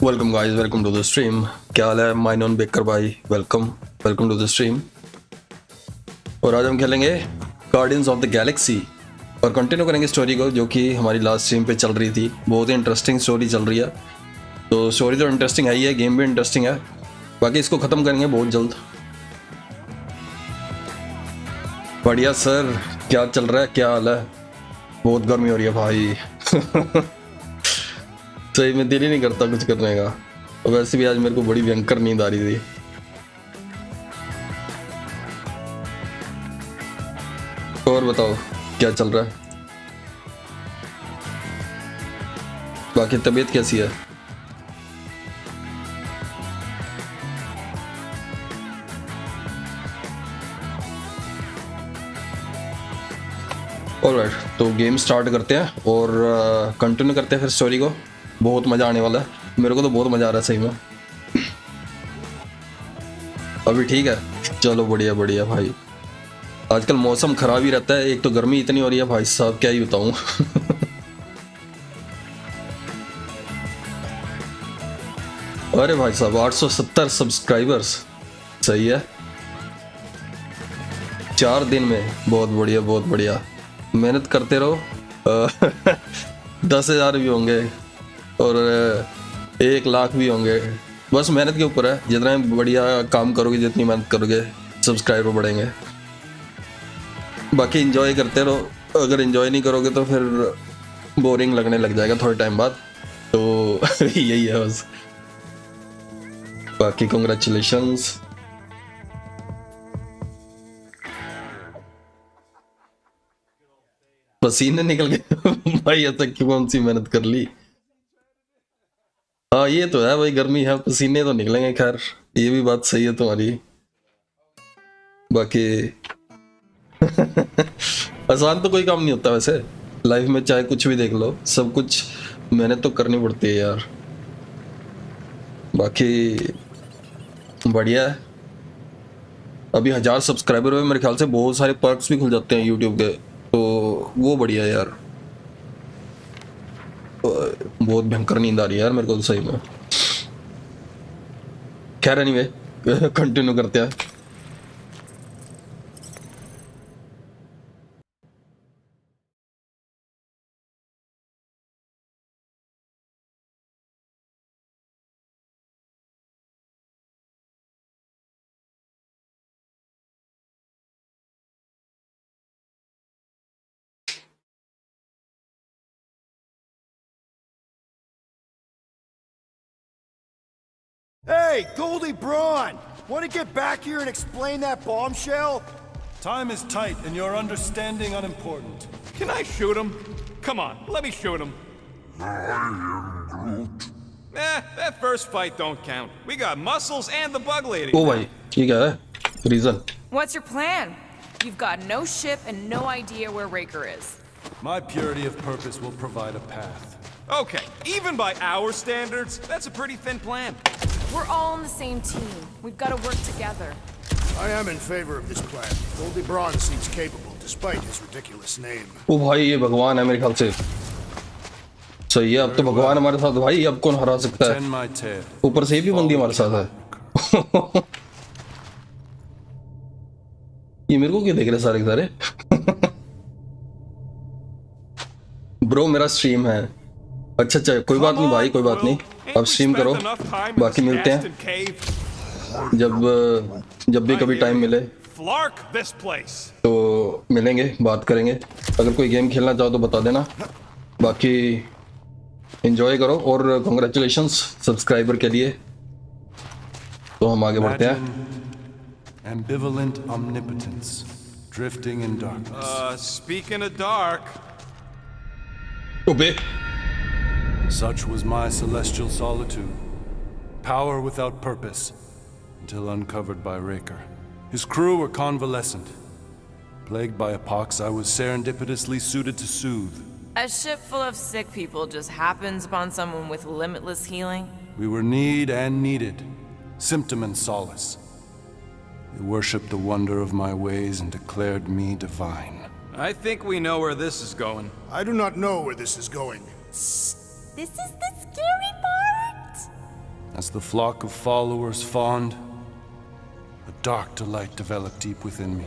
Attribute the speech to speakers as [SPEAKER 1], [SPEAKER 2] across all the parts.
[SPEAKER 1] Welcome guys, welcome to the stream. क्या हाल है माय नॉन बेकर भाई? Welcome to the stream. और आज हम खेलेंगे गार्डियंस ऑफ द गैलेक्सी और कंटिन्यू करेंगे स्टोरी को, जो कि हमारी लास्ट स्ट्रीम पे चल रही थी। बहुत ही इंटरेस्टिंग स्टोरी चल रही है। तो स्टोरी तो इंटरेस्टिंग है ही है, गेम भी इंटरेस्टिंग है। बाकी इसको ख़त्म करेंगे बहुत जल्द। बढ़िया सर, क्या चल रहा है? क्या हाल है? बहुत गर्मी हो रही है भाई। सही में दिल ही नहीं करता कुछ करने का। और वैसे भी आज मेरे को बड़ी भयंकर नींद आ रही थी। और बताओ क्या चल रहा है? बाकी तबीयत कैसी है? ऑलराइट, तो गेम स्टार्ट करते हैं और कंटिन्यू करते हैं फिर स्टोरी को। बहुत मज़ा आने वाला है, मेरे को तो बहुत मज़ा आ रहा है सही में। अभी ठीक है, चलो बढ़िया बढ़िया भाई। आजकल मौसम ख़राब ही रहता है, एक तो गर्मी इतनी हो रही है भाई साहब, क्या ही बताऊँ। अरे भाई साहब 870 सब्सक्राइबर्स, सही है। 4 दिन में, बहुत बढ़िया बहुत बढ़िया। मेहनत करते रहो। 10,000 भी होंगे और 1 लाख भी होंगे, बस मेहनत के ऊपर है। जितना बढ़िया काम करोगे, जितनी मेहनत करोगे, सब्सक्राइबर बढ़ेंगे। बाकी एंजॉय करते रहो। अगर एंजॉय नहीं करोगे तो फिर बोरिंग लगने लग जाएगा थोड़े टाइम बाद। तो यही है बस। बाकी कॉन्ग्रेचुलेशंस। पसीने निकल गए भाई, ऐसा क्यों? कौन सी मेहनत कर ली? हाँ ये तो है भाई, गर्मी है, पसीने तो निकलेंगे। खैर ये भी बात सही है तुम्हारी। बाकी आसान तो कोई काम नहीं होता वैसे लाइफ में, चाहे कुछ भी देख लो, सब कुछ मेहनत तो करनी पड़ती है यार। बाकी बढ़िया है। अभी 1000 सब्सक्राइबर हुए, मेरे ख्याल से बहुत सारे पर्क्स भी खुल जाते हैं यूट्यूब के, तो वो बढ़िया है यार। बहुत भयंकर नींद आ रही है यार मेरे को तो सही में। खैर एनीवे, कंटिन्यू करते हैं।
[SPEAKER 2] Hey, Goldie Braun! Want to get back here and explain that bombshell?
[SPEAKER 3] Time is tight and your understanding unimportant.
[SPEAKER 4] Can I shoot him? Come on, let me shoot him. That first fight don't count. We got muscles and the bug lady.
[SPEAKER 1] ओ भाई ठीक है, reason.
[SPEAKER 5] What's your plan? You've got no ship and no idea where Raker is.
[SPEAKER 3] My purity of purpose will provide a path.
[SPEAKER 4] Okay, even by our standards, that's a pretty thin plan.
[SPEAKER 5] We're all on the same team. We've got to work together.
[SPEAKER 2] I am in favor of this plan. Goldie Braun seems capable, despite his ridiculous name.
[SPEAKER 1] ओ भाई ये भगवान है मेरे ख्याल से। सही है, अब तो भगवान हमारे साथ भाई, अब कौन हरा सकता है?
[SPEAKER 3] Tend my tale.
[SPEAKER 1] ऊपर से भी बंदी हमारे साथ है। ये मेरे को क्यों देख रहे सारे के सारे? ब्रो मेरा स्ट्रीम है। अच्छा अच्छा, कोई बात नहीं भाई, कोई बात नहीं, अब स्ट्रीम करो। बाकी मिलते हैं जब भी कभी टाइम मिले तो मिलेंगे, बात करेंगे। अगर कोई गेम खेलना चाहो तो बता देना। बाकी एंजॉय करो और कॉन्ग्रेचुलेशंस सब्सक्राइबर के लिए। तो हम आगे बढ़ते हैं।
[SPEAKER 3] Ambivalent omnipotence, drifting in darkness.
[SPEAKER 4] Speaking of dark.
[SPEAKER 1] ओबे
[SPEAKER 3] Such was my celestial solitude. Power without purpose, until uncovered by Raker. His crew were convalescent. Plagued by a pox, I was serendipitously suited to soothe.
[SPEAKER 5] A ship full of sick people just happens upon someone with limitless healing.
[SPEAKER 3] We were need and needed, symptom and solace. They worshipped the wonder of my ways and declared me divine.
[SPEAKER 4] I think we know where this is going.
[SPEAKER 2] I do not know where this is going.
[SPEAKER 5] This is the scary part.
[SPEAKER 3] the flock of followers fawned, a dark delight developed deep within me.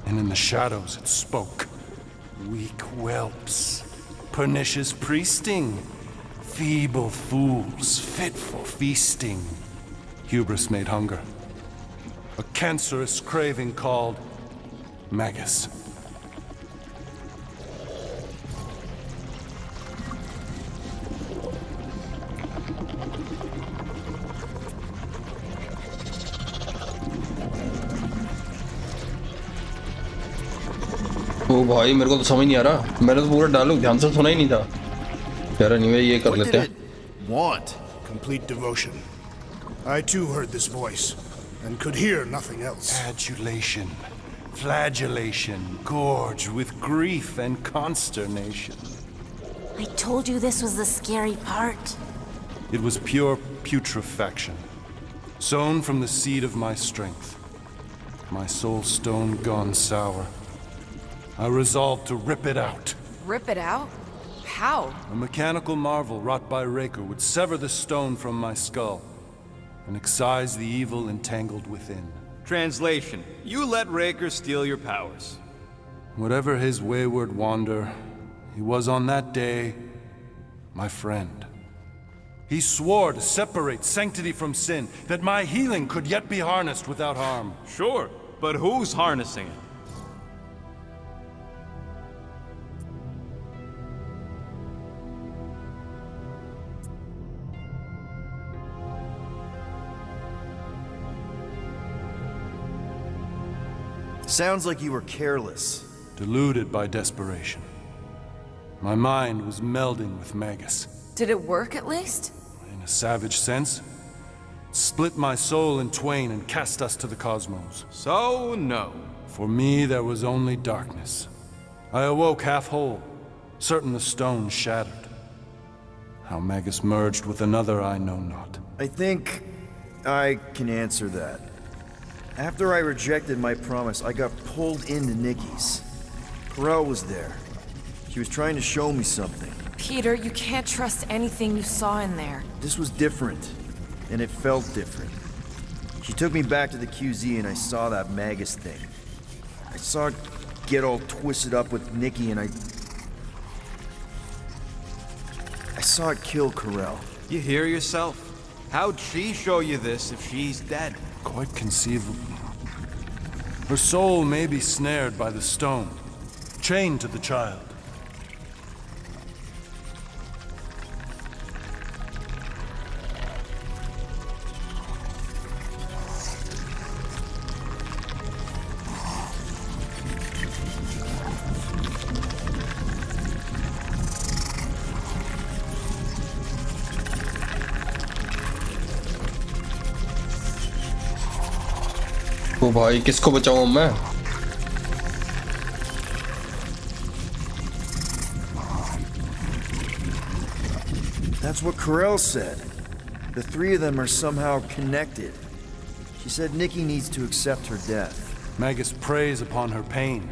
[SPEAKER 3] And in the shadows it spoke. Weak whelps, pernicious priesting, feeble fools fit for feasting. Hubris made hunger. A cancerous craving called Magus.
[SPEAKER 1] ओ भाई मेरे को तो समझ नहीं आ रहा मैंने तो पूरा डायलॉग ध्यान से सुना ही नहीं था यार anyway ये कर
[SPEAKER 2] What
[SPEAKER 1] लेते
[SPEAKER 2] did
[SPEAKER 1] हैं
[SPEAKER 2] it want?
[SPEAKER 6] Complete devotion. I too heard this voice, and could hear nothing else.
[SPEAKER 3] Adulation, flagellation, gorged with grief and consternation.
[SPEAKER 7] I told you this was the scary part.
[SPEAKER 3] It was pure putrefaction, sown from the seed of my strength. My soul stone gone sour. I resolved to rip it out.
[SPEAKER 5] Rip it out? How?
[SPEAKER 3] A mechanical marvel wrought by Raker would sever the stone from my skull and excise the evil entangled within.
[SPEAKER 4] Translation: you let Raker steal your powers.
[SPEAKER 3] Whatever his wayward wander, he was on that day my friend. He swore to separate sanctity from sin, that my healing could yet be harnessed without harm.
[SPEAKER 4] Sure, but who's harnessing it?
[SPEAKER 2] Sounds like you were careless.
[SPEAKER 3] Deluded by desperation. My mind was melding with Magus.
[SPEAKER 5] Did it work at least?
[SPEAKER 3] In a savage sense, it split my soul in twain and cast us to the cosmos.
[SPEAKER 4] So, no.
[SPEAKER 3] For me, there was only darkness. I awoke half whole, certain the stone shattered. How Magus merged with another, I know not.
[SPEAKER 2] I think I can answer that. After I rejected my promise, I got pulled into Nikki's. Corel was there. She was trying to show me something.
[SPEAKER 5] Peter, you can't trust anything you saw in there.
[SPEAKER 2] This was different, and it felt different. She took me back to the QZ and I saw that Magus thing. I saw it get all twisted up with Nikki and I saw it kill Corel.
[SPEAKER 4] You hear yourself? How'd she show you this if she's dead?
[SPEAKER 3] Quite conceivable. Her soul may be snared by the stone, chained to the child.
[SPEAKER 1] ओ भाई किसको बचाऊं मैं
[SPEAKER 2] That's what Corel said. The three of them are somehow connected. She said Nikki needs to accept her death.
[SPEAKER 3] Magus preys upon her pain,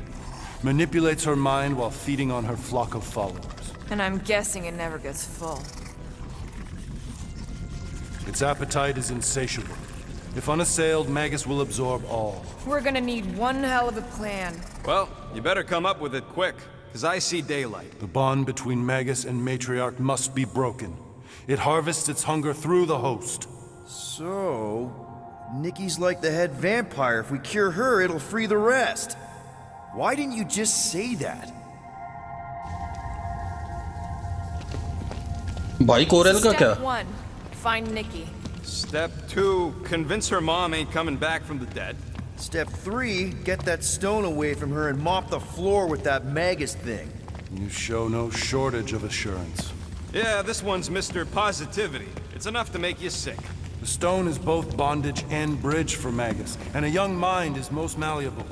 [SPEAKER 3] manipulates her mind while feeding on her flock of followers.
[SPEAKER 5] And I'm guessing it never gets full.
[SPEAKER 3] Its appetite is insatiable. If unassailed, Magus will absorb all.
[SPEAKER 5] We're gonna need one hell of a plan.
[SPEAKER 4] Well, you better come up with it quick, because I see daylight.
[SPEAKER 3] The bond between Magus and Matriarch must be broken. It harvests its hunger through the host.
[SPEAKER 2] So, Nikki's like the head vampire. If we cure her, it'll free the rest. Why didn't you just say that?
[SPEAKER 1] भाई Corel का क्या
[SPEAKER 5] Step 1. Find Nikki.
[SPEAKER 4] Step 2, convince her mom ain't coming back from the dead.
[SPEAKER 2] Step 3, get that stone away from her and mop the floor with that Magus thing.
[SPEAKER 3] You show no shortage of assurance.
[SPEAKER 4] Yeah, this one's Mr. Positivity. It's enough to make you sick.
[SPEAKER 3] The stone is both bondage and bridge for Magus, and a young mind is most malleable.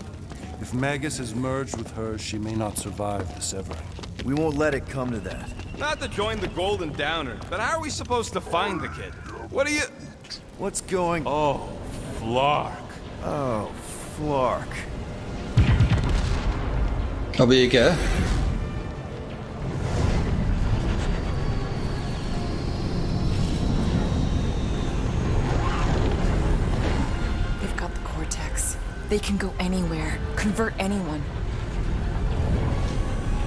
[SPEAKER 3] If Magus is merged with hers, she may not survive the severing.
[SPEAKER 2] We won't let it come to that.
[SPEAKER 4] Not to join the Golden Downer, but how are we supposed to find the kid? What are you...
[SPEAKER 2] What's going...
[SPEAKER 4] Oh, Flark.
[SPEAKER 2] Oh, Flark.
[SPEAKER 1] अब ये क्या है
[SPEAKER 5] They can go anywhere, convert anyone.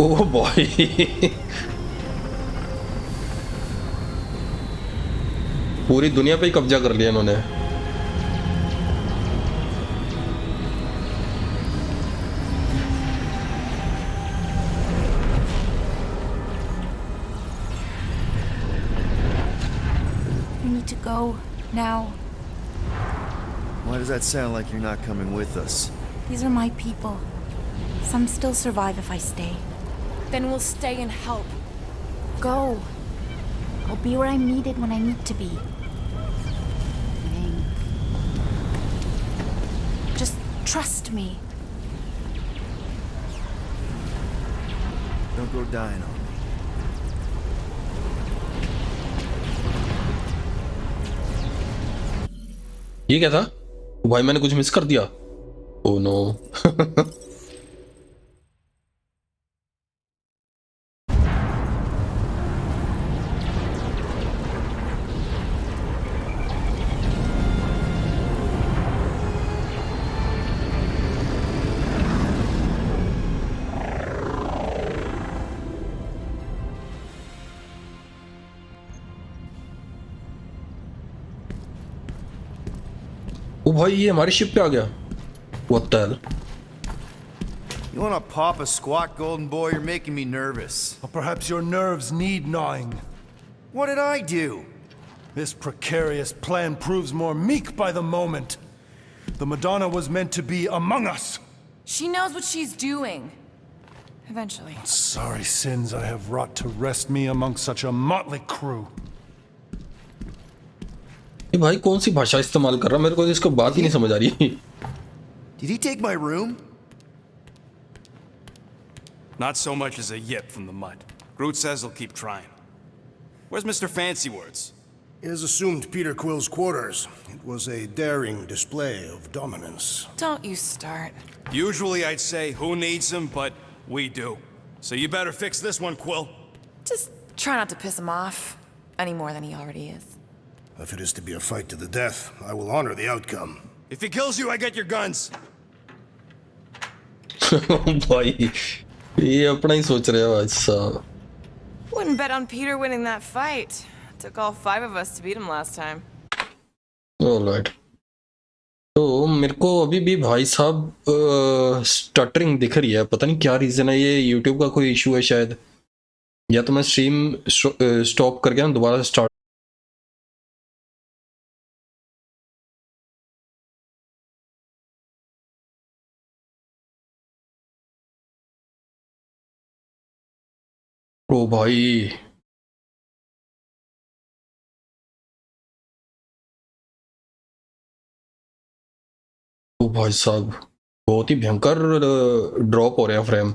[SPEAKER 1] Oh boy पूरी दुनिया पे ही कब्जा कर लिया इन्होंने।
[SPEAKER 7] You need to go now.
[SPEAKER 2] Why does that sound like you're not coming with us?
[SPEAKER 7] These are my people. Some still survive if I stay.
[SPEAKER 5] Then we'll stay and help.
[SPEAKER 7] Go. I'll be where I'm needed when I need to be. Just trust me.
[SPEAKER 2] Don't go dying on me.
[SPEAKER 1] ये क्या था भाई, मैंने कुछ miss कर दिया? Oh no ओ भाई ये हमारी शिप पे आ गया। What the hell?
[SPEAKER 2] You wanna pop a squat, golden boy? You're making me nervous.
[SPEAKER 3] Or perhaps your nerves need gnawing.
[SPEAKER 2] What did I do?
[SPEAKER 3] This precarious plan proves more meek by the moment. The Madonna was meant to be among us.
[SPEAKER 5] She knows what she's doing. Eventually.
[SPEAKER 3] Sorry sins I have wrought to rest me among such a motley crew.
[SPEAKER 1] ये भाई कौन सी भाषा इस्तेमाल कर रहा है, मेरे को इसको बात ही नहीं समझ आ रही।
[SPEAKER 2] Did he take my room?
[SPEAKER 4] Not so much as a yip from the mud. Groot says he'll keep trying. Where's Mr. Fancy Words?
[SPEAKER 6] It is assumed Peter Quill's quarters. It was a daring display of dominance.
[SPEAKER 5] Don't you start.
[SPEAKER 4] Usually I'd say who needs him, but we do. So you better fix this one, Quill.
[SPEAKER 5] Just try not to piss him off any more than he already is.
[SPEAKER 6] If it is to be a fight to the death, I will honor the outcome.
[SPEAKER 4] If he kills you, I get your guns.
[SPEAKER 1] भाई ये अपना ही सोच रहे हो भाई साहब।
[SPEAKER 5] Wouldn't bet on Peter winning that fight. Took all 5 of us to beat him last time.
[SPEAKER 1] Alright, तो मेरे को अभी भी भाई साहब स्टटरिंग दिख रही है, पता नहीं क्या रीज़न है। ये यूट्यूब का कोई इशू है शायद, या तो मैं स्ट्रीम स्टॉप करके ना दोबारा स्टार्ट। ओ भाई ओ भाई साहब बहुत ही भयंकर ड्रॉप हो रहा है फ्रेम,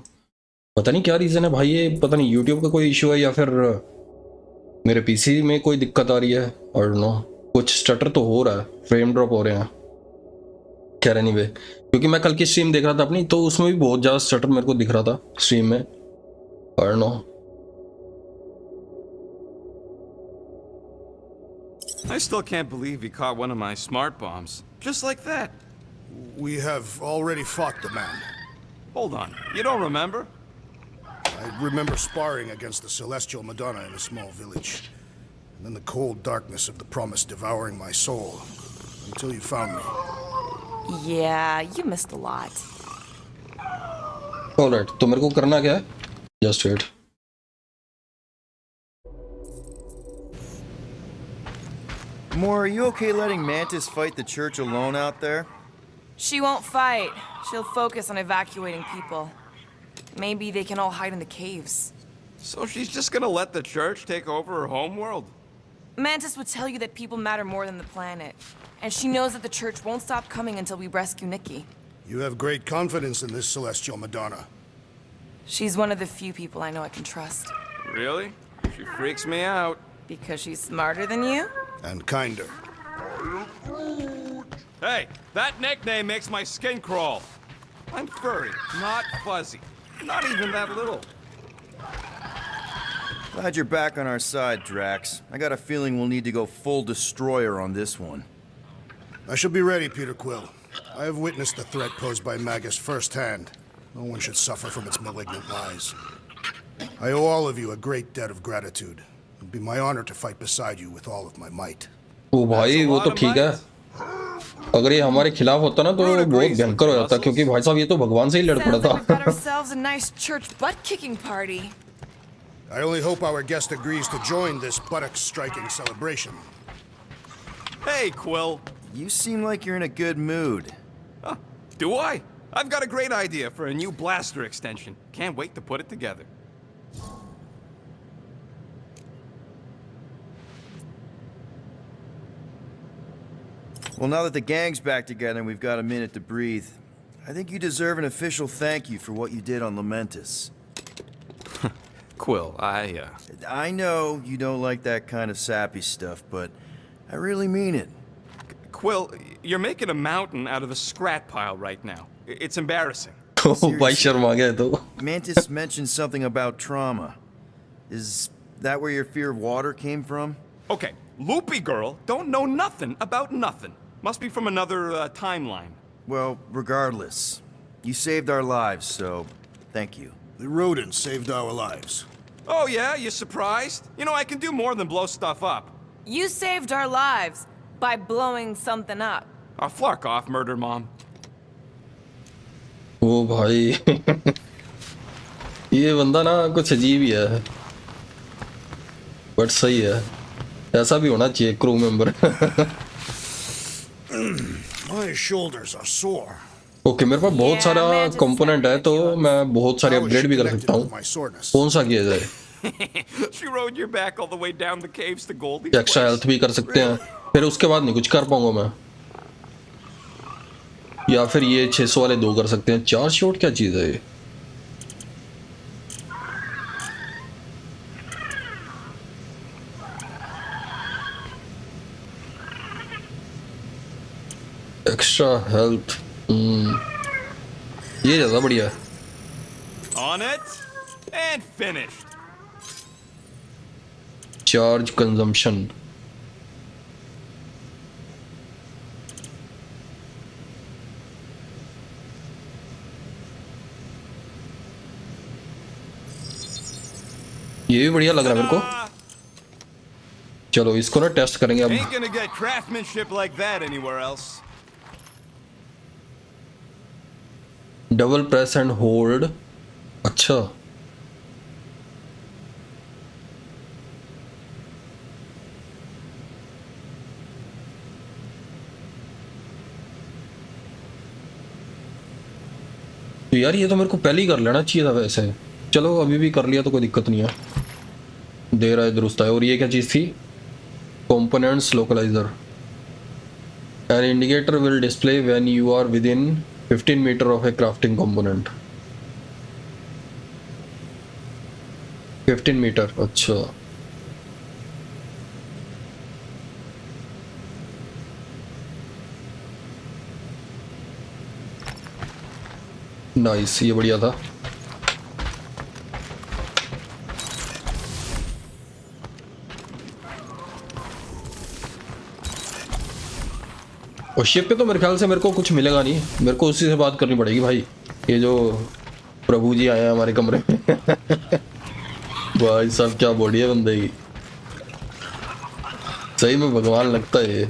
[SPEAKER 1] पता नहीं क्या रीज़न है भाई। ये पता नहीं यूट्यूब का कोई इशू है या फिर मेरे पीसी में कोई दिक्कत आ रही है, और नो कुछ स्टटर तो हो रहा है, फ्रेम ड्रॉप हो रहे हैं। खैर एनीवे, क्योंकि मैं कल की स्ट्रीम देख रहा था अपनी, तो उसमें भी बहुत ज़्यादा स्टटर मेरे को दिख रहा था स्ट्रीम में, और no.
[SPEAKER 4] I still can't believe he caught one of my smart bombs. Just like that.
[SPEAKER 6] We have already fought the man.
[SPEAKER 4] Hold on. You don't remember?
[SPEAKER 6] I remember sparring against the Celestial Madonna in a small village. And then the cold darkness of the promise devouring my soul. Until you found me.
[SPEAKER 5] Yeah, you missed a lot.
[SPEAKER 1] Alright, तो मेरे को करना क्या है? Just wait.
[SPEAKER 2] Moore, are you okay letting Mantis fight the church alone out there?
[SPEAKER 5] She won't fight. She'll focus on evacuating people. Maybe they can all hide in the caves.
[SPEAKER 4] So she's just gonna let the church take over her homeworld?
[SPEAKER 5] Mantis would tell you that people matter more than the planet. And she knows that the church won't stop coming until we rescue Nikki.
[SPEAKER 6] You have great confidence in this Celestial Madonna.
[SPEAKER 5] She's one of the few people I know I can trust.
[SPEAKER 4] Really? She freaks me out.
[SPEAKER 5] Because she's smarter than you?
[SPEAKER 6] And kinder.
[SPEAKER 4] Hey, that nickname makes my skin crawl. I'm furry, not fuzzy. Not even that little.
[SPEAKER 2] Glad you're back on our side, Drax. I got a feeling we'll need to go full destroyer on this one.
[SPEAKER 6] I shall be ready, Peter Quill. I have witnessed the threat posed by Magus firsthand. No one should suffer from its malignant lies. I owe all of you a great debt of gratitude. It would be my honor to fight beside you with all of my might.
[SPEAKER 1] ओ भाई वो तो ठीक है, अगर ये हमारे खिलाफ होता ना तो बहुत भयंकर हो जाता, क्योंकि भाई साहब ये तो भगवान से ही लड़ पड़ा
[SPEAKER 5] Sounds like we've got
[SPEAKER 1] था।
[SPEAKER 5] ourselves a nice church butt-kicking party.
[SPEAKER 6] I only hope our guest agrees to join this buttocks-striking celebration.
[SPEAKER 4] Hey, Quill.
[SPEAKER 2] You seem like you're in a good mood.
[SPEAKER 4] Huh, do I? I've got a great idea for a new blaster extension. Can't wait to put it together.
[SPEAKER 2] Well, now that the gang's back together and we've got a minute to breathe, I think you deserve an official thank you for what you did on Lamentus.
[SPEAKER 4] Quill,
[SPEAKER 2] I know you don't like that kind of sappy stuff, but I really mean it.
[SPEAKER 4] Quill, you're making a mountain out of a scrap pile right now. It's embarrassing.
[SPEAKER 1] ओ भाई शर्मा गया तो।
[SPEAKER 2] Mantis mentioned something about trauma. Is that where your fear of water came from?
[SPEAKER 4] Okay, Loopy Girl don't know nothing about nothing. Must be from another timeline.
[SPEAKER 2] Well, regardless, you saved our lives, so thank you.
[SPEAKER 6] The rodents saved our lives.
[SPEAKER 4] Oh yeah, you surprised? You know, I can do more than blow stuff up.
[SPEAKER 5] You saved our lives by blowing something up.
[SPEAKER 4] Oh, flark off, Murder Mom.
[SPEAKER 1] ओ भाई ये बंदा ना कुछ अजीब ही है, but सही है, ऐसा भी होना चाहिए crew member.
[SPEAKER 6] My shoulders are sore.
[SPEAKER 1] Okay मेरे पास बहुत सारा कंपोनेंट है, तो मैं बहुत सारे अपग्रेड भी कर सकता हूँ। कौन सा किया जाए?
[SPEAKER 4] She rode your back all the way down the caves to Goldie's
[SPEAKER 1] extra
[SPEAKER 4] place.
[SPEAKER 1] Health भी कर सकते हैं, फिर उसके बाद नहीं कुछ कर पाऊंगा मैं, या फिर ये 600 वाले 2 कर सकते हैं। 4 शॉट क्या चीज है ये? एक्स्ट्रा हेल्थ, ये ज्यादा बढ़िया है।
[SPEAKER 4] On it and finished.
[SPEAKER 1] Charge consumption, ये भी बढ़िया लग रहा है मेरे को। चलो इसको ना टेस्ट करेंगे अब।
[SPEAKER 4] Ain't gonna get craftsmanship like that anywhere else.
[SPEAKER 1] Double press and hold, अच्छा तो यार ये तो मेरे को पहले ही कर लेना चाहिए था वैसे। चलो अभी भी कर लिया तो कोई दिक्कत नहीं है। दे रहा है दुरुस्त है। और ये क्या चीज़ थी? Components localiser, an indicator will display when you are within 15 metre of a crafting component. 15 metre, अच्छा नाइस, ये बढ़िया था। और शिप पे तो मेरे ख्याल से मेरे को कुछ मिलेगा नहीं, मेरे को उसी से बात करनी पड़ेगी भाई। ये जो प्रभु जी आए हैं हमारे कमरे में भाई साहब क्या बॉडी है बंदे की, सही में भगवान लगता है ये।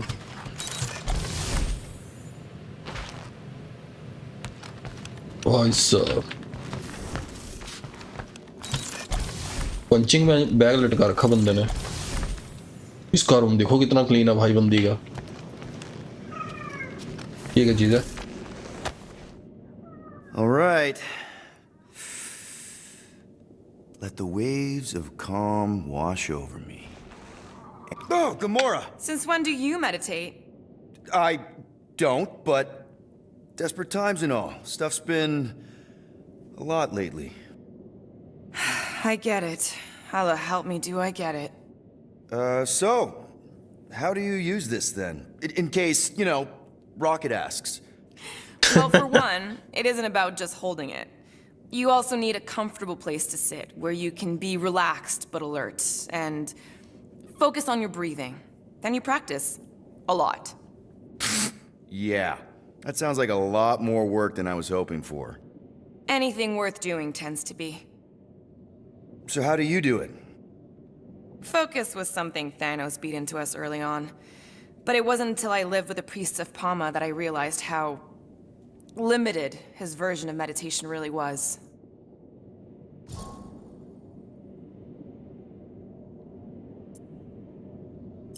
[SPEAKER 1] भाई साहब पंचिंग में बैग लटका रखा बंदे ने। इसका रूम देखो कितना क्लीन है भाई बंदी का। ये क्या चीज है?
[SPEAKER 2] All right. Let the waves of calm wash over me. Oh, Gamora!
[SPEAKER 5] Since when do you meditate?
[SPEAKER 2] I don't, but desperate times and all. Stuff's been a lot lately.
[SPEAKER 5] I get it. Allah help me, do I get it.
[SPEAKER 2] So, how do you use this then? In case, you know, Rocket asks.
[SPEAKER 5] Well, for one, it isn't about just holding it. You also need a comfortable place to sit, where you can be relaxed but alert, and focus on your breathing. Then you practice. A lot.
[SPEAKER 2] Yeah. That sounds like a lot more work than I was hoping for.
[SPEAKER 5] Anything worth doing tends to be.
[SPEAKER 2] So how do you do it?
[SPEAKER 5] Focus was something Thanos beat into us early on. But it wasn't until I lived with the priests of Pama that I realized how limited his version of meditation really was.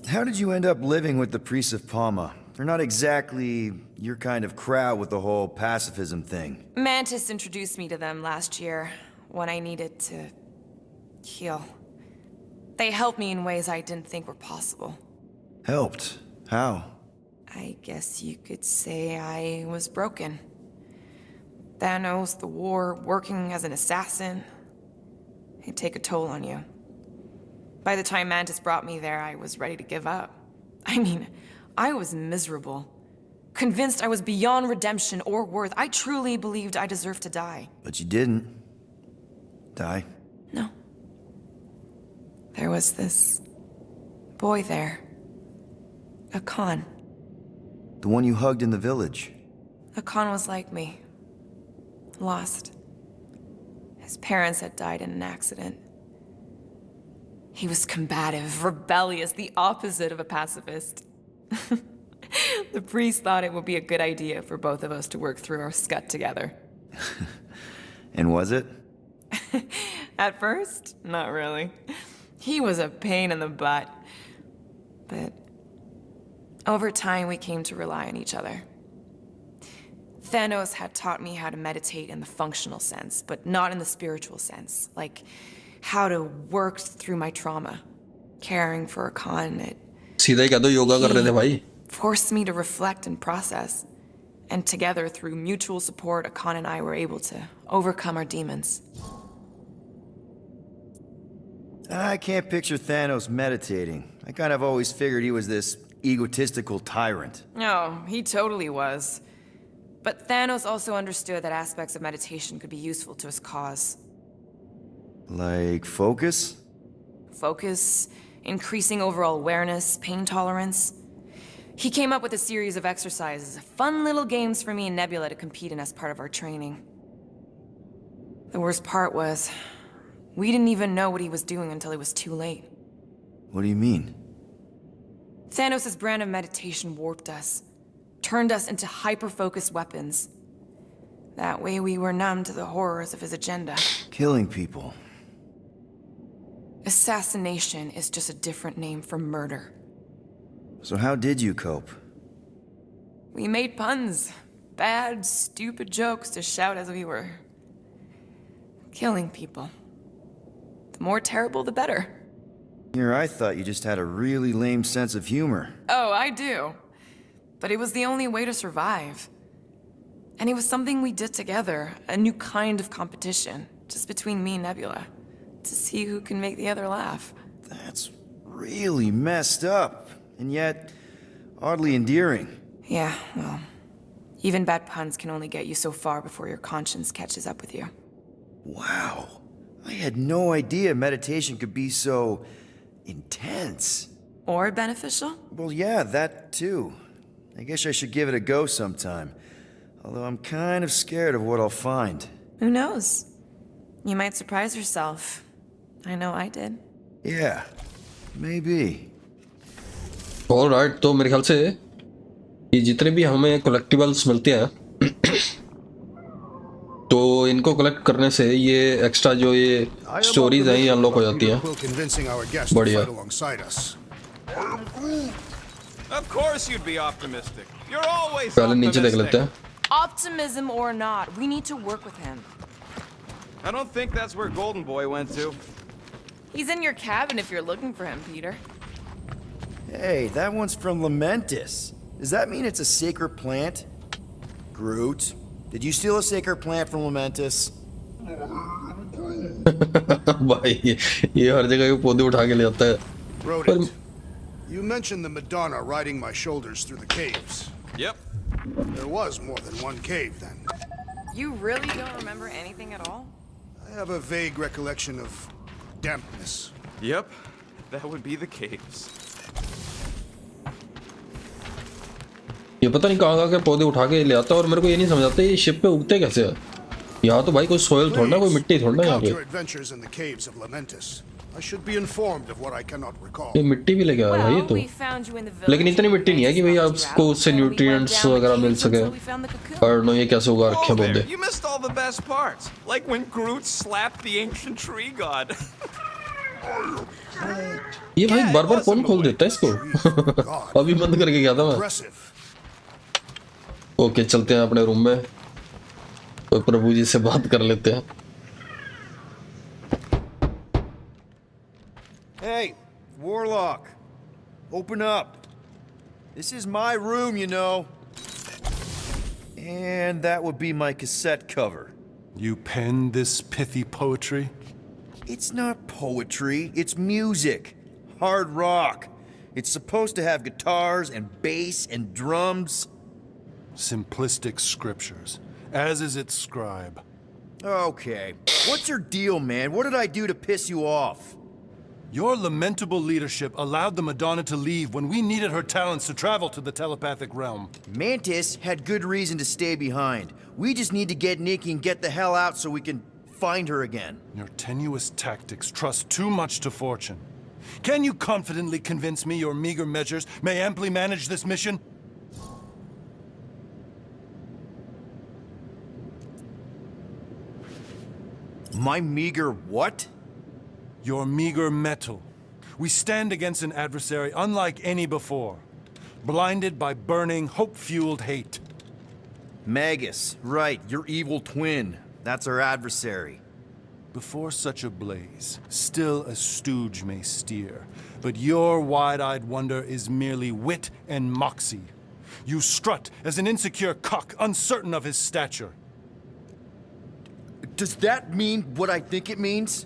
[SPEAKER 2] How did you end up living with the priests of Palma? They're not exactly your kind of crowd with the whole pacifism thing.
[SPEAKER 5] Mantis introduced me to them last year when I needed to heal. They helped me in ways I didn't think were possible.
[SPEAKER 2] Helped? How?
[SPEAKER 5] I guess you could say I was broken. Thanos, the war, working as an assassin, it'd take a toll on you. By the time Mantis brought me there, I was ready to give up. I mean, I was miserable. Convinced I was beyond redemption or worth. I truly believed I deserved to die.
[SPEAKER 2] But you didn't. Die?
[SPEAKER 5] No. There was this boy there. A Khan.
[SPEAKER 2] The one you hugged in the village?
[SPEAKER 5] A Khan was like me. Lost. His parents had died in an accident. He was combative, rebellious, the opposite of a pacifist. The priest thought it would be a good idea for both of us to work through our scut together.
[SPEAKER 2] And was it?
[SPEAKER 5] At first, not really. He was a pain in the butt. But over time, we came to rely on each other. Thanos had taught me how to meditate in the functional sense, but not in the spiritual sense. Like how to work through my trauma. Caring for a Khan, it
[SPEAKER 1] सीधा ही कह दो योगा कर रहे थे भाई.
[SPEAKER 5] forced me to reflect and process. And together, through mutual support, Khan and I were able to overcome our demons.
[SPEAKER 2] I can't picture Thanos meditating. I kind of always figured he was this egotistical tyrant.
[SPEAKER 5] No, he totally was. But Thanos also understood that aspects of meditation could be useful to his cause.
[SPEAKER 2] Like focus?
[SPEAKER 5] Focus, increasing overall awareness, pain tolerance. He came up with a series of exercises, fun little games for me and Nebula to compete in as part of our training. The worst part was, we didn't even know what he was doing until it was too late.
[SPEAKER 2] What do you mean?
[SPEAKER 5] Thanos' brand of meditation warped us, turned us into hyper-focused weapons. That way we were numb to the horrors of his agenda.
[SPEAKER 2] Killing people.
[SPEAKER 5] Assassination is just a different name for murder.
[SPEAKER 2] So how did you cope?
[SPEAKER 5] We made puns. Bad, stupid jokes to shout as we were killing people. The more terrible, the better.
[SPEAKER 2] Here, I thought you just had a really lame sense of humor.
[SPEAKER 5] Oh, I do. But it was the only way to survive. And it was something we did together, a new kind of competition, just between me and Nebula, to see who can make the other laugh.
[SPEAKER 2] That's really messed up, and yet oddly endearing.
[SPEAKER 5] Yeah, well, even bad puns can only get you so far before your conscience catches up with you.
[SPEAKER 2] Wow. I had no idea meditation could be so intense.
[SPEAKER 5] Or beneficial?
[SPEAKER 2] Well, yeah, that too. I guess I should give it a go sometime. Although I'm kind of scared of what I'll find.
[SPEAKER 5] Who knows? You might surprise yourself. I know I did.
[SPEAKER 2] Yeah, maybe.
[SPEAKER 1] Alright, तो मेरे ख्याल से ये जितने भी हमें collectibles मिलते हैं तो इनको कलेक्ट करने से ये एक्स्ट्रा जो ये स्टोरीज हैं ये अनलॉक हो जाती हैं. बढ़िया.
[SPEAKER 4] Of course you'd be optimistic. You're always
[SPEAKER 1] पहले नीचे देख लेते
[SPEAKER 4] optimistic.
[SPEAKER 1] हैं.
[SPEAKER 5] Optimism or not, we need to work with him.
[SPEAKER 4] I don't think that's where Golden Boy went to.
[SPEAKER 5] He's in your cabin if you're looking for him, Peter.
[SPEAKER 2] Hey, that one's from Lamentis. Does that mean it's a sacred plant? Groot, did you steal a sacred plant from Lamentis?
[SPEAKER 1] भाई ये हर जगह के पौधे उठा के ले आता है.
[SPEAKER 6] Rodent, you mentioned the Madonna riding my shoulders through the caves.
[SPEAKER 4] Yep.
[SPEAKER 6] There was more than one cave then.
[SPEAKER 5] You really don't remember anything at all?
[SPEAKER 6] I have a vague recollection of dampness.
[SPEAKER 4] Yep. That would be the caves.
[SPEAKER 1] ये पता नहीं कहाँ के पौधे उठा के ले आता है और मेरे को ये नहीं समझ आता ये शिप पे उगते कैसे है। यहाँ तो भाई कोई सोयल थोड़ा ना, कोई मिट्टी थोड़ा ना यहाँ पे।
[SPEAKER 6] Recount your adventures in the caves of Lamentis. I should be informed of what I cannot recall.
[SPEAKER 1] ये मिट्टी भी लेके आया भाई ये तो, लेकिन इतनी मिट्टी नहीं है कि भाई आपको उससे न्यूट्रिएंट्स वगैरह मिल सके। और नो ये कैसे उगा रखे हैं
[SPEAKER 4] Oh, there.
[SPEAKER 1] पौधे।
[SPEAKER 4] You missed all the best parts. Like when Groot slapped the ancient tree god.
[SPEAKER 1] ये भाई बार बार कौन खोल देता है इसको? अभी बंद करके गया था मैं।
[SPEAKER 6] Impressive.
[SPEAKER 1] ओके चलते हैं अपने रूम में, तो प्रभु जी से बात कर लेते हैं।
[SPEAKER 2] Hey, Warlock. Open up. This is my room, you know. And that would be my cassette cover.
[SPEAKER 3] You penned this pithy poetry?
[SPEAKER 2] It's not poetry, it's music. Hard rock. It's supposed to have guitars and bass and drums.
[SPEAKER 3] Simplistic scriptures, as is its scribe.
[SPEAKER 2] Okay. What's your deal, man? What did I do to piss you off?
[SPEAKER 3] Your lamentable leadership allowed the Madonna to leave when we needed her talents to travel to the telepathic realm.
[SPEAKER 2] Mantis had good reason to stay behind. We just need to get Nikki and get the hell out so we can find her again.
[SPEAKER 3] Your tenuous tactics trust too much to fortune. Can you confidently convince me your meager measures may amply manage this mission?
[SPEAKER 2] My meager what?
[SPEAKER 3] Your meager metal. We stand against an adversary unlike any before, blinded by burning, hope-fueled hate.
[SPEAKER 2] Magus, right, your evil twin. That's our adversary.
[SPEAKER 3] Before such a blaze, still a stooge may steer, but your wide-eyed wonder is merely wit and moxie. You strut as an insecure cock, uncertain of his stature.
[SPEAKER 2] Does that mean what I think it means?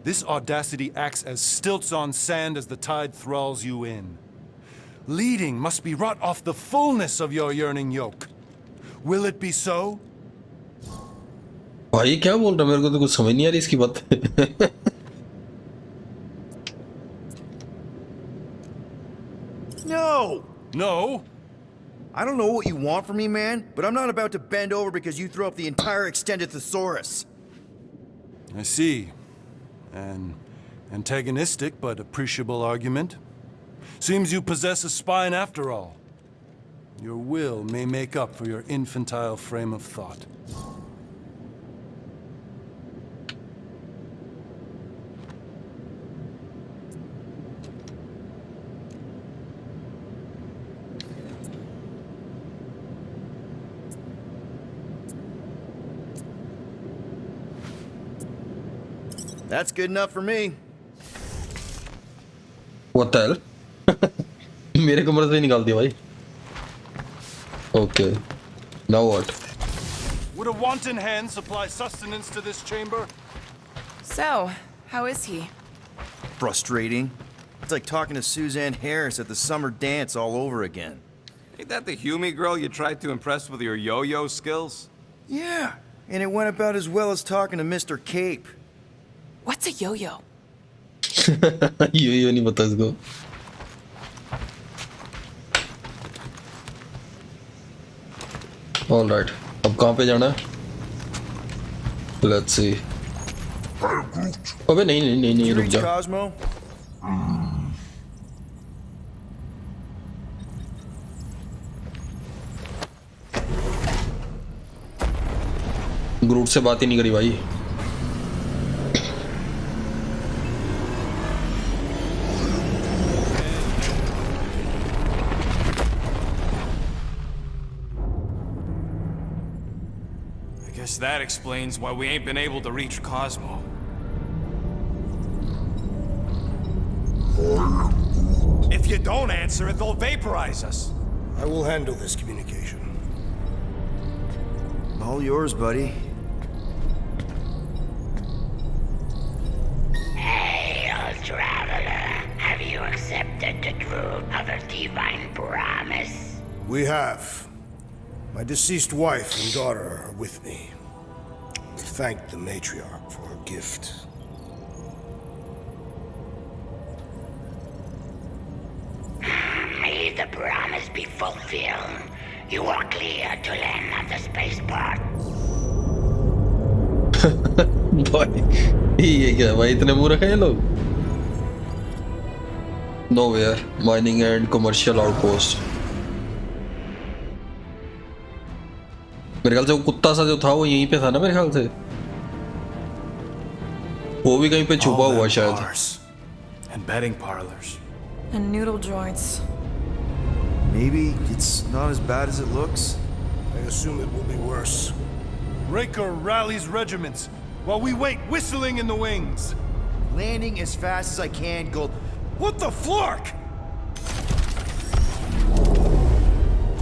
[SPEAKER 3] This audacity acts as stilts on sand as the tide thralls you in. Leading must be wrought off the fullness of your yearning yoke. Will it be so?
[SPEAKER 1] भाई क्या बोल रहा है, मेरे को तो कुछ समझ नहीं आ रही इसकी बात।
[SPEAKER 2] No!
[SPEAKER 3] No.
[SPEAKER 2] I don't know what you want from me, man, but I'm not about to bend over because you throw up the entire extended thesaurus.
[SPEAKER 3] I see. An antagonistic but appreciable argument. Seems you possess a spine after all. Your will may make up for your infantile frame of thought.
[SPEAKER 2] That's good enough for me.
[SPEAKER 1] What the hell? मेरे कमरे से ही निकाल दिया भाई। Okay. Now what?
[SPEAKER 3] Would a wanton hand supply sustenance to this chamber?
[SPEAKER 5] So, how is he?
[SPEAKER 2] Frustrating. It's like talking to Suzanne Harris at the summer dance all over again.
[SPEAKER 4] Ain't that the Hume girl you tried to impress with your yo-yo skills?
[SPEAKER 2] Yeah, and it went about as well as talking to Mr. Cape.
[SPEAKER 5] What's a yo-yo?
[SPEAKER 1] ये नहीं पता इसको। All right, अब कहाँ पे जाना है? Let's see. अबे नहीं नहीं नहीं नहीं रुक
[SPEAKER 2] Reach
[SPEAKER 1] जा।
[SPEAKER 2] Cosmo?
[SPEAKER 1] ग्रूट से बात ही नहीं करी भाई।
[SPEAKER 4] That explains why we ain't been able to reach Cosmo. If you don't answer it, they'll vaporize us.
[SPEAKER 6] I will handle this communication.
[SPEAKER 2] All yours, buddy.
[SPEAKER 8] Hail, traveler. Have you accepted the truth of a divine promise?
[SPEAKER 6] We have. My deceased wife and daughter are with me. Thank the matriarch for her gift.
[SPEAKER 8] May the promise promise be fulfilled, you are clear to land on the spaceport.
[SPEAKER 1] भाई ये क्या भाई, इतने मूर्ख हैं ये लोग। Nowhere, mining and commercial outpost। मेरे ख्याल से वो कुत्ता सा जो था वो यहीं पे था ना, मेरे ख्याल से वो भी कहीं पे छुपा हुआ शायद।
[SPEAKER 9] Bars and betting parlors.
[SPEAKER 5] And noodle joints.
[SPEAKER 2] Maybe it's not as bad as it looks.
[SPEAKER 6] I assume it will be worse.
[SPEAKER 3] Raker rallies regiments while we wait, whistling in the wings.
[SPEAKER 2] Landing as fast as I can, Gold. What the flark?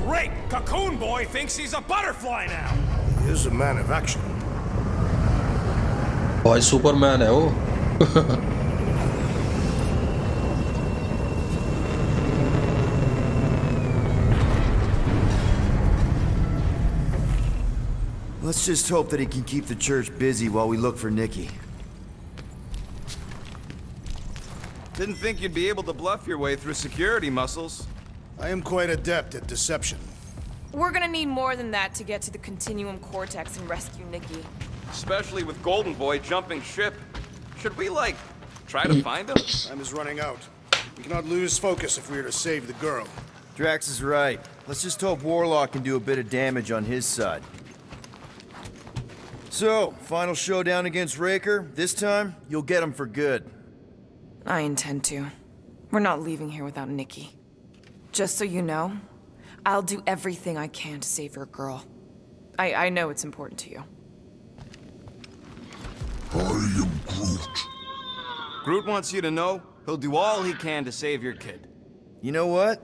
[SPEAKER 4] Great! Cocoon Boy thinks he's a butterfly now!
[SPEAKER 6] He is a man of action.
[SPEAKER 1] भाई Superman है वो।
[SPEAKER 2] Let's just hope that he can keep the church busy while we look for Nikki.
[SPEAKER 4] Didn't think you'd be able to bluff your way through security, Muscles.
[SPEAKER 6] I am quite adept at deception.
[SPEAKER 5] We're gonna need more than that to get to the Continuum Cortex and rescue Nikki.
[SPEAKER 4] Especially with Golden Boy jumping ship. Should we, like, try to find him?
[SPEAKER 6] Time is running out. We cannot lose focus if we are to save the girl.
[SPEAKER 2] Drax is right. Let's just hope Warlock can do a bit of damage on his side. So, final showdown against Raker. This time, you'll get him for good.
[SPEAKER 5] I intend to. We're not leaving here without Nikki. Just so you know, I'll do everything I can to save your girl. I know it's important to you.
[SPEAKER 6] I am Groot.
[SPEAKER 4] Groot wants you to know he'll do all he can to save your kid.
[SPEAKER 2] You know what?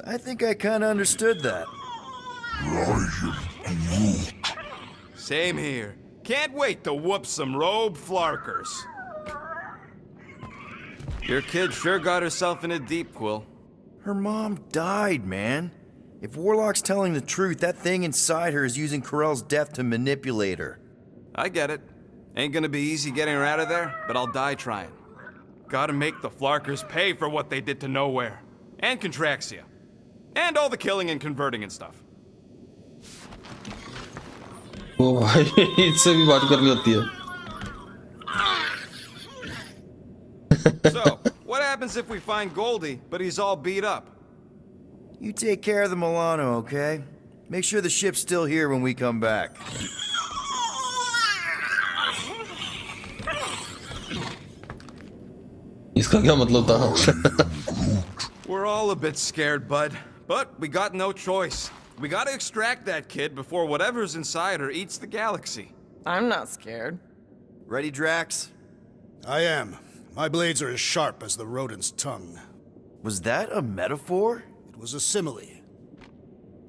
[SPEAKER 2] I think I kinda understood that.
[SPEAKER 4] Same here. Can't wait to whoop some robe flarkers. Your kid sure got herself in a deep, Quill.
[SPEAKER 2] Her mom died, man. If Warlock's telling the truth, that thing inside her is using Corell's death to manipulate her.
[SPEAKER 4] I get it. Ain't gonna be easy getting her out of there, but I'll die trying. Gotta make the flarkers pay for what they did to Nowhere. And Contraxia. And all the killing and converting and stuff.
[SPEAKER 1] ओ भाई इससे भी बात करनी होती है।
[SPEAKER 4] So, what happens if we find Goldie, but he's all beat up?
[SPEAKER 2] You take care of the Milano, okay? Make sure the ship's still here when we come back.
[SPEAKER 1] इसका क्या मतलब था?
[SPEAKER 4] We're all a bit scared, bud. But we got no choice. We gotta extract that kid before whatever's inside her eats the galaxy.
[SPEAKER 5] I'm not scared.
[SPEAKER 2] Ready, Drax?
[SPEAKER 6] I am. My blades are as sharp as the rodent's tongue.
[SPEAKER 2] Was that a metaphor?
[SPEAKER 6] It was a simile.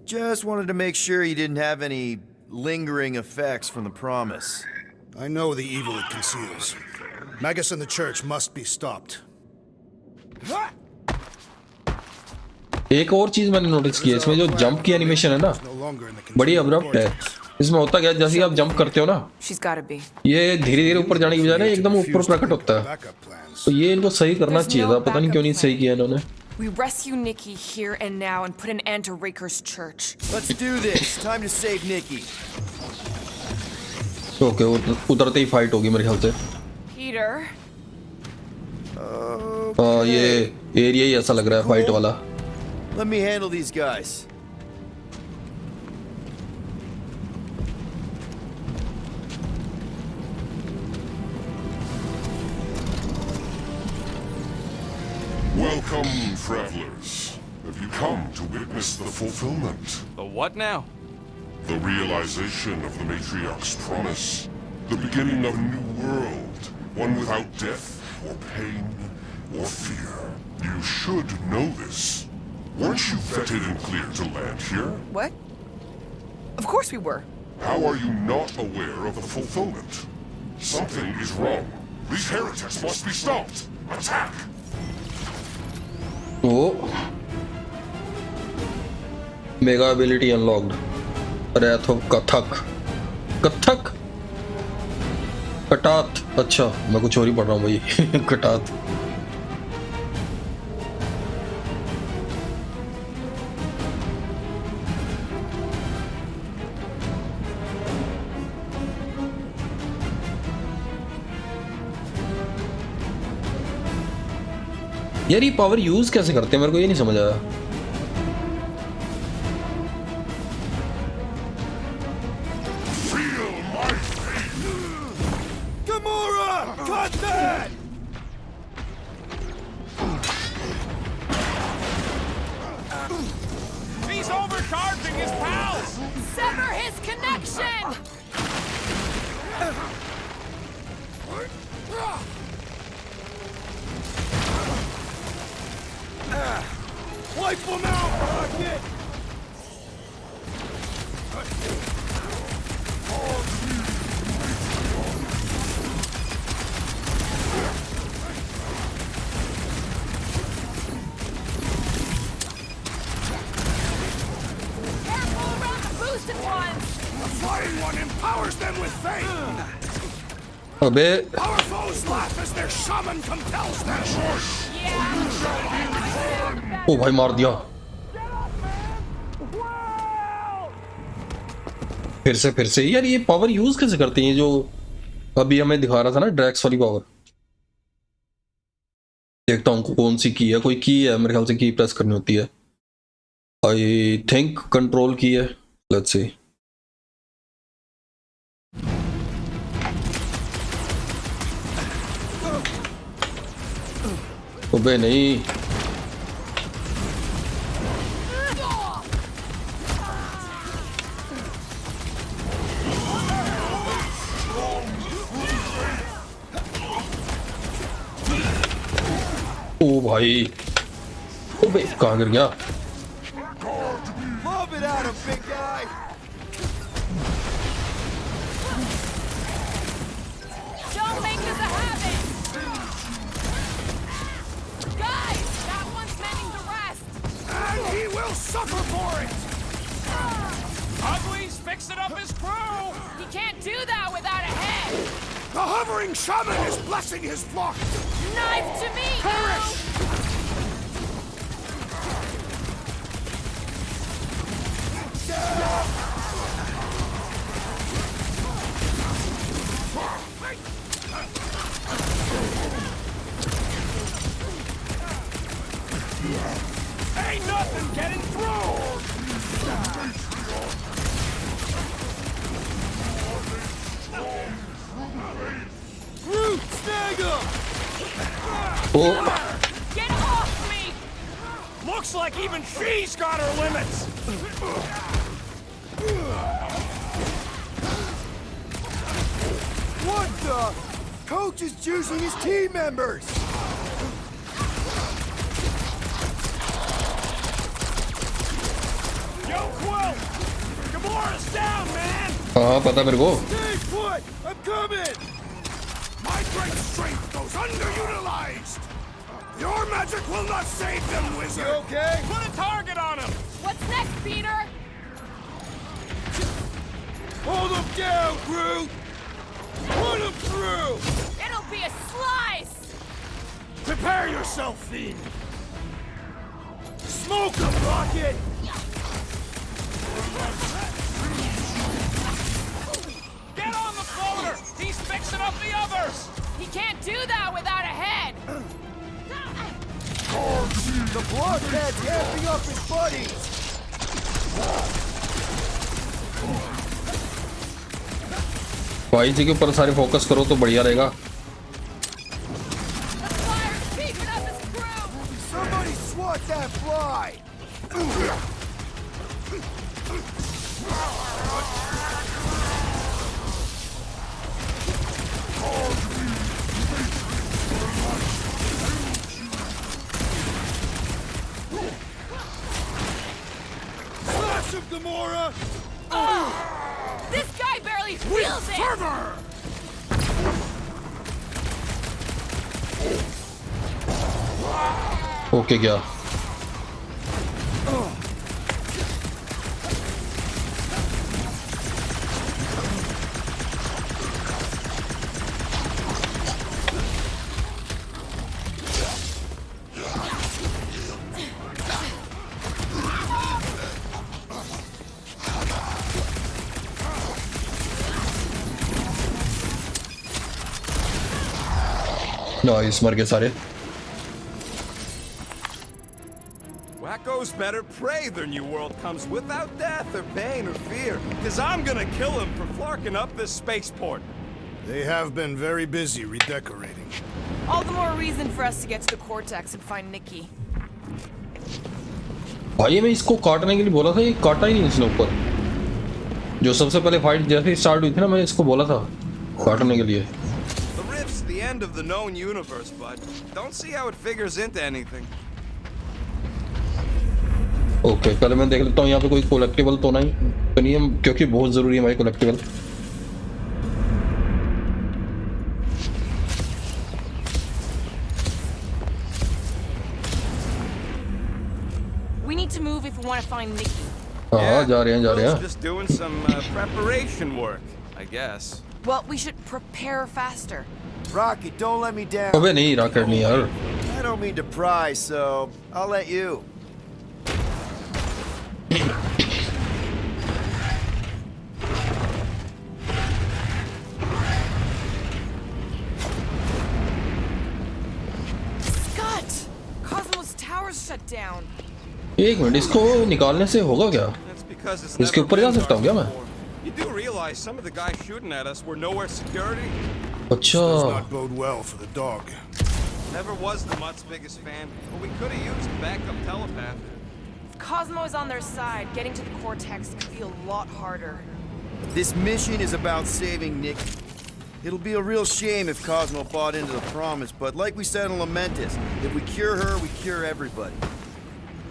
[SPEAKER 2] Just wanted to make sure you didn't have any lingering effects from the promise.
[SPEAKER 6] I know the evil it conceals. Magus and the church must be stopped.
[SPEAKER 1] एक और चीज मैंने notice की है इसमें, जो jump की animation है ना बड़ी अब्रप्ट है। इसमें होता क्या है, जैसे ही आप जंप करते हो ना ये धीरे धीरे ऊपर जाने की बजाय ना एकदम ऊपर प्रकट होता है। तो ये इनको सही करना चाहिए था, पता नहीं क्यों नहीं सही किया इन्होंने।
[SPEAKER 5] We rescue Nikki here and now and put an end to Raker's church.
[SPEAKER 2] Let's do this. Time to save Nikki.
[SPEAKER 1] Okay, उतरते ही फाइट होगी मेरे ख्याल से।
[SPEAKER 5] Peter.
[SPEAKER 1] हाँ, ये एरिया ही ऐसा लग रहा है फाइट वाला।
[SPEAKER 2] Let me handle these guys.
[SPEAKER 10] Welcome, travelers. Have you come to witness the fulfillment?
[SPEAKER 4] The what now?
[SPEAKER 10] The realization of the Matriarch's promise. The beginning of a new world. One without death, or pain, or fear. You should know this. Weren't you vetted and cleared to land here?
[SPEAKER 5] What? Of course we were.
[SPEAKER 10] How are you not aware of the fulfillment? Something is wrong. These heretics must be stopped. Attack!
[SPEAKER 1] Oh. Mega ability unlocked. Wrath of Kathak. Kathak? कटात। अच्छा, मैं कुछ और ही पढ़ रहा हूँ भाई। कटात। यार ये पावर यूज कैसे करते हैं, मेरे को ये नहीं समझ आया।
[SPEAKER 4] He's overcharging his pals!
[SPEAKER 5] Sever his connection!
[SPEAKER 2] Wipe them out, Rocket!
[SPEAKER 5] Careful around the boosted ones!
[SPEAKER 6] The flying one empowers them with fame!
[SPEAKER 1] अबे
[SPEAKER 6] Our foes laugh as their shaman compels them!
[SPEAKER 1] ओ भाई मार दिया। फिर से यार ये power use कैसे करते हैं, जो अभी हमें दिखा रहा था ना ड्रैक्स वाली पावर। देखता हूँ कौन सी की है, कोई की है मेरे ख्याल से, की प्रेस करनी होती है। आई थिंक कंट्रोल की है, लेट्स सी। अबे नहीं, ओ भाई, अबे कहाँ गिर गया?
[SPEAKER 2] Lob it at him, big guy!
[SPEAKER 5] Don't make this a habit! Guys, that one's mending the rest!
[SPEAKER 6] And he will suffer for it!
[SPEAKER 4] Ugly's fixing up his crew!
[SPEAKER 5] He can't do that without a head!
[SPEAKER 6] The hovering shaman is blessing his flock!
[SPEAKER 5] Knife to me!
[SPEAKER 6] Perish!
[SPEAKER 4] Ain't nothing getting through!
[SPEAKER 2] Root, snag him!
[SPEAKER 1] O
[SPEAKER 5] Get off me!
[SPEAKER 4] Looks like even she's got her limits!
[SPEAKER 2] What the? Coach is juicing his team members!
[SPEAKER 4] Yo, Quill! Gamora's down, man!
[SPEAKER 1] हाँ पता मेरे को।
[SPEAKER 2] Stay put! I'm coming!
[SPEAKER 6] My great strength goes underutilized! Your magic will not save them,
[SPEAKER 2] You
[SPEAKER 6] wizard!
[SPEAKER 2] okay?
[SPEAKER 4] Put a target on him!
[SPEAKER 5] What's next, Peter?
[SPEAKER 2] Hold him down, Groot! Put him through!
[SPEAKER 5] It'll be a slice!
[SPEAKER 6] Prepare yourself, fiend!
[SPEAKER 2] Smoke him, Rocket!
[SPEAKER 4] Get on the floater! He's fixing up the others!
[SPEAKER 5] He can't do that without a head!
[SPEAKER 2] The blockhead's amping up his buddies!
[SPEAKER 1] भाई जी के ऊपर सारे focus करो तो बढ़िया रहेगा।
[SPEAKER 5] The flyer's beefing up his crew!
[SPEAKER 2] Somebody swat that fly! Slash him, Gamora!
[SPEAKER 5] This guy barely feels it!
[SPEAKER 6] Fervor!
[SPEAKER 1] Okay क्या? Nice, मर गए सारे।
[SPEAKER 4] knows better, pray their new world comes without death or pain or fear. Because I'm gonna kill him for flarking up this spaceport.
[SPEAKER 6] They have been very busy redecorating.
[SPEAKER 5] All the more reason for us to get to the Cortex and find Nikki.
[SPEAKER 1] भाई मैं इसको काटने के लिए बोला था, ये काटा ही नहीं इसने ऊपर। जो सबसे पहले फाइट जैसे स्टार्ट हुई थी ना, मैंने इसको बोला था काटने के लिए।
[SPEAKER 4] The rift's the end of the known universe, bud. Don't see how it figures into anything.
[SPEAKER 1] Okay, पहले मैं देख लेता हूँ यहाँ पे कोई कलेक्टिबल तो नहीं है, क्योंकि बहुत जरूरी है भाई collectible.
[SPEAKER 5] We need to move if we want to find Nikki.
[SPEAKER 1] हाँ जा रहे हैं
[SPEAKER 4] Will's just doing some preparation work, I guess.
[SPEAKER 5] Well, we should prepare faster.
[SPEAKER 2] Rocky, don't let me down.
[SPEAKER 1] अबे नहीं रॉकेट नहीं यार।
[SPEAKER 2] I don't mean to pry, so I'll let you.
[SPEAKER 5] Scott! Cosmos Tower's shut down.
[SPEAKER 1] एक minute, इसको निकालने से होगा क्या?
[SPEAKER 4] That's because it's
[SPEAKER 1] इसके
[SPEAKER 4] never
[SPEAKER 1] ऊपर जा
[SPEAKER 4] been
[SPEAKER 1] सकता हूँ क्या मैं?
[SPEAKER 4] before. You do realize some of the guys shooting at us were nowhere security?
[SPEAKER 1] अच्छा
[SPEAKER 6] Does not bode well for the dog.
[SPEAKER 4] Never was the Mutt's biggest fan, but we could have used a backup telepath.
[SPEAKER 5] If Cosmo is on their side, getting to the Cortex could be a lot harder.
[SPEAKER 2] This mission is about saving Nikki. It'll be a real shame if Cosmo bought into the promise, but like we said in Lamentus, if we cure her, we cure everybody.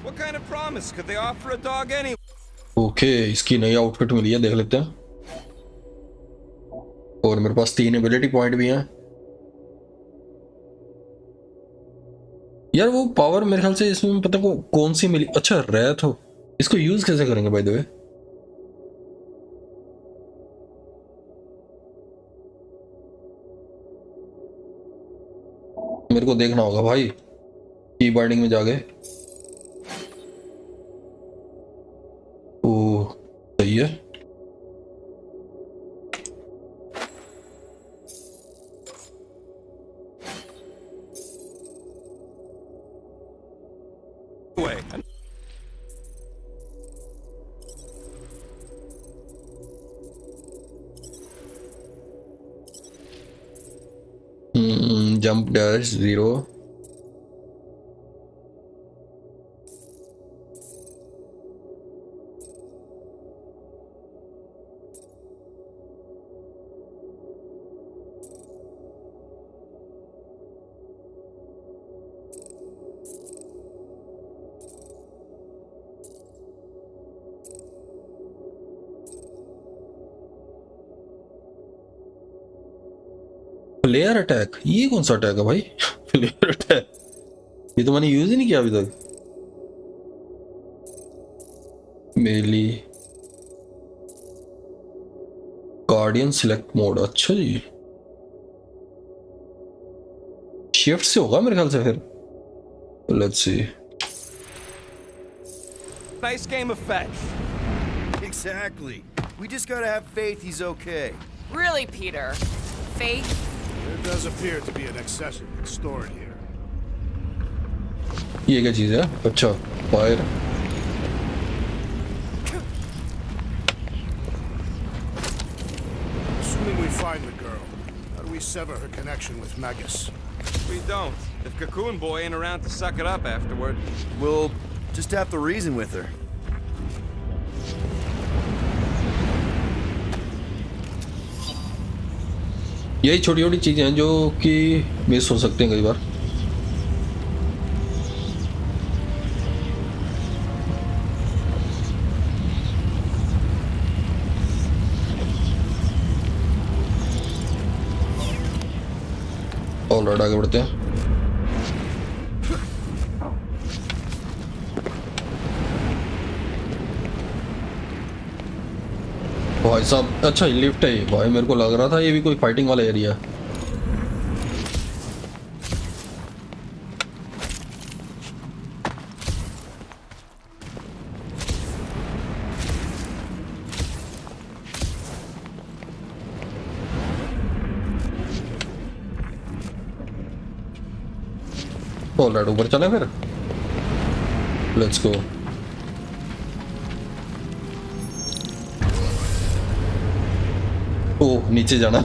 [SPEAKER 4] What kind of promise could they offer a dog anyway?
[SPEAKER 1] Okay, इसकी नई outfit मिली है, देख लेते हैं। और मेरे पास 3 ability point भी हैं। यार वो पावर मेरे ख्याल से इसमें पता को कौन सी मिली। अच्छा रैथ हो, इसको यूज कैसे करेंगे बाय द वे? मेरे को देखना होगा भाई की बाइंडिंग में जाके। ओ सही है। Jump dash 0. फ्लेयर अटैक, ये कौन सा अटैक है भाई? फ्लेयर अटैक ये तो मैंने यूज ही नहीं किया अभी तक। मेली गार्डियन सिलेक्ट मोड, अच्छा जी शिफ्ट से होगा मेरे ख्याल से फिर। Let's see.
[SPEAKER 4] Nice game of fetch.
[SPEAKER 2] Exactly. We just gotta have faith he's okay.
[SPEAKER 5] Really, Peter? Faith?
[SPEAKER 6] There does appear to be an accessory stored here.
[SPEAKER 1] ये क्या चीज है? अच्छा fire.
[SPEAKER 6] Assuming we find the girl, how do we sever her connection with Magus?
[SPEAKER 4] We don't. If Cocoon Boy ain't around to suck it up afterward.
[SPEAKER 2] We'll just have to reason with her.
[SPEAKER 1] यही छोटी छोटी चीजें हैं जो कि miss हो सकते हैं कई बार। ऑलराइट आगे बढ़ते हैं। भाई साहब अच्छा लिफ्ट है ये भाई, मेरे को लग रहा था ये भी कोई फाइटिंग वाला एरिया है। ऑलराइट ऊपर चले फिर। Let's go. ओह नीचे जाना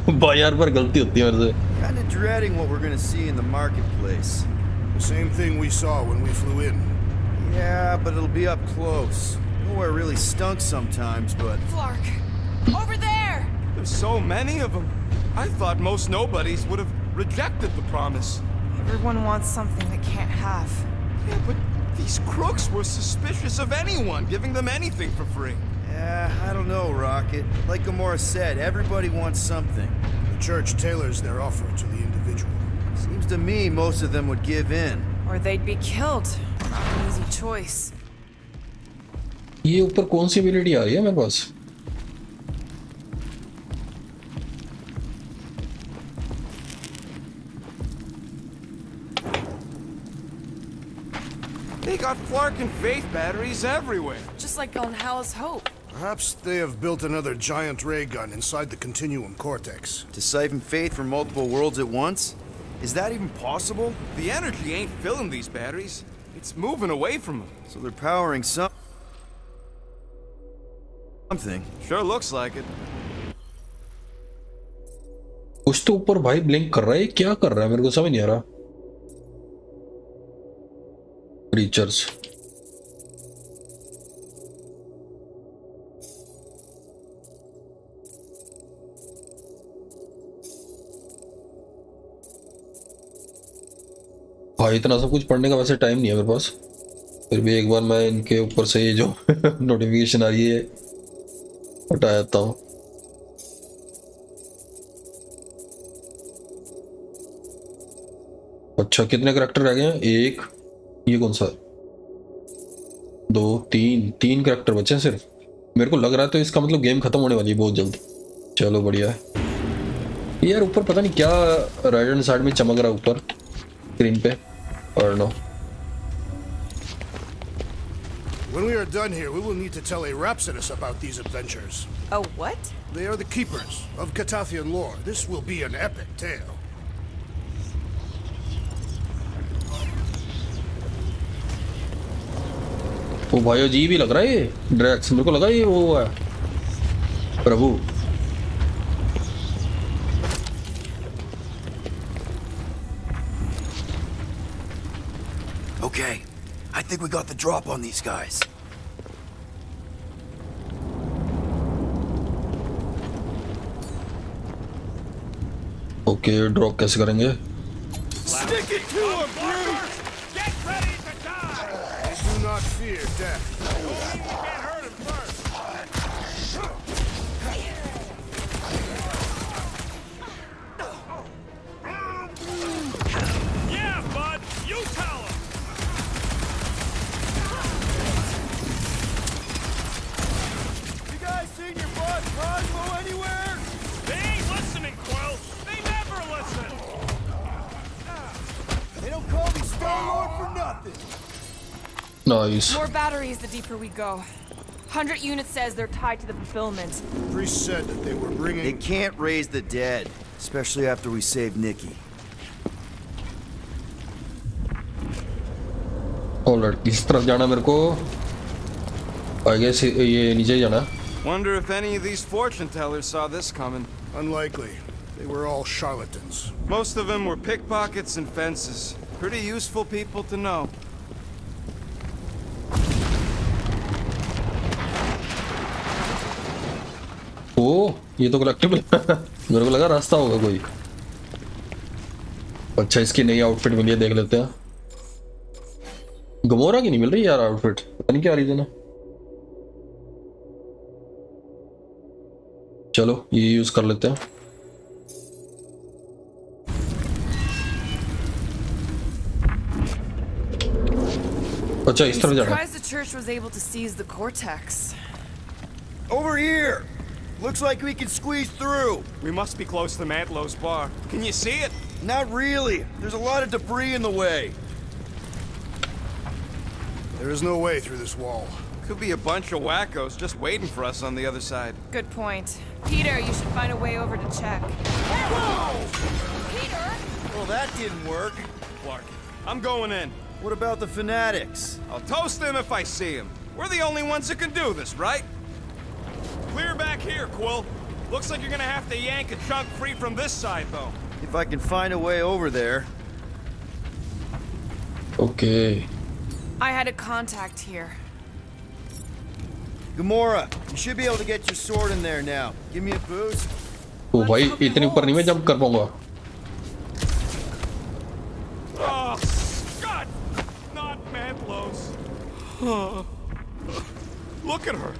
[SPEAKER 1] भाई यार पर गलती होती है मेरे से।
[SPEAKER 2] Kind of dreading what we're gonna see in the marketplace.
[SPEAKER 6] The same thing we saw when we flew in.
[SPEAKER 2] Yeah, but it'll be up close. Nowhere really stunk sometimes, but...
[SPEAKER 5] Flark! Over there!
[SPEAKER 4] There's so many of them. I thought most nobodies would have rejected the promise.
[SPEAKER 5] Everyone wants something they can't have.
[SPEAKER 4] Yeah, but these crooks were suspicious of anyone giving them anything for free.
[SPEAKER 2] Yeah, I don't know, Rocket. Like Gamora said, everybody wants something.
[SPEAKER 6] The church tailors their offer to the individual.
[SPEAKER 2] Seems to me most of them would give in.
[SPEAKER 5] Or they'd be killed. Not an easy choice.
[SPEAKER 1] ये ऊपर कौन सी ability आ रही है मेरे पास?
[SPEAKER 4] They got Flark and Faith batteries everywhere.
[SPEAKER 5] Just like on Hal's Hope.
[SPEAKER 6] Perhaps they have built another giant ray gun inside the Continuum Cortex.
[SPEAKER 2] To siphon faith from multiple worlds at once? Is that even possible?
[SPEAKER 4] The energy ain't filling these batteries. It's moving away from them.
[SPEAKER 2] So they're powering something.
[SPEAKER 4] Sure looks like it.
[SPEAKER 1] कुछ तो ऊपर भाई blink कर रहा है, क्या कर रहा है मेरे को समझ नहीं आ रहा। क्रीचर्स भाई इतना सब कुछ पढ़ने का वैसे टाइम नहीं है मेरे पास, फिर भी एक बार मैं इनके ऊपर से ये जो नोटिफिकेशन आ रही है हटा देता हूँ। अच्छा कितने करैक्टर रह गए हैं? एक, ये कौन सा? दो, तीन करैक्टर बचे हैं सिर्फ। मेरे को लग रहा है तो इसका मतलब गेम खत्म होने वाली है बहुत जल्द। चलो बढ़िया है। यार ऊपर पता नहीं क्या राइट हैंड साइड में चमक रहा है ऊपर स्क्रीन पे, और no.
[SPEAKER 6] When we are done here, we will need to tell a Rhapsodus about these adventures.
[SPEAKER 5] Oh, what?
[SPEAKER 6] They are the keepers of Catathian lore. This will be an epic tale.
[SPEAKER 1] ओ भाई अजीब ही लग रहा है ये Drax, मेरे को लगा ये वो है प्रभु।
[SPEAKER 2] Okay, I think we got the drop on these guys.
[SPEAKER 1] Okay drop कैसे करेंगे?
[SPEAKER 4] Stick it to him, Bruce! Get ready to die!
[SPEAKER 6] Do not fear death.
[SPEAKER 4] Can't hurt him first. Yeah, bud, you tell him.
[SPEAKER 2] You guys seen your boss Cosmo anywhere?
[SPEAKER 4] They ain't listening, Quill. They never listen.
[SPEAKER 2] They don't call me Star-Lord for nothing.
[SPEAKER 1] Nice.
[SPEAKER 5] More batteries the deeper we go. 100 units says they're tied to the fulfillment.
[SPEAKER 6] Priest said that they were
[SPEAKER 2] They
[SPEAKER 6] bringing...
[SPEAKER 2] can't raise the dead, especially after we saved Nikki.
[SPEAKER 1] Alright किस तरफ जाना मेरे को? I guess ये नीचे जाना।
[SPEAKER 4] Wonder if any of these fortune tellers saw this coming.
[SPEAKER 6] Unlikely. They were all charlatans.
[SPEAKER 4] Most of them were pickpockets and fences. Pretty useful people to know.
[SPEAKER 1] ओ ये तो कलेक्टिबल मेरे को लगा रास्ता होगा कोई। अच्छा इसकी नई आउटफिट मिली है, देख लेते हैं। गमोरा की नहीं मिल रही यार आउटफिट, पता नहीं क्या रीजन है। चलो ये यूज कर लेते हैं। अच्छा इस तरफ जाना।
[SPEAKER 5] Surprised the church was able to seize the cortex.
[SPEAKER 2] Over here! Looks like we can squeeze through.
[SPEAKER 4] We must be close to Mantlow's bar. Can you see it?
[SPEAKER 2] Not really. There's a lot of debris in the way.
[SPEAKER 6] There is no way through this wall.
[SPEAKER 4] Could be a bunch of wackos just waiting for us on the other side.
[SPEAKER 5] Good point. Peter, you should find a way over to check.
[SPEAKER 2] Whoa!
[SPEAKER 5] Peter!
[SPEAKER 2] Well, that didn't work.
[SPEAKER 4] Clark, I'm going in.
[SPEAKER 2] What about the fanatics?
[SPEAKER 4] I'll toast them if I see them. We're the only ones that can do this, right? Clear back here, Quill. Looks like you're gonna have to yank a chunk free from this side, though.
[SPEAKER 2] If I can find a way over there.
[SPEAKER 1] Okay.
[SPEAKER 5] I had a contact here.
[SPEAKER 2] Gamora, you should be able to get your sword in there now. Give me a boost.
[SPEAKER 1] तो भाई इतने ऊपर नहीं मैं jump कर पाऊंगा.
[SPEAKER 4] Oh, God! Not Mantlos. Look at her.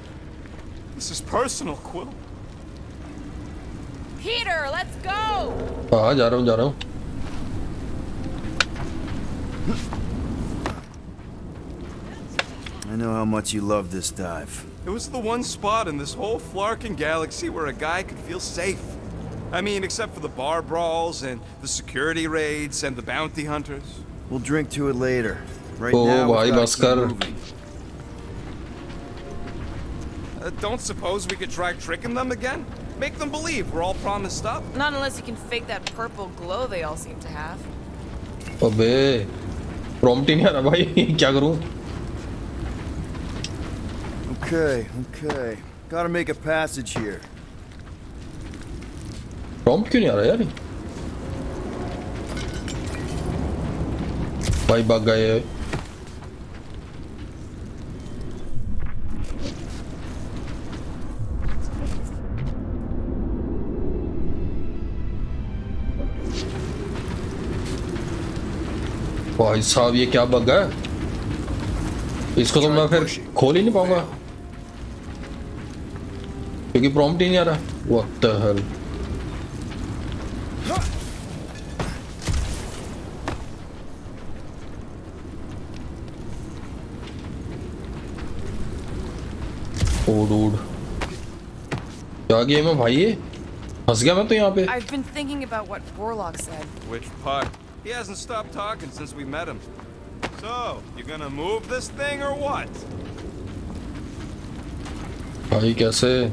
[SPEAKER 4] This is personal, Quill.
[SPEAKER 5] Peter, let's go!
[SPEAKER 1] हाँ जा रहा हूँ.
[SPEAKER 2] I know how much you love this dive.
[SPEAKER 4] It was the one spot in this whole flarkin' galaxy where a guy could feel safe. I mean, except for the bar brawls and the security raids and the bounty hunters.
[SPEAKER 2] We'll drink to it later. Right
[SPEAKER 1] Oh,
[SPEAKER 2] now,
[SPEAKER 1] bhai,
[SPEAKER 2] we've got
[SPEAKER 1] bas
[SPEAKER 2] to keep
[SPEAKER 1] kar.
[SPEAKER 2] moving.
[SPEAKER 4] Don't suppose we could try tricking them again? Make them believe we're all promised stuff?
[SPEAKER 5] Not unless you can fake that purple glow they all seem to have.
[SPEAKER 1] अबे prompt ही नहीं आ रहा भाई. क्या करूँ?
[SPEAKER 2] Okay. Gotta make a passage here.
[SPEAKER 1] Prompt क्यों नहीं आ रहा यार? भाई भाग गए. भाई साहब ये क्या बग है? इसको तो मैं फिर खोल ही नहीं पाऊंगा क्योंकि प्रॉम्प्ट ही नहीं आ रहा. What the hell? Oh dude, क्या गेम है भाई ये? फंस गया मैं तो यहाँ पे.
[SPEAKER 5] I've been thinking about what Borlaug said.
[SPEAKER 4] Which part? He hasn't stopped talking since we met him. So, you gonna move this thing or what?
[SPEAKER 1] भाई कैसे?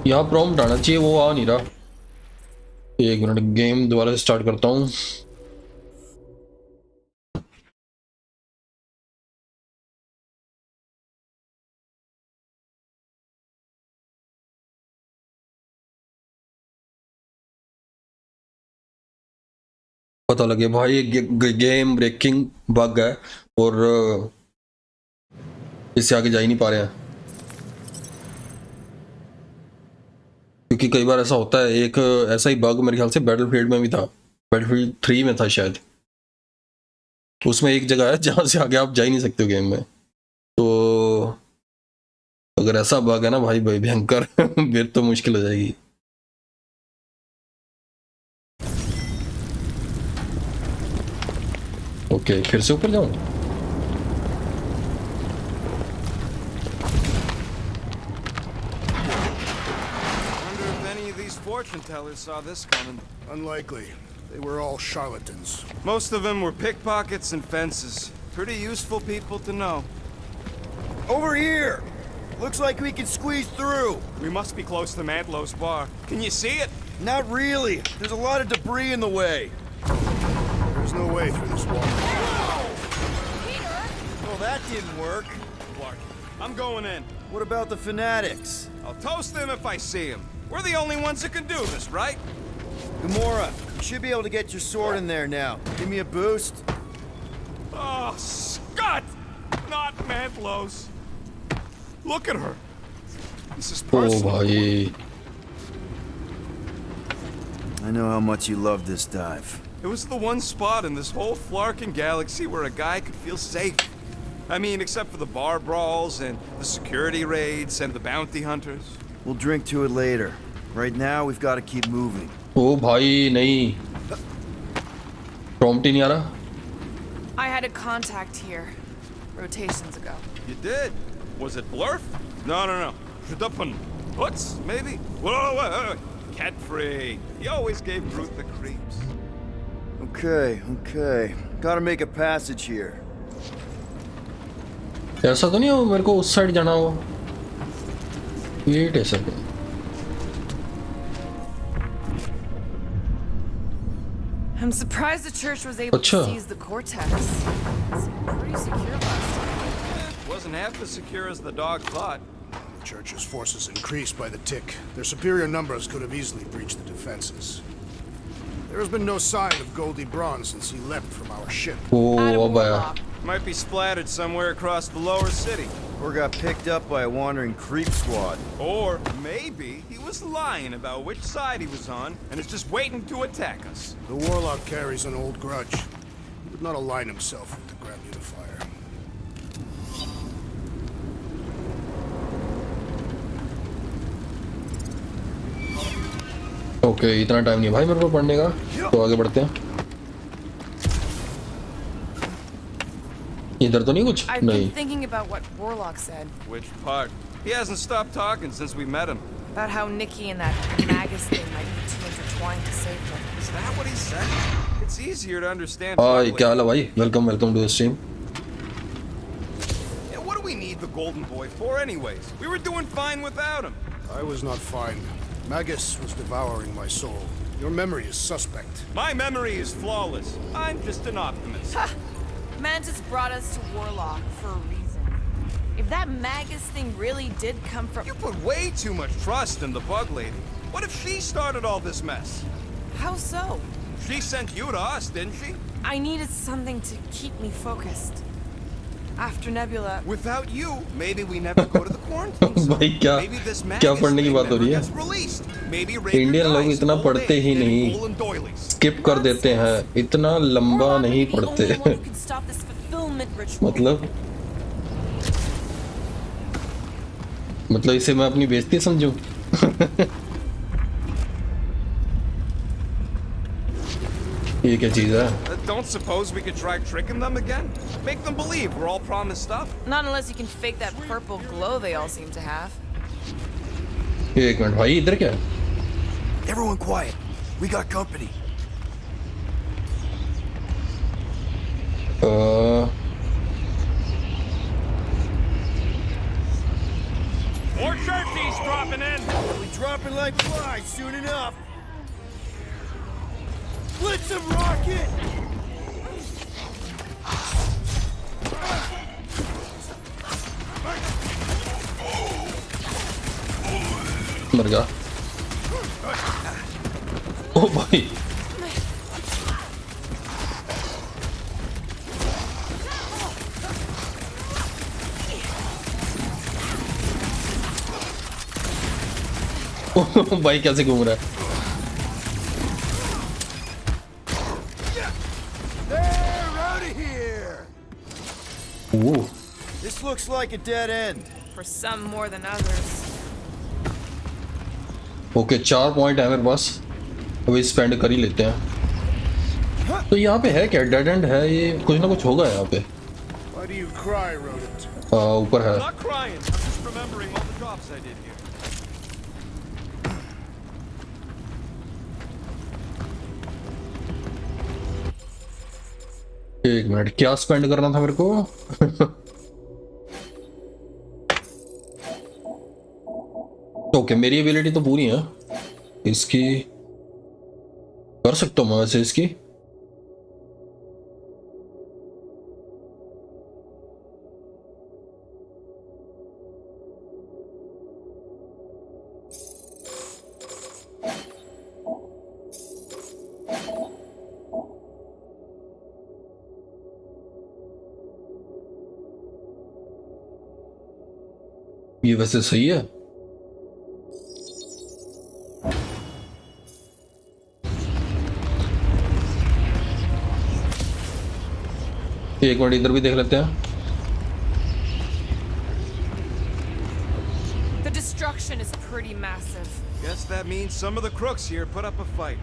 [SPEAKER 1] यहाँ प्रॉम्प्ट आना चाहिए, वो आ नहीं रहा. एक मिनट, गेम दोबारा स्टार्ट करता हूँ. पता लगे भाई गेम ब्रेकिंग बग है और इससे आगे जा ही नहीं पा रहे हैं क्योंकि कई बार ऐसा होता है. एक ऐसा ही बग मेरे ख्याल से बैटलफील्ड में भी था, बैटलफील्ड 3 में था शायद. उसमें एक जगह है जहां से आगे आप जा ही नहीं सकते गेम में. तो अगर ऐसा बग है ना भाई भयंकर फिर तो मुश्किल हो जाएगी. ओके, फिर से ऊपर जाऊं.
[SPEAKER 4] Wonder if any of these fortune tellers saw this coming.
[SPEAKER 6] Unlikely. They were all charlatans.
[SPEAKER 4] Most of them were pickpockets and fences. Pretty useful people to know.
[SPEAKER 2] Over here! Looks like we can squeeze through.
[SPEAKER 4] We must be close to Mantlo's bar. Can you see it?
[SPEAKER 2] Not really. There's a lot of debris in the way.
[SPEAKER 6] There's no way through this wall.
[SPEAKER 2] Well, that didn't work.
[SPEAKER 4] Clark, I'm going in.
[SPEAKER 2] What about the fanatics?
[SPEAKER 4] I'll toast them if I see them. We're the only ones that can do this, right?
[SPEAKER 2] Gamora, you should be able to get your sword in there now. Give me a boost.
[SPEAKER 4] Oh, Scott! Not Mantlo's. Look at her. This is
[SPEAKER 1] O
[SPEAKER 4] personal.
[SPEAKER 1] भाई
[SPEAKER 2] I know how much you love this dive.
[SPEAKER 4] It was the one spot in this whole flarkin' galaxy where a guy could feel safe. I mean, except for the bar brawls and the security raids and the bounty hunters.
[SPEAKER 2] We'll drink to it later. Right now, we've got to keep moving.
[SPEAKER 1] ओ भाई नहीं, prompt ही नहीं आ रहा.
[SPEAKER 5] I had a contact here, rotations ago.
[SPEAKER 4] You did? Was it Blurf? No. Shudupun. Hutz, maybe? Whoa. Cat free. He always gave Groot the creeps.
[SPEAKER 2] Okay. Gotta make a passage here.
[SPEAKER 1] ऐसा तो नहीं हो मेरे को उस side जाना हो. Wait a second.
[SPEAKER 5] I'm surprised the church was able to
[SPEAKER 1] Acha.
[SPEAKER 5] seize the cortex. It's pretty secure last time.
[SPEAKER 4] Wasn't half as secure as the dog thought.
[SPEAKER 6] The Church's forces increased by the tick. Their superior numbers could have easily breached the defenses. There has been no sign of Goldie Braun since he left from our ship.
[SPEAKER 1] Oh,
[SPEAKER 5] Adam
[SPEAKER 1] अब आया.
[SPEAKER 5] Warlock.
[SPEAKER 4] Might be splattered somewhere across the lower city.
[SPEAKER 2] Or got picked up by a wandering creep squad.
[SPEAKER 4] Or maybe he was lying about which side he was on and is just waiting to attack us.
[SPEAKER 6] The Warlock carries an old grudge. He would not align himself with the Grand Unifier.
[SPEAKER 1] Okay इतना time नहीं भाई मेरे को पढ़ने का, तो आगे बढ़ते हैं. इधर तो नहीं कुछ?
[SPEAKER 5] I've been
[SPEAKER 1] नहीं.
[SPEAKER 5] thinking about what Warlock said.
[SPEAKER 4] Which part? He hasn't stopped talking since we met him.
[SPEAKER 5] About how Nikki and that Magus thing might be too intertwined to save her.
[SPEAKER 4] Is that what he said? It's easier to understand.
[SPEAKER 1] Hi
[SPEAKER 4] verbally.
[SPEAKER 1] क्या हाल है भाई? Welcome to the stream.
[SPEAKER 4] Yeah, what do we need the Golden Boy for anyways? We were doing fine without him.
[SPEAKER 6] I was not fine. Magus was devouring my soul. Your memory is suspect.
[SPEAKER 4] My memory is flawless. I'm just an optimist.
[SPEAKER 5] Ha! Mantis brought us to Warlock for a reason. If that Magus thing really did come from...
[SPEAKER 4] You put way too much trust in the bug lady. What if she started all this mess?
[SPEAKER 5] How so?
[SPEAKER 4] She sent you to us, didn't she?
[SPEAKER 5] I needed something to keep me focused. After Nebula...
[SPEAKER 4] Without you, maybe we never go to the quarantine zone.
[SPEAKER 1] भाई क्या
[SPEAKER 4] Maybe this
[SPEAKER 1] क्या
[SPEAKER 4] Magus
[SPEAKER 1] पढ़ने की
[SPEAKER 4] thing
[SPEAKER 1] बात हो
[SPEAKER 4] never
[SPEAKER 1] रही है?
[SPEAKER 4] gets released. Maybe Raker
[SPEAKER 1] Indian लोग
[SPEAKER 4] dies
[SPEAKER 1] इतना
[SPEAKER 4] of old
[SPEAKER 1] पढ़ते
[SPEAKER 4] age
[SPEAKER 1] ही
[SPEAKER 4] getting
[SPEAKER 1] नहीं.
[SPEAKER 4] Olin doilies.
[SPEAKER 1] स्किप कर देते हैं, इतना लंबा
[SPEAKER 5] Warlock
[SPEAKER 1] नहीं
[SPEAKER 5] would be the
[SPEAKER 1] पढ़ते.
[SPEAKER 5] only one who can stop this fulfillment ritual.
[SPEAKER 1] मतलब इसे मैं अपनी बेइज्जती समझूं? ये क्या चीज है?
[SPEAKER 4] Don't suppose we could try tricking them again? Make them believe we're all promised stuff?
[SPEAKER 5] Not unless you can fake that purple glow they all seem to have.
[SPEAKER 1] एक मिनट भाई, इधर क्या है?
[SPEAKER 2] Everyone quiet. We got company.
[SPEAKER 4] More churchies dropping in!
[SPEAKER 2] We'll be dropping like flies soon enough. Blitz them, rocket!
[SPEAKER 1] मर गया. ओ भाई. ओ भाई कैसे घूम रहा है?
[SPEAKER 2] They're out of here!
[SPEAKER 1] Ooh.
[SPEAKER 2] This looks like a dead end.
[SPEAKER 5] For some more than others.
[SPEAKER 1] Okay 4 point है मेरे पास, अभी स्पेंड कर ही लेते हैं. तो यहाँ पे है क्या? डेड एंड है ये? कुछ ना कुछ होगा यहाँ पे.
[SPEAKER 6] Why do you cry, rodent?
[SPEAKER 1] ऊपर है.
[SPEAKER 4] I'm not crying. I'm just remembering all the drops I did here.
[SPEAKER 1] एक मिनट, क्या स्पेंड करना था मेरे को? ओके मेरी एबिलिटी तो पूरी है, इसकी कर सकता हूँ मैं वैसे इसकी. ये वैसे सही है. एक मिनट इधर भी देख लेते हैं.
[SPEAKER 5] The destruction is pretty massive.
[SPEAKER 4] Guess that means some of the crooks here put up a fight.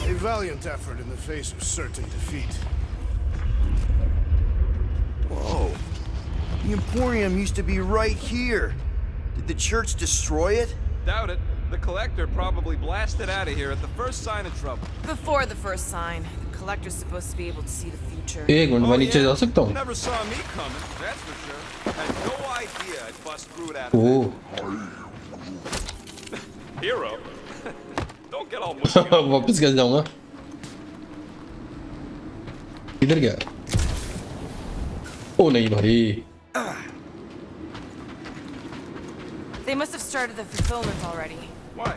[SPEAKER 6] A valiant effort in the face of certain defeat.
[SPEAKER 2] Whoa. The Emporium used to be right here. Did the church destroy it?
[SPEAKER 4] Doubt it. The Collector probably blasted out of here at the first sign of trouble.
[SPEAKER 5] Before the first sign, the collector's supposed to be able to see the future.
[SPEAKER 1] एक minute मैं नीचे जा सकता हूँ?
[SPEAKER 4] Never saw me coming, that's for sure. Had no idea I'd bust through that.
[SPEAKER 1] Oh
[SPEAKER 4] Hero. Don't get all mushy.
[SPEAKER 1] वापस कैसे जाऊँगा? इधर क्या? ओ नहीं भाई.
[SPEAKER 5] They must have started the fulfillment already.
[SPEAKER 4] Why?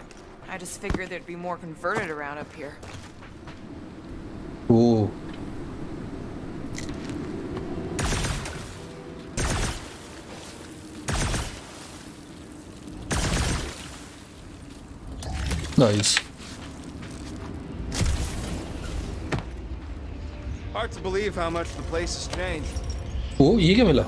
[SPEAKER 5] I just figured there'd be more converted around up here.
[SPEAKER 1] Oh nice.
[SPEAKER 4] Hard to believe how much the place has changed.
[SPEAKER 1] ओ ये क्या मिला?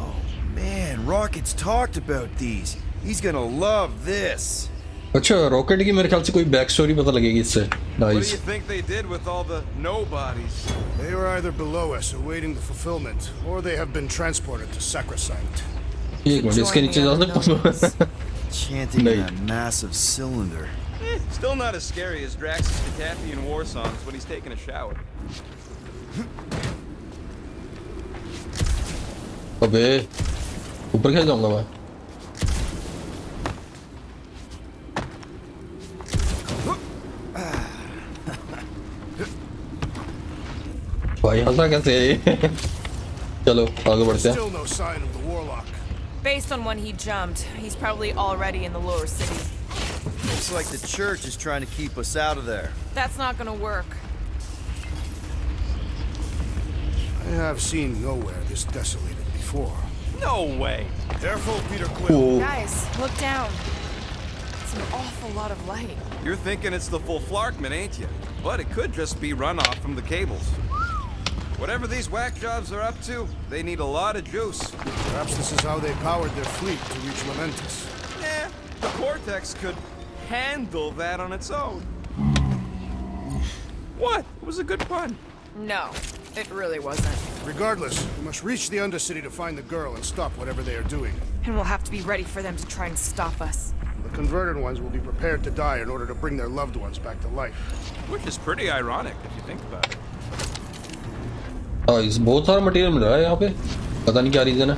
[SPEAKER 2] Man, Rocket's talked about these. He's gonna love this.
[SPEAKER 1] अच्छा rocket की मेरे ख्याल से कोई back story पता लगेगी इससे.
[SPEAKER 4] What do
[SPEAKER 1] nice.
[SPEAKER 4] you think they did with all the nobodies?
[SPEAKER 6] They are either below us awaiting the fulfillment, or they have been transported to Sacrosanct.
[SPEAKER 1] एक मिनट इसके नीचे जा सकता हूँ?
[SPEAKER 2] Chanting in
[SPEAKER 1] Nate.
[SPEAKER 2] that massive cylinder.
[SPEAKER 4] Still not as scary as Drax's Decathlon war songs when he's taking a shower.
[SPEAKER 1] अबे ऊपर कैसे जाऊँगा मैं? भाई हंसा कैसे है ये? चलो आगे बढ़ते हैं.
[SPEAKER 6] Still no sign of the warlock.
[SPEAKER 5] Based on when he jumped, he's probably already in the lower city.
[SPEAKER 2] Looks like the church is trying to keep us out of there.
[SPEAKER 5] That's not gonna work.
[SPEAKER 6] I have seen nowhere this desolated before.
[SPEAKER 4] No way.
[SPEAKER 6] Careful, Peter Quill.
[SPEAKER 5] Guys, look down. It's an awful lot of light.
[SPEAKER 4] You're thinking it's the full Flarkman, ain't you? But it could just be runoff from the cables. Whatever these whack jobs are up to, they need a lot of juice.
[SPEAKER 6] Perhaps this is how they powered their fleet to reach Lamentus.
[SPEAKER 4] The Cortex could handle that on its own. What? It was a good pun.
[SPEAKER 5] No, it really wasn't.
[SPEAKER 6] Regardless, we must reach the Undercity to find the girl and stop whatever they are doing.
[SPEAKER 5] And we'll have to be ready for them to try and stop us.
[SPEAKER 6] The converted ones will be prepared to die in order to bring their loved ones back to life.
[SPEAKER 4] Which is pretty ironic if you think about it.
[SPEAKER 1] इस बहुत सारा material मिल रहा है यहाँ पे. पता नहीं क्या रीजन है.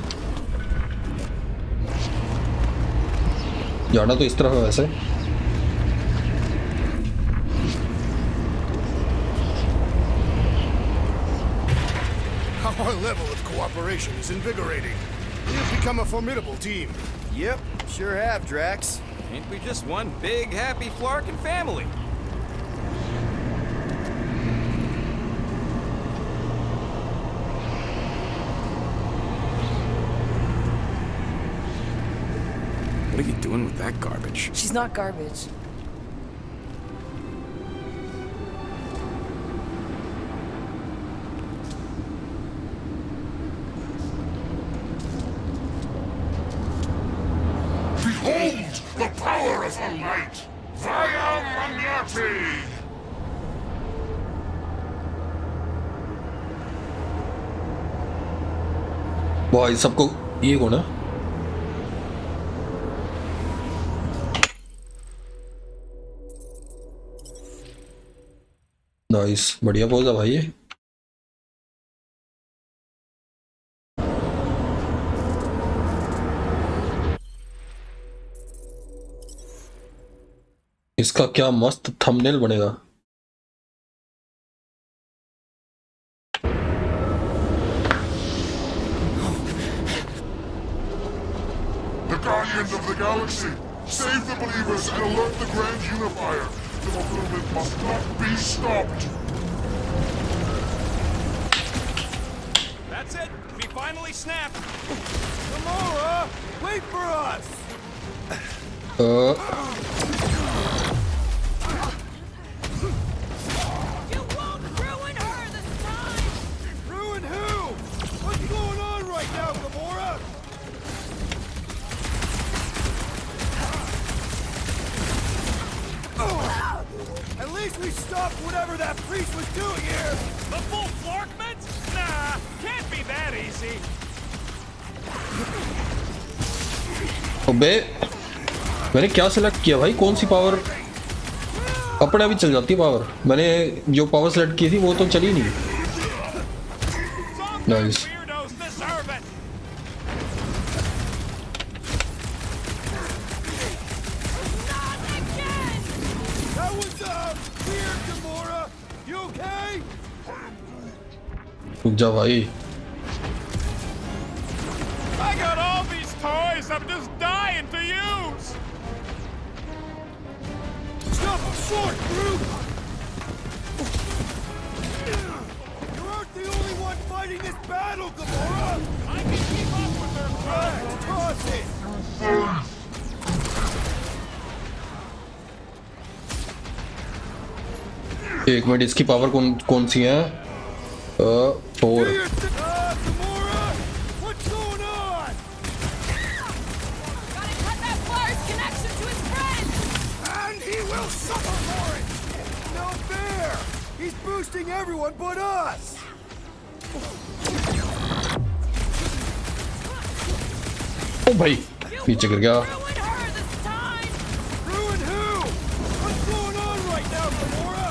[SPEAKER 1] जाना तो इस तरफ है वैसे.
[SPEAKER 6] Our level of cooperation is invigorating. We have become a formidable team.
[SPEAKER 2] Yep, sure have, Drax.
[SPEAKER 4] Ain't we just one big happy Flarkin family? What are you doing with that garbage?
[SPEAKER 5] She's not garbage.
[SPEAKER 10] Behold the power of the light! Via Magnati!
[SPEAKER 1] भाई सबको ये कौन है? Nice बढ़िया pose है भाई ये. इसका क्या मस्त थंबनेल बनेगा.
[SPEAKER 10] The Guardians of the Galaxy! Save the believers and alert the Grand Unifier! The fulfillment must not be stopped!
[SPEAKER 4] That's it! We finally snapped! Gamora! Wait for us!
[SPEAKER 5] You won't ruin her this time!
[SPEAKER 4] Ruin who? What's going on right now, Gamora?
[SPEAKER 2] At least we stopped whatever that priest was doing here!
[SPEAKER 4] The full Flarkment? Nah, can't be that easy.
[SPEAKER 1] अबे मैंने क्या select किया भाई? कौन सी power? अपने अभी चल जाती पावर, मैंने जो पावर सेलेक्ट की थी वो तो चली नहीं। नाइस। रुक जा भाई।
[SPEAKER 4] I got all these toys I'm just dying to use.
[SPEAKER 2] Stop short, group! You aren't the only one fighting this battle, Gamora!
[SPEAKER 4] I can keep up with their
[SPEAKER 2] Right, toss it!
[SPEAKER 1] एक minute, इसकी power कौन सी है? 4।
[SPEAKER 2] Gamora! What's going on?
[SPEAKER 5] Gotta cut that flyer's connection to his friend!
[SPEAKER 2] And he will suffer for it! No fair! He's boosting everyone but us!
[SPEAKER 1] ओ भाई पीछे गिर गया।
[SPEAKER 5] Ruin her this time!
[SPEAKER 2] Ruin who? What's going on right now, Gamora?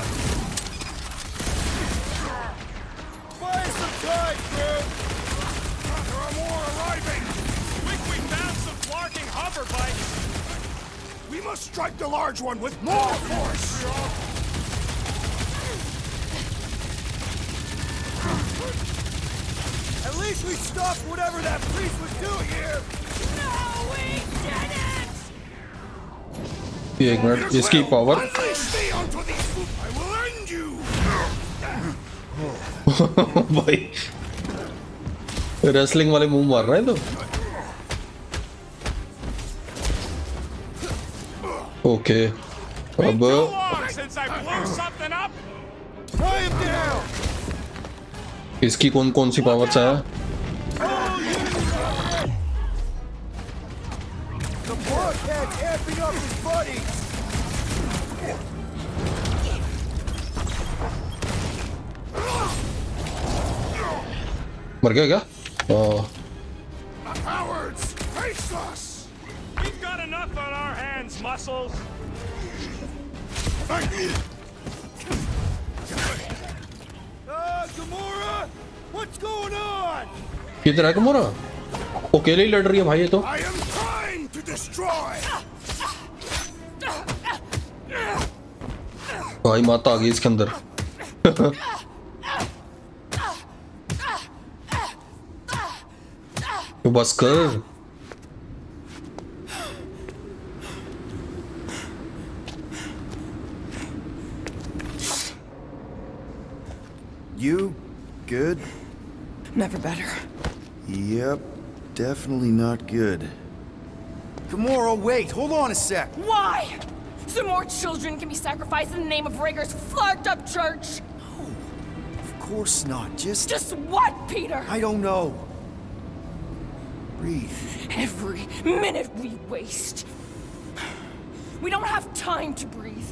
[SPEAKER 2] Buy some time, group!
[SPEAKER 4] There are more arriving. Quick, we found some flarking hover bikes.
[SPEAKER 6] We must strike the large one with more force!
[SPEAKER 2] At least we stopped whatever that priest was doing here!
[SPEAKER 5] No, we didn't!
[SPEAKER 1] एक minute, इसकी power
[SPEAKER 6] Unleash me onto these fools! I will end you!
[SPEAKER 1] भाई wrestling वाले move मार रहे हैं तो। Okay अब
[SPEAKER 4] Too long since I blew something up.
[SPEAKER 2] Tie him down!
[SPEAKER 1] इसकी कौन सी पावर है?
[SPEAKER 2] The blockhead's amping up his buddies!
[SPEAKER 1] मर गया क्या?
[SPEAKER 6] Cowards! Face us!
[SPEAKER 4] We've got enough on our hands, muscles.
[SPEAKER 2] Gamora! What's going on?
[SPEAKER 1] किधर है Gamora? अकेले ही लड़ रही है भाई ये तो।
[SPEAKER 6] I am trying to destroy!
[SPEAKER 1] भाई माता आ गई इसके अंदर। तो बस कर।
[SPEAKER 2] You good?
[SPEAKER 5] Never better.
[SPEAKER 2] Yep, definitely not good. Gamora, wait, hold on a sec.
[SPEAKER 5] Why? So more children can be sacrificed in the name of Raker's flarked up church?
[SPEAKER 2] Of course not,
[SPEAKER 5] Just what, Peter?
[SPEAKER 2] I don't know. Breathe.
[SPEAKER 5] Every minute we waste. We don't have time to breathe.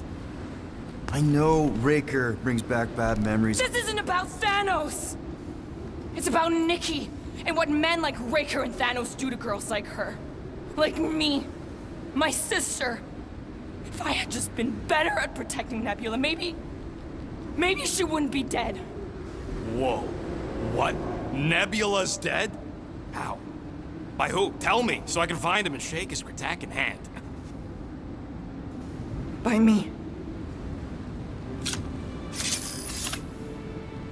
[SPEAKER 2] I know Raker brings back bad memories.
[SPEAKER 5] This isn't about Thanos. It's about Nikki and what men like Raker and Thanos do to girls like her. Like me. My sister. If I had just been better at protecting Nebula, maybe she wouldn't be dead.
[SPEAKER 4] Whoa. What? Nebula's dead? How? By who? Tell me, so I can find him and shake his Kratak in hand.
[SPEAKER 5] By me.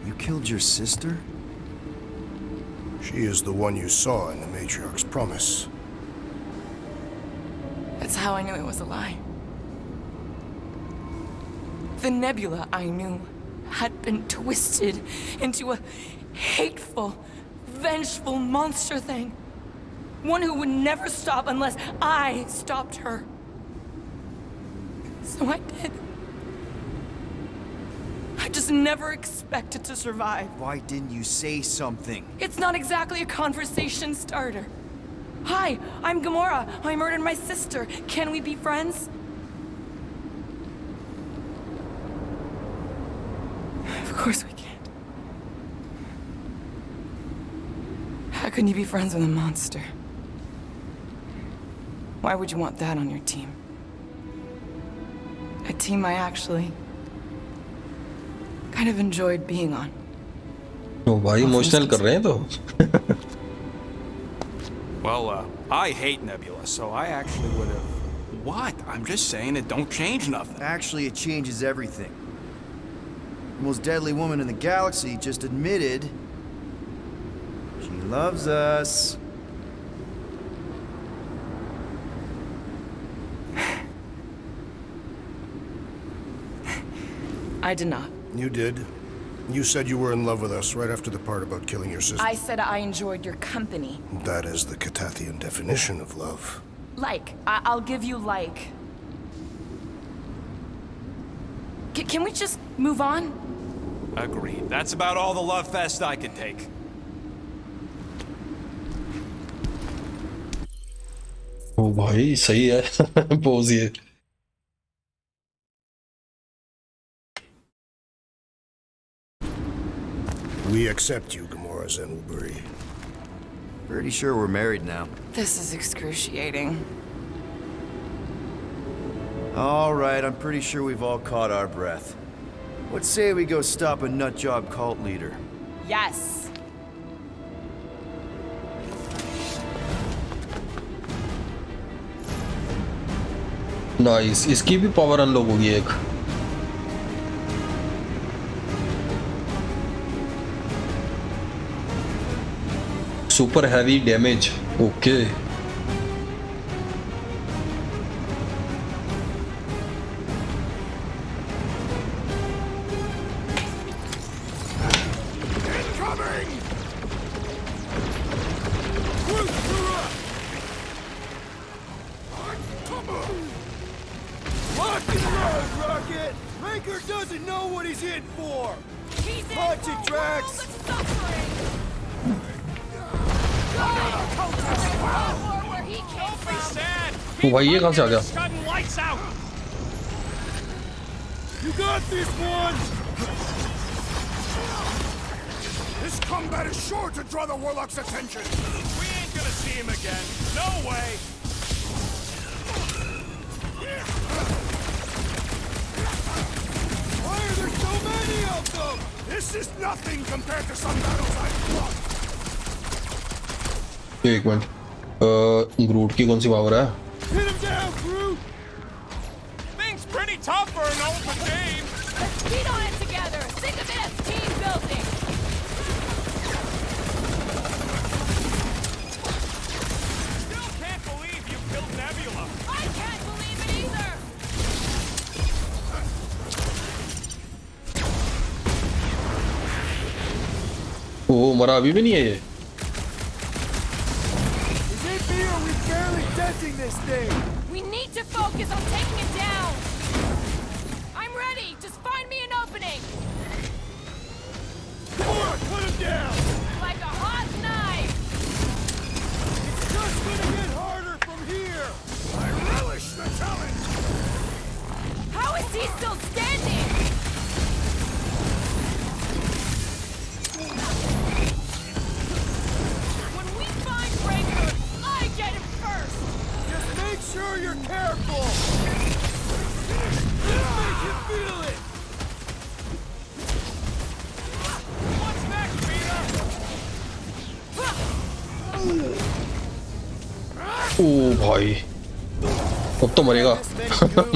[SPEAKER 2] You killed your sister?
[SPEAKER 6] She is the one you saw in the Matriarch's promise.
[SPEAKER 5] That's how I knew it was a lie. The Nebula I knew had been twisted into a hateful, vengeful monster thing. One who would never stop unless I stopped her. So I did. I just never expected to survive.
[SPEAKER 2] Why didn't you say something?
[SPEAKER 5] It's not exactly a conversation starter. Hi, I'm Gamora. I murdered my sister. Can we be friends? Of course we can't. How can you be friends with a monster? Why would you want that on your team? A team I actually kind of enjoyed being on.
[SPEAKER 1] ओ भाई emotional कर रहे हैं तो
[SPEAKER 4] Well, I hate Nebula, so I actually would have. What? I'm just saying it don't change nothing.
[SPEAKER 2] Actually, it changes everything. The most deadly woman in the galaxy just admitted she loves us.
[SPEAKER 5] I did not.
[SPEAKER 6] You did. You said you were in love with us right after the part about killing your sister.
[SPEAKER 5] I said I enjoyed your company.
[SPEAKER 6] That is the Catathian definition of love.
[SPEAKER 5] Like, I'll give you like. Can we just move on?
[SPEAKER 4] Agreed. That's about all the love fest I can take.
[SPEAKER 1] ओ भाई सही है pose ये
[SPEAKER 6] We accept you, Gamora Zenwalbury.
[SPEAKER 2] Pretty sure we're married now.
[SPEAKER 5] This is excruciating.
[SPEAKER 2] All right, I'm pretty sure we've all caught our breath. Let's say we go stop a nutjob cult leader.
[SPEAKER 5] Yes.
[SPEAKER 1] Nice इसकी भी power unlock होगी एक super heavy damage okay
[SPEAKER 2] Raker doesn't know what he's in for!
[SPEAKER 5] He's in
[SPEAKER 2] Punch
[SPEAKER 5] for
[SPEAKER 2] it, Drax.
[SPEAKER 5] world of suffering. Where he came from.
[SPEAKER 1] ओ भाई ये कहाँ से आ गया
[SPEAKER 2] You got this one!
[SPEAKER 6] This combat is sure to draw the Warlock's attention.
[SPEAKER 4] We ain't gonna see him again. No way.
[SPEAKER 2] Why are there so many of them?
[SPEAKER 6] This is nothing compared to some battles I've fought.
[SPEAKER 1] एक minute ग्रूट की कौन सी power है
[SPEAKER 2] Hit him down, Groot!
[SPEAKER 4] Thing's pretty tough for an old game.
[SPEAKER 5] Let's beat on it together. Think of it as team building.
[SPEAKER 4] Still can't believe you killed Nebula.
[SPEAKER 5] I can't believe it either.
[SPEAKER 1] ओ मरा अभी भी नहीं है ये
[SPEAKER 2] Is it me or we barely denting this thing?
[SPEAKER 5] We need to focus on taking it down. I'm ready. Just find me an opening.
[SPEAKER 2] Come on, cut him down!
[SPEAKER 5] Like a hot knife.
[SPEAKER 2] It's just gonna get harder from here!
[SPEAKER 6] I relish the challenge.
[SPEAKER 5] How is he still standing? When we find Breaker, I get him first.
[SPEAKER 2] Just make sure you're careful! Just make him feel it!
[SPEAKER 4] What's next, Peter?
[SPEAKER 1] ओ भाई अब तो मरेगा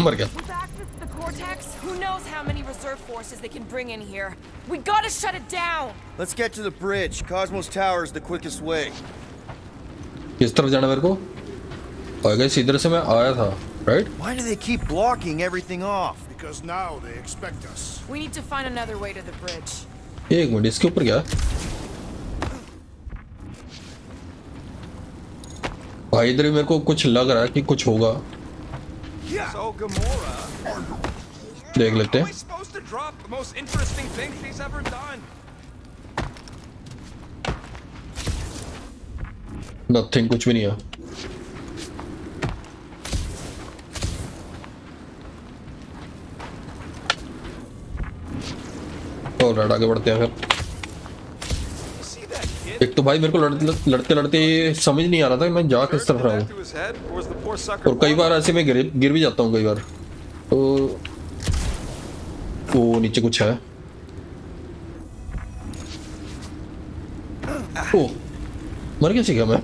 [SPEAKER 1] मर गया
[SPEAKER 5] With access to the Cortex, who knows how many reserve forces they can bring in here. We gotta shut it down.
[SPEAKER 2] Let's get to the bridge. Cosmos Tower is the quickest way.
[SPEAKER 1] किस तरफ जाना मेरे को I guess इधर से मैं आया था right
[SPEAKER 2] Why do they keep blocking everything off?
[SPEAKER 6] Because now they expect us.
[SPEAKER 5] We need to find another way to the bridge.
[SPEAKER 1] एक मिनट इसके ऊपर क्या भाई इधर भी मेरे को कुछ लग रहा है कि कुछ होगा
[SPEAKER 4] So Gamora.
[SPEAKER 1] देख लेते
[SPEAKER 4] How are
[SPEAKER 1] हैं
[SPEAKER 4] we supposed to drop the most interesting thing she's ever done?
[SPEAKER 1] Nothing कुछ भी नहीं है और आगे बढ़ते हैं फिर
[SPEAKER 4] See that kid?
[SPEAKER 1] एक तो भाई मेरे को लड़ते लड़ते समझ नहीं आ रहा था कि मैं जा किस तरफ रहा हूँ
[SPEAKER 4] To his head, or was the poor sucker
[SPEAKER 1] और कई बार ऐसे में गिर भी जाता हूँ कई बार तो वो नीचे कुछ है। ओ मर कैसे गया मैं?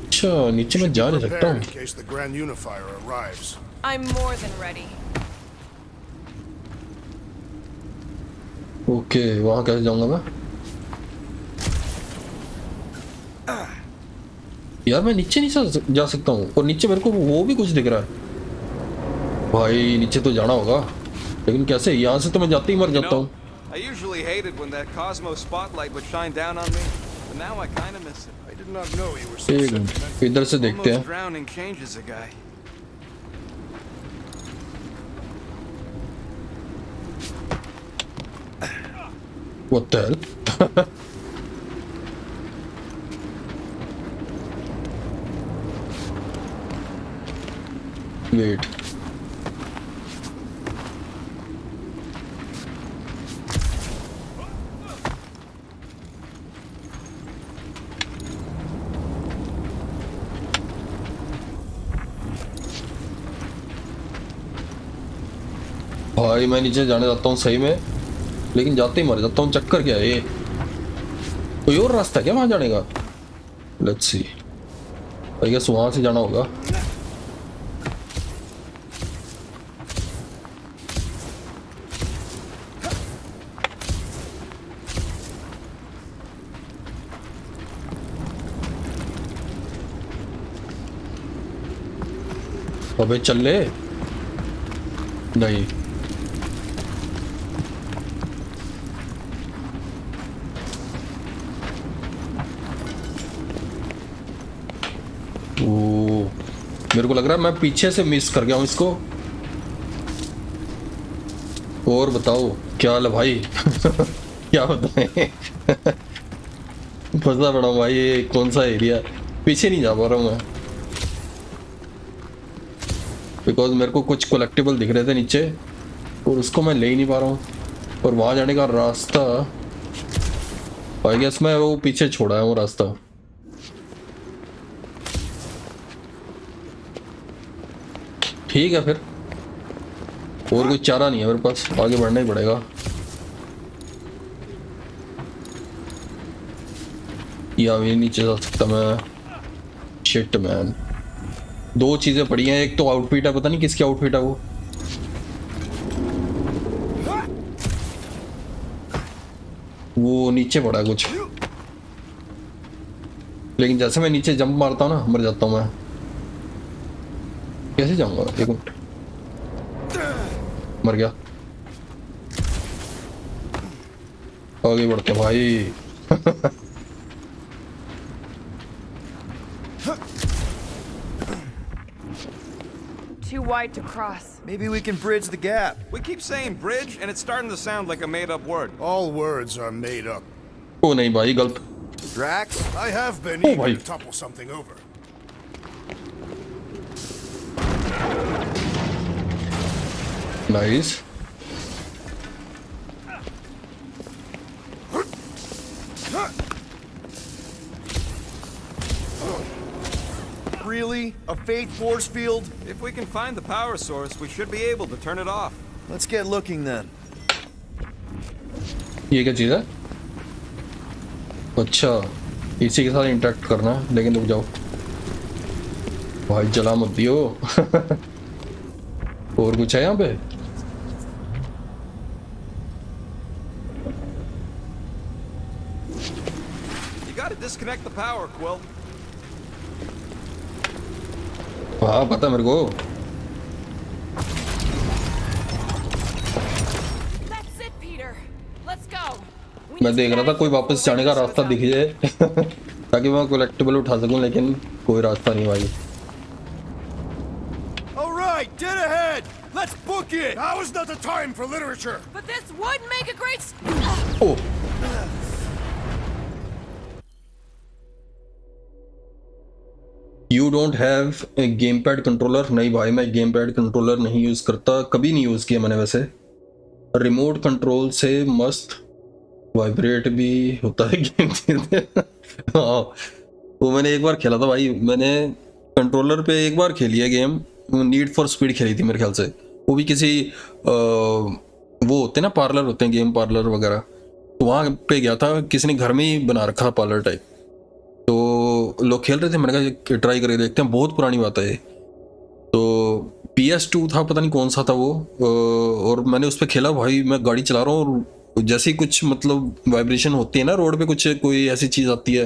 [SPEAKER 1] अच्छा नीचे मैं जा नहीं सकता हूँ।
[SPEAKER 6] In case the Grand Unifier arrives.
[SPEAKER 5] I'm more than ready.
[SPEAKER 1] Okay वहाँ कैसे जाऊँगा मैं? यार मैं नीचे नहीं जा सकता हूँ, और नीचे मेरे को वो भी कुछ दिख रहा है। भाई नीचे तो जाना होगा, लेकिन कैसे? यहाँ से तो मैं जाते ही मर जाता हूँ।
[SPEAKER 4] I usually hated when that Cosmos spotlight would shine down on me, but now I kind of miss it.
[SPEAKER 6] I did not know you were so
[SPEAKER 1] एक
[SPEAKER 6] sentimental.
[SPEAKER 1] मिनट इधर से देखते
[SPEAKER 4] Almost
[SPEAKER 1] हैं।
[SPEAKER 4] drowning changes a guy.
[SPEAKER 1] What the hell? Wait. भाई मैं नीचे जाने जाता हूँ सही में, लेकिन जाते ही मर जाता हूँ। चक्कर क्या है ये? कोई और रास्ता है क्या वहां जाने का? Let's see. आई गेस वहां से जाना होगा। अबे चल ले। नहीं ओ, मेरे को लग रहा है मैं पीछे से मिस कर गया हूँ इसको। और बताओ क्या हाल है भाई? क्या बताएं? फंसा पड़ा हूँ भाई। ये कौन सा एरिया? पीछे नहीं जा पा रहा हूँ मैं, बिकॉज मेरे को कुछ कलेक्टिबल दिख रहे थे नीचे, और उसको मैं ले ही नहीं पा रहा हूँ। और वहाँ जाने का रास्ता आई गेस मैं वो पीछे छोड़ा है वो रास्ता। ठीक है फिर, और कोई चारा नहीं है मेरे पास, आगे बढ़ना ही पड़ेगा। या ये नीचे जा सकता मैं? शिट मैन, दो चीजें पड़ी हैं। एक तो आउटफिट है, पता नहीं किसकी आउटफिट है वो नीचे पड़ा है कुछ, लेकिन जैसे मैं नीचे जंप मारता हूँ ना मर जाता हूँ मैं। कैसे जाऊंगा? एक मिनट, मर गया। आगे बढ़ते भाई।
[SPEAKER 5] Too wide to cross.
[SPEAKER 2] Maybe we can bridge the gap.
[SPEAKER 4] We keep saying bridge, and it's starting to sound like a made-up word.
[SPEAKER 6] All words are made up.
[SPEAKER 1] ओ नहीं भाई गलत।
[SPEAKER 2] Drax?
[SPEAKER 6] I have been
[SPEAKER 1] Oh,
[SPEAKER 6] eager
[SPEAKER 1] भाई।
[SPEAKER 6] to topple something over.
[SPEAKER 1] Nice.
[SPEAKER 2] Really? A fate force field?
[SPEAKER 4] If we can find the power source, we should be able to turn it off.
[SPEAKER 2] Let's get looking then.
[SPEAKER 1] ये क्या चीज़ है? अच्छा इसी के साथ interact करना है, लेकिन रुक जाओ भाई, जला मत दियो। और कुछ है यहाँ पे?
[SPEAKER 4] You gotta disconnect the power, Quill.
[SPEAKER 1] हाँ पता है मेरे को।
[SPEAKER 5] That's it, Peter. Let's go.
[SPEAKER 1] मैं देख रहा था कोई वापस जाने का रास्ता दिख जाए ताकि मैं कलेक्टिबल उठा सकूं, लेकिन कोई रास्ता नहीं भाई।
[SPEAKER 2] All right, dead ahead. Let's book it.
[SPEAKER 6] Now is not the time for literature.
[SPEAKER 5] But this would make a great.
[SPEAKER 1] Oh you don't have a game pad controller? नहीं भाई मैं गेम पैड कंट्रोलर नहीं use करता, कभी नहीं use किया मैंने वैसे। रिमोट कंट्रोल से मस्त वाइब्रेट भी होता है गेम। हाँ वो मैंने एक बार खेला था भाई, मैंने कंट्रोलर पे एक बार खेली है गेम, नीड फॉर स्पीड खेली थी मेरे ख्याल से, वो भी किसी वो होते हैं ना पार्लर होते हैं, गेम पार्लर वगैरह, तो वहाँ पे गया था, किसी ने घर में ही बना रखा पार्लर टाइप, तो लोग खेल रहे थे, मैंने कहा ट्राई करके देखते हैं, बहुत पुरानी बात है ये। तो PS2 था, पता नहीं कौन सा था वो, और मैंने उस पर खेला भाई, मैं गाड़ी चला रहा हूँ और जैसे ही कुछ मतलब वाइब्रेशन होती है ना रोड पे, कुछ कोई ऐसी चीज़ आती है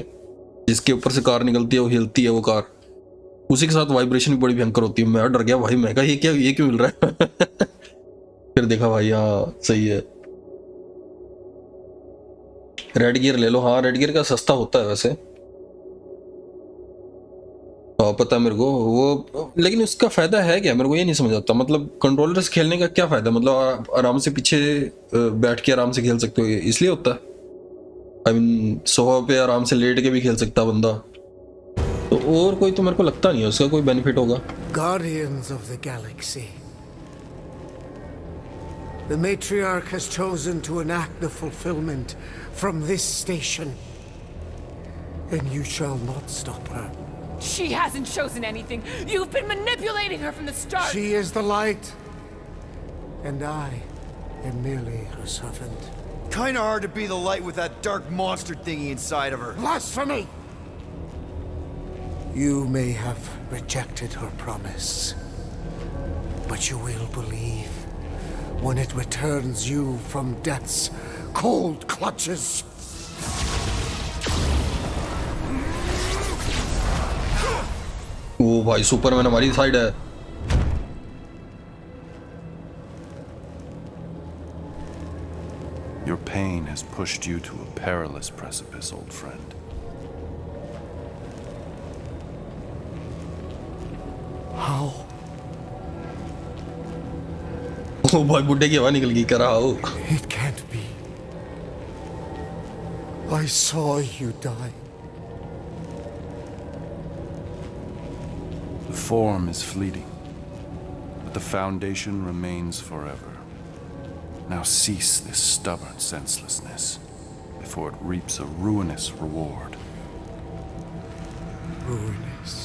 [SPEAKER 1] जिसके ऊपर से कार निकलती है, वो हिलती है वो कार, उसी के साथ वाइब्रेशन भी बड़ी भयंकर होती है। मैं डर गया भाई, मैं कहा ये क्यों मिल रहा है फिर देखा भाई हाँ सही है। रेड गियर ले लो, हाँ रेड गियर का सस्ता होता है वैसे, हाँ पता है मेरे को वो, लेकिन उसका फायदा है क्या, मेरे को ये नहीं समझ आता, मतलब कंट्रोलर से खेलने का क्या फायदा, मतलब आराम से पीछे बैठ के आराम से खेल सकते हो, इसलिए होता है। आई मीन सोफा पे आराम से लेट के भी खेल सकता है बंदा, तो और कोई तो मेरे को लगता नहीं है उसका कोई बेनिफिट होगा।
[SPEAKER 11] Guardians of the Galaxy, the matriarch has chosen to enact the fulfillment from this station, and you shall not stop her.
[SPEAKER 12] She hasn't chosen anything. You've been manipulating her from the start.
[SPEAKER 11] She is the light, and I am merely her servant.
[SPEAKER 2] Kinda hard to be the light with that dark monster thingy inside of her.
[SPEAKER 11] Blasphemy! You may have rejected her promise, but you will believe when it returns you from death's cold clutches.
[SPEAKER 1] वो भाई Superman हमारी side है।
[SPEAKER 3] Your pain has pushed you to a perilous precipice, old friend.
[SPEAKER 11] How?
[SPEAKER 1] ओ भाई बुड्ढे की हवा निकल गई, करा हो।
[SPEAKER 11] It can't be. I saw you die.
[SPEAKER 3] The form is fleeting, but the foundation remains forever. Now cease this stubborn senselessness before it reaps a ruinous reward.
[SPEAKER 11] Ruinous.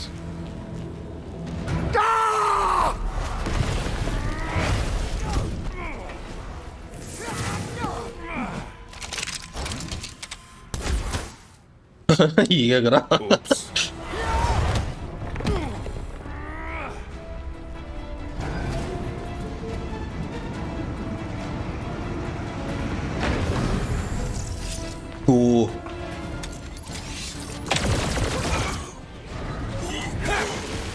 [SPEAKER 1] ये क्या करा? ओ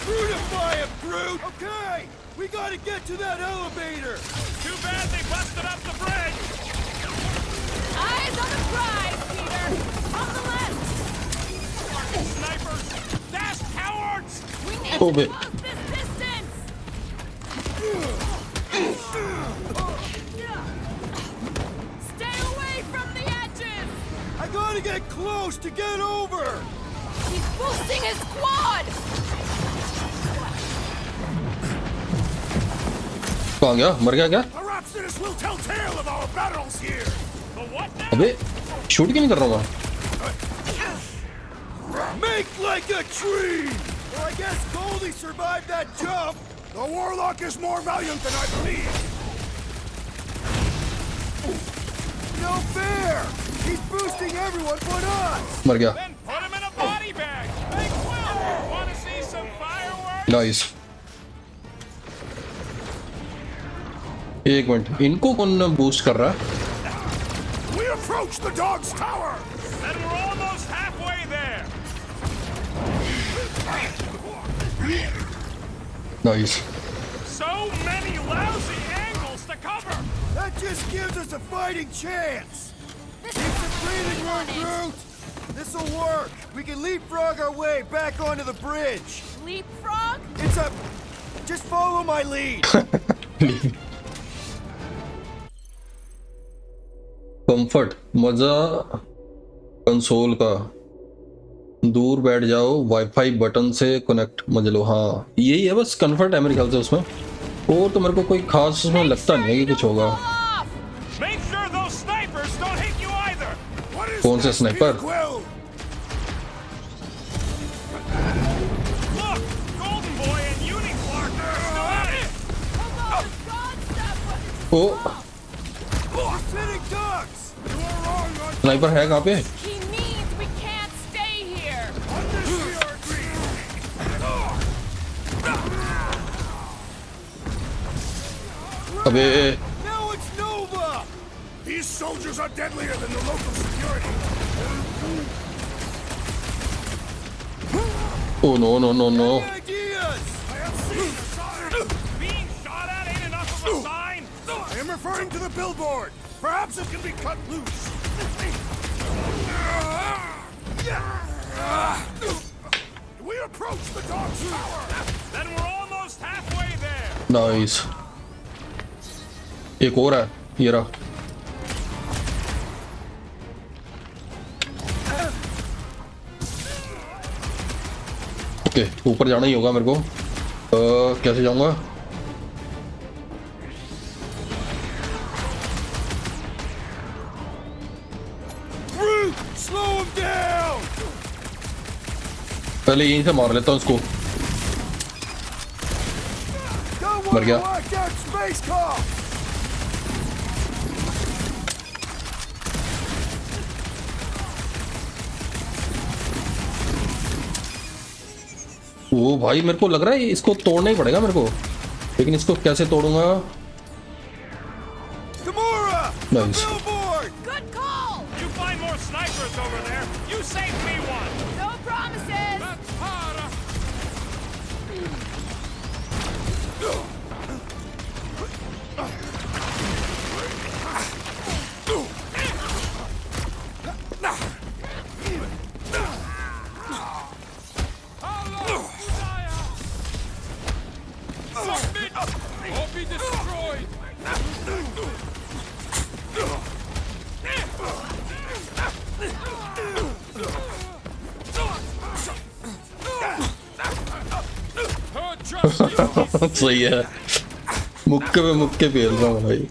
[SPEAKER 2] Brutify him, Groot! Okay, we gotta get to that elevator!
[SPEAKER 4] Too bad they busted up the bridge!
[SPEAKER 12] Eyes on the prize, Peter. On the left.
[SPEAKER 4] Snipers! Dash cowards!
[SPEAKER 12] We need
[SPEAKER 1] Oh,
[SPEAKER 12] to
[SPEAKER 1] wait.
[SPEAKER 12] close this distance. Stay away from the edges.
[SPEAKER 2] I gotta get close to get over!
[SPEAKER 12] He's boosting his squad.
[SPEAKER 1] कहाँ गया? मर गया क्या?
[SPEAKER 6] Perhaps this will tell tale of our battles here.
[SPEAKER 4] The what now?
[SPEAKER 1] अबे shoot क्यों नहीं कर रहा मैं?
[SPEAKER 2] Make like a tree! Well, I guess Goldie survived that jump!
[SPEAKER 6] The warlock is more valiant than I believe.
[SPEAKER 2] No fair! He's boosting everyone but us!
[SPEAKER 1] मर गया।
[SPEAKER 4] Then put him in a body bag! Big Will! Want to see some fireworks?
[SPEAKER 1] Nice. एक minute, इनको कौन boost कर रहा है?
[SPEAKER 6] We approach the dog's tower.
[SPEAKER 4] Then we're almost halfway there!
[SPEAKER 1] Nice.
[SPEAKER 4] So many lousy angles to cover!
[SPEAKER 2] That just gives us a fighting chance! Keep the breathing room, Groot! This'll work! We can leapfrog our way back onto the bridge!
[SPEAKER 12] Leapfrog?
[SPEAKER 2] It's a... Just follow my lead!
[SPEAKER 1] Comfort मजा console का, दूर बैठ जाओ, wifi button से connect मजा लो। हाँ यही है बस, कंफर्ट है मेरे ख्याल से उसमें, और तो मेरे को कोई खास उसमें लगता नहीं है कि कुछ होगा।
[SPEAKER 4] Make sure those snipers don't hit you either!
[SPEAKER 1] कौन से sniper?
[SPEAKER 4] Look! Golden Boy and Uniflark are still
[SPEAKER 1] ओ स्नाइपर है कहाँ पे?
[SPEAKER 12] He means we can't stay here.
[SPEAKER 1] अबे
[SPEAKER 6] Now it's Nova! These soldiers are deadlier than the local security.
[SPEAKER 1] Oh no no no no
[SPEAKER 6] Ideas! I have seen the sign!
[SPEAKER 4] Being shot at ain't enough of a sign!
[SPEAKER 6] I am referring to the billboard. Perhaps it can be cut loose. We approach the dog's tower.
[SPEAKER 4] Then we're almost halfway there!
[SPEAKER 1] Nice एक और है ये रहा okay ऊपर जाना ही होगा मेरे को कैसे जाऊंगा
[SPEAKER 6] Slow him down!
[SPEAKER 1] पहले यहीं से मार लेता हूँ उसको मर गया
[SPEAKER 6] Space cop!
[SPEAKER 1] ओ भाई मेरे को लग रहा है इसको तोड़ना ही पड़ेगा मेरे को लेकिन इसको कैसे तोड़ूंगा nice
[SPEAKER 12] Good call.
[SPEAKER 4] You find more snipers over there, you save me one!
[SPEAKER 12] No promises.
[SPEAKER 4] Won't be destroyed!
[SPEAKER 1] सही है मुक्के फेल रहा हूँ भाई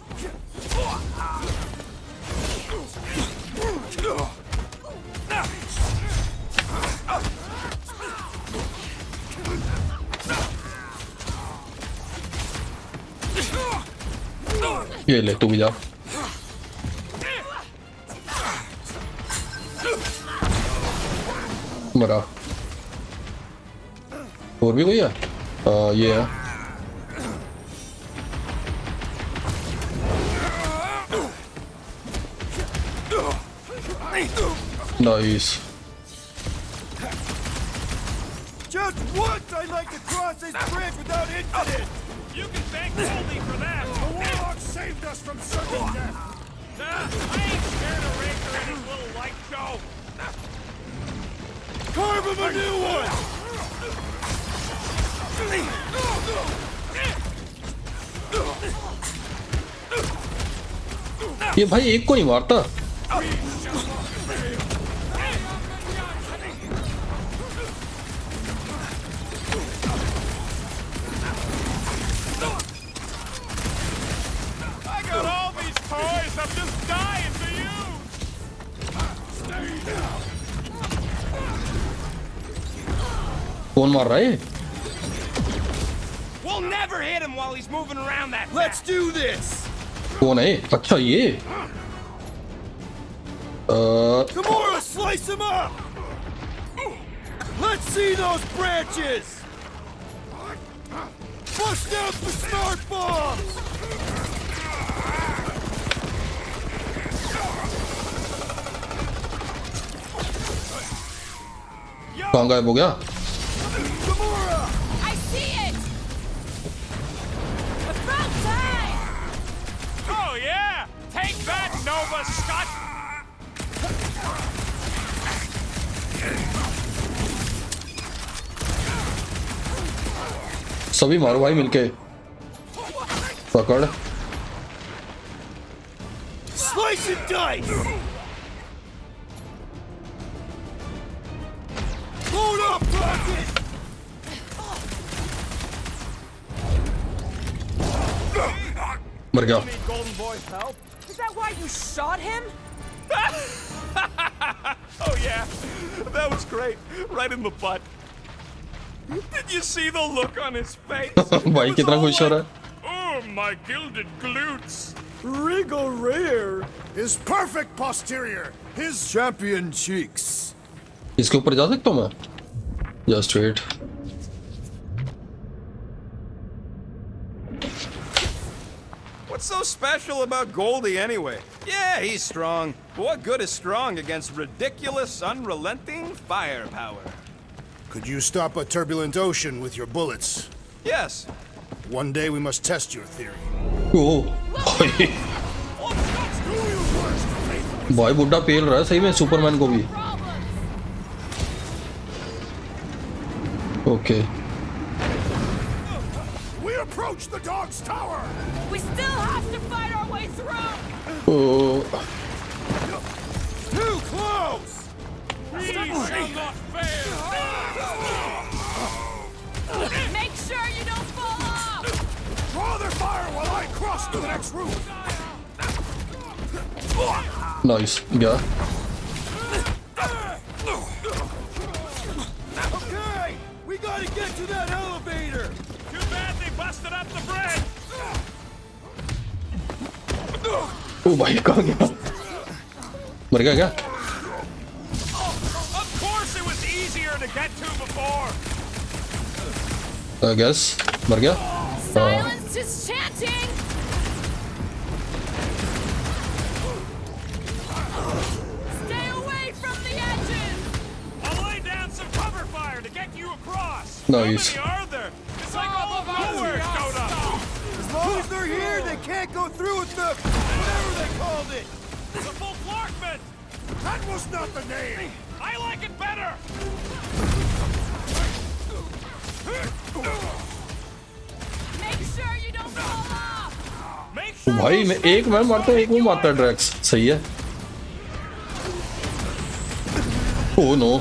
[SPEAKER 1] ये ले तू भी जा मरा और भी कोई है ये है nice
[SPEAKER 6] Just once I'd like to cross this bridge without incident!
[SPEAKER 4] You can thank Goldie for that!
[SPEAKER 6] The warlock saved us from certain death!
[SPEAKER 4] I ain't scared of Raker and his little light show!
[SPEAKER 6] Carve him a new one!
[SPEAKER 1] ये भाई एक को ही मारता
[SPEAKER 4] I got all these toys, I'm just dying to use!
[SPEAKER 1] कौन मार रहा है
[SPEAKER 4] We'll never hit him while he's moving around that
[SPEAKER 6] Let's do this!
[SPEAKER 1] कौन है अच्छा ये
[SPEAKER 6] Gamora, slice him up! Let's see those branches! Bust out the smart bombs!
[SPEAKER 1] कहाँ गायब हो गया
[SPEAKER 6] Gamora!
[SPEAKER 12] I see it. About time.
[SPEAKER 4] Oh yeah! Take that, Nova Scott!
[SPEAKER 1] सभी मारो भाई मिलके पकड़
[SPEAKER 6] Slice and dice! Load up, Rocket!
[SPEAKER 1] मर गया
[SPEAKER 4] Need Golden Boy's help?
[SPEAKER 12] Is that why you shot him?
[SPEAKER 4] Oh yeah, that was great. Right in the butt. Did you see the look on his face?
[SPEAKER 1] भाई कितना खुश हो रहा है
[SPEAKER 4] my gilded glutes.
[SPEAKER 2] Wriggle rear.
[SPEAKER 6] His perfect posterior. His
[SPEAKER 2] Champion cheeks.
[SPEAKER 1] इसके ऊपर जा सकता हूँ मैं? Just wait.
[SPEAKER 4] What's so special about Goldie anyway? Yeah, he's strong. But what good is strong against ridiculous, unrelenting firepower?
[SPEAKER 6] Could you stop a turbulent ocean with your bullets?
[SPEAKER 4] Yes.
[SPEAKER 6] One day we must test your theory.
[SPEAKER 1] ओ भाई भाई बुड्ढा पेल रहा है सही में Superman को भी. Okay
[SPEAKER 6] We approach the dog's tower.
[SPEAKER 12] We still have to fight our way through!
[SPEAKER 1] ओ
[SPEAKER 2] Too close.
[SPEAKER 12] We shall not fail! Make sure you don't fall off!
[SPEAKER 6] Draw their fire while I cross to the next room.
[SPEAKER 1] Nice गया.
[SPEAKER 2] Okay, we gotta get to that elevator.
[SPEAKER 4] Too bad they busted up the bridge.
[SPEAKER 1] ओ भाई कहाँ गया? मर गया क्या?
[SPEAKER 4] Of course it was easier to get to before.
[SPEAKER 1] I guess मर गया.
[SPEAKER 12] Silence is chanting! Stay away from the edges!
[SPEAKER 4] I'll lay down some cover fire to get you across.
[SPEAKER 1] Nice.
[SPEAKER 4] How many are there? It's like all of nowhere showed up.
[SPEAKER 2] As long as they're here, they can't go through with the whatever they called it.
[SPEAKER 4] It's a full Flarkman.
[SPEAKER 6] That was not the name.
[SPEAKER 4] I like it better.
[SPEAKER 12] Make sure you don't fall off!
[SPEAKER 4] Make sure
[SPEAKER 1] भाई मैं एक मैं मारता हूँ एक वो मारता है ड्रैक्स सही है. Oh no.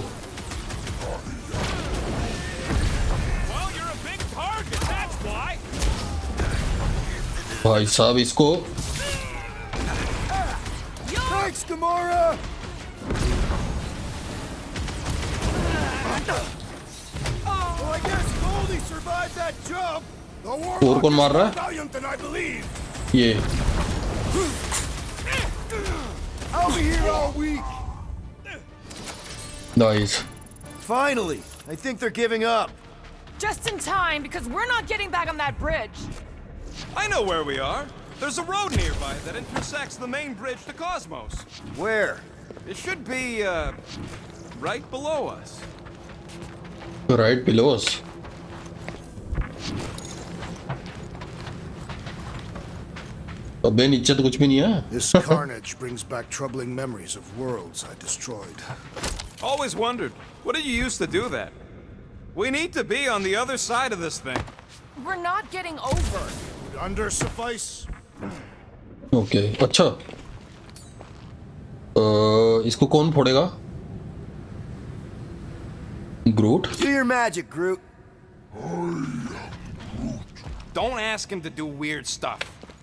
[SPEAKER 4] Well, you're a big target, that's why.
[SPEAKER 1] भाई साहब इसको
[SPEAKER 2] Thanks, Gamora. Well, I guess Goldie survived that jump.
[SPEAKER 6] The
[SPEAKER 1] और
[SPEAKER 6] warlock
[SPEAKER 1] कौन मार
[SPEAKER 6] is
[SPEAKER 1] रहा
[SPEAKER 6] more
[SPEAKER 1] है?
[SPEAKER 6] valiant than I believe.
[SPEAKER 1] ये
[SPEAKER 2] I'll be here all week.
[SPEAKER 1] Nice.
[SPEAKER 2] Finally, I think they're giving up.
[SPEAKER 12] Just in time, because we're not getting back on that bridge.
[SPEAKER 4] I know where we are. There's a road nearby that intersects the main bridge to Cosmos.
[SPEAKER 2] Where?
[SPEAKER 4] It should be, right below us.
[SPEAKER 1] Right below us. अबे नीचे तो कुछ भी नहीं है.
[SPEAKER 6] This carnage brings back troubling memories of worlds I destroyed.
[SPEAKER 4] Always wondered, what did you use to do that? We need to be on the other side of this thing.
[SPEAKER 12] We're not getting over.
[SPEAKER 6] Would under suffice?
[SPEAKER 1] Okay अच्छा. इसको कौन फोड़ेगा? ग्रूट.
[SPEAKER 2] Do your magic, Groot.
[SPEAKER 4] Don't ask him to do weird stuff.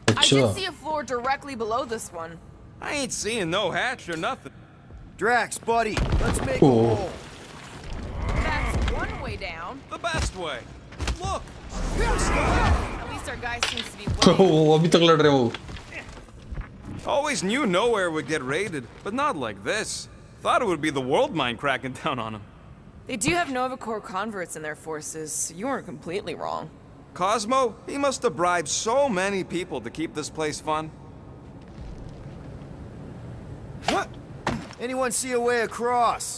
[SPEAKER 5] I
[SPEAKER 1] अच्छा.
[SPEAKER 5] did see a floor directly below this one.
[SPEAKER 4] I ain't seeing no hatch or nothing.
[SPEAKER 2] Drax, buddy, let's make a
[SPEAKER 1] Oh.
[SPEAKER 2] hole.
[SPEAKER 5] That's one way down.
[SPEAKER 4] The best way. Look.
[SPEAKER 5] At least our guy seems to be winning.
[SPEAKER 1] वो अभी तक लड़ रहे हो.
[SPEAKER 4] Always knew nowhere would get raided, but not like this. Thought it would be the world mine cracking down on him.
[SPEAKER 5] They do have Nova Corps converts in their forces, so you weren't completely wrong.
[SPEAKER 4] Cosmo, he must have bribed so many people to keep this place fun.
[SPEAKER 2] Anyone see a way across?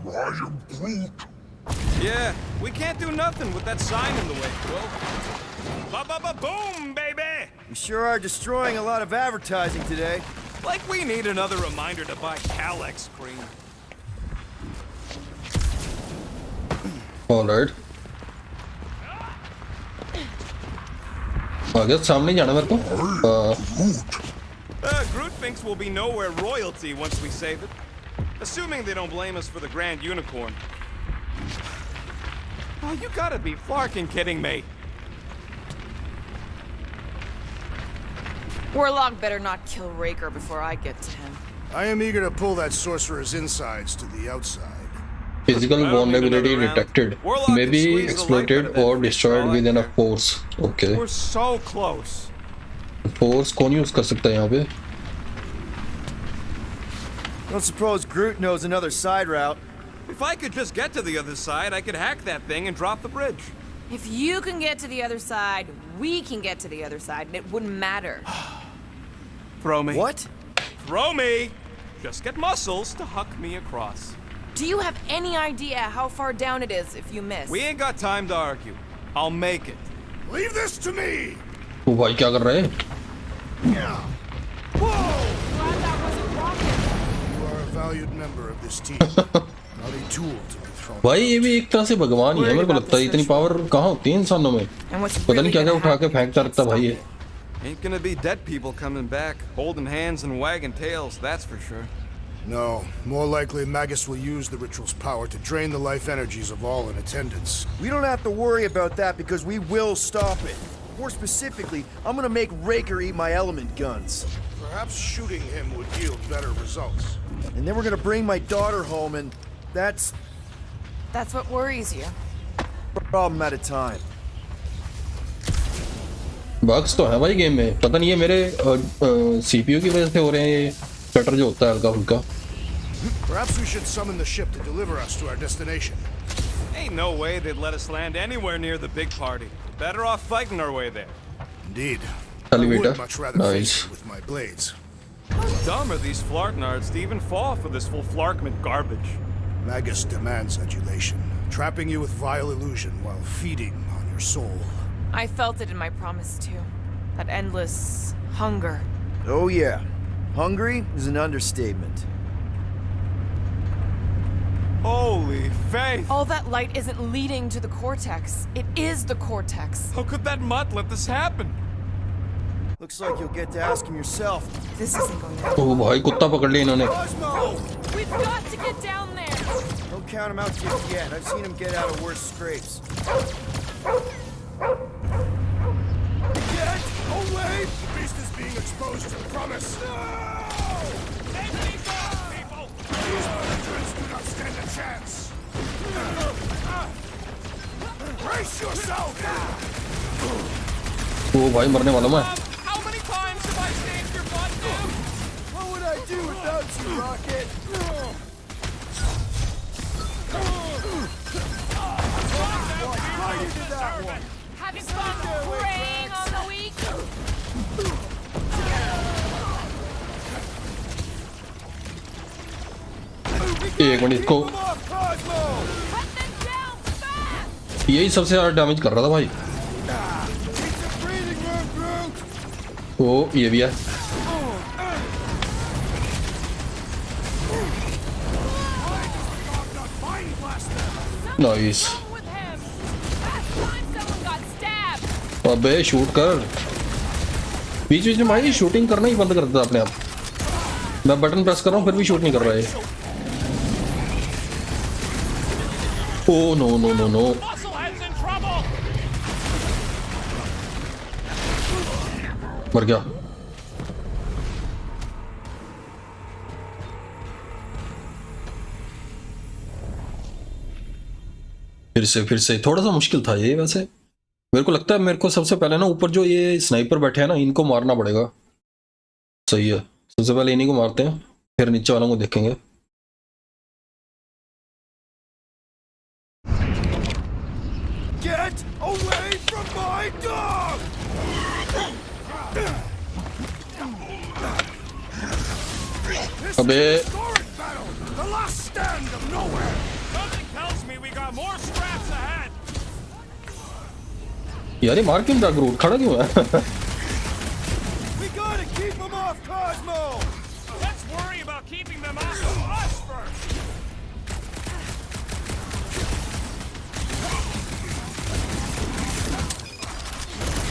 [SPEAKER 10] I am Groot.
[SPEAKER 4] Yeah, we can't do nothing with that sign in the way, Quill. Ba-ba-ba-boom, baby!
[SPEAKER 2] We sure are destroying a lot of advertising today.
[SPEAKER 4] Like we need another reminder to buy Calex cream.
[SPEAKER 1] All right. आगे सामने जाना मेरे को.
[SPEAKER 4] Groot thinks we'll be nowhere royalty once we save it. Assuming they don't blame us for the Grand Unicorn. Oh, you gotta be flarking kidding me.
[SPEAKER 5] Warlock better not kill Raker before I get to him.
[SPEAKER 6] I am eager to pull that sorcerer's insides to the outside.
[SPEAKER 1] Physical
[SPEAKER 4] I don't need
[SPEAKER 1] vulnerability
[SPEAKER 4] another round.
[SPEAKER 1] detected.
[SPEAKER 4] Warlock can
[SPEAKER 1] Maybe
[SPEAKER 4] squeeze the life out
[SPEAKER 1] exploited
[SPEAKER 4] of that
[SPEAKER 1] or
[SPEAKER 4] fish for
[SPEAKER 1] destroyed
[SPEAKER 4] all I
[SPEAKER 1] with enough
[SPEAKER 4] care.
[SPEAKER 1] force. Okay.
[SPEAKER 4] We're so close.
[SPEAKER 1] Force कौन use कर सकता है यहाँ पे?
[SPEAKER 2] Don't suppose Groot knows another side route.
[SPEAKER 4] If I could just get to the other side, I could hack that thing and drop the bridge.
[SPEAKER 5] If you can get to the other side, we can get to the other side, and it wouldn't matter.
[SPEAKER 4] Throw me.
[SPEAKER 2] What?
[SPEAKER 4] Throw me! Just get muscles to huck me across.
[SPEAKER 5] Do you have any idea how far down it is if you miss?
[SPEAKER 4] We ain't got time to argue. I'll make it.
[SPEAKER 6] Leave this to me!
[SPEAKER 1] वो भाई क्या कर रहे हैं?
[SPEAKER 12] Glad that wasn't rocket.
[SPEAKER 6] You are a valued member of this team. Not a tool to be thrown.
[SPEAKER 1] भाई ये भी एक तरह से भगवान ही है, मेरे को लगता है। इतनी पावर कहाँ होती है इंसानों में?
[SPEAKER 5] And what's
[SPEAKER 1] पता नहीं
[SPEAKER 5] really
[SPEAKER 1] क्या क्या
[SPEAKER 5] gonna
[SPEAKER 1] उठा के
[SPEAKER 5] happen
[SPEAKER 1] फेंकता
[SPEAKER 5] if you
[SPEAKER 1] रहता
[SPEAKER 5] can't
[SPEAKER 1] भाई
[SPEAKER 5] stop
[SPEAKER 1] ये।
[SPEAKER 5] it?
[SPEAKER 4] Ain't gonna be dead people coming back, holding hands and wagging tails, that's for sure.
[SPEAKER 6] No, more likely Magus will use the ritual's power to drain the life energies of all in attendance.
[SPEAKER 2] We don't have to worry about that because we will stop it. More specifically, I'm gonna make Raker eat my element guns.
[SPEAKER 6] Perhaps shooting him would yield better results.
[SPEAKER 2] And then we're gonna bring my daughter home, and that's
[SPEAKER 5] That's what worries you.
[SPEAKER 2] a problem at a time.
[SPEAKER 1] Bugs तो है भाई game में, पता नहीं है मेरे CPU की वजह से हो रहे हैं ये कटर जो होता है हल्का फुल्का।
[SPEAKER 6] Perhaps we should summon the ship to deliver us to our destination.
[SPEAKER 4] Ain't no way they'd let us land anywhere near the big party. Better off fighting our way there.
[SPEAKER 6] Indeed. I
[SPEAKER 1] Elevator.
[SPEAKER 6] would much rather face
[SPEAKER 1] Nice.
[SPEAKER 6] it with my blades.
[SPEAKER 4] How dumb are these flartnards to even fall for this full flarkment garbage?
[SPEAKER 6] Magus demands adulation, trapping you with vile illusion while feeding on your soul.
[SPEAKER 5] I felt it in my promise too. That endless hunger.
[SPEAKER 2] Oh yeah, hungry is an understatement.
[SPEAKER 4] Holy faith!
[SPEAKER 5] All that light isn't leading to the cortex. It is the cortex.
[SPEAKER 4] How could that mutt let this happen?
[SPEAKER 2] Looks like you'll get to ask him yourself.
[SPEAKER 5] This isn't going to
[SPEAKER 1] ओ भाई कुत्ता पकड़ लिया इन्होंने।
[SPEAKER 2] Cosmo!
[SPEAKER 12] We've got to get down there.
[SPEAKER 2] Don't count him out just yet. I've seen him get out of worse scrapes.
[SPEAKER 6] Get away! The beast is being exposed to promise. No!
[SPEAKER 4] Take me back, people!
[SPEAKER 6] These belligerents do not stand a chance. Brace yourself!
[SPEAKER 1] ओ भाई मरने वाला मैं।
[SPEAKER 4] How many times have I saved your butt, dude?
[SPEAKER 2] What would I do without you, Rocket? Right into that one.
[SPEAKER 12] Having fun preying on the weak.
[SPEAKER 1] एक minute इसको,
[SPEAKER 2] Come on, Cosmo!
[SPEAKER 12] Cut them down fast.
[SPEAKER 1] यही सबसे ज्यादा damage कर रहा था भाई।
[SPEAKER 2] It's a breathing room, Groot!
[SPEAKER 1] ओ ये भी है। Nice.
[SPEAKER 12] Wrong with him. Last time someone got stabbed.
[SPEAKER 1] अबे शूट कर। बीच बीच में भाई शूटिंग करना ही बंद कर देता अपने आप। मैं बटन प्रेस कर रहा हूँ फिर भी शूट नहीं कर रहा है। Oh no no no no.
[SPEAKER 4] Musclehead's in trouble!
[SPEAKER 1] मर गया। फिर से थोड़ा सा मुश्किल था ये वैसे। मेरे को लगता है मेरे को सबसे पहले ना ऊपर जो ये स्नाइपर बैठे हैं ना इनको मारना पड़ेगा। सही है, सबसे पहले इन्हीं को मारते हैं फिर नीचे वालों को देखेंगे।
[SPEAKER 2] Get away from my dog!
[SPEAKER 1] अबे
[SPEAKER 6] Historic battle! The last stand of nowhere!
[SPEAKER 4] Something tells me we got more scraps ahead!
[SPEAKER 1] यार ये मार क्यों रहा ग्रूट, खड़ा क्यों है?
[SPEAKER 2] We gotta keep him off Cosmo!
[SPEAKER 4] Let's worry about keeping them off of us first!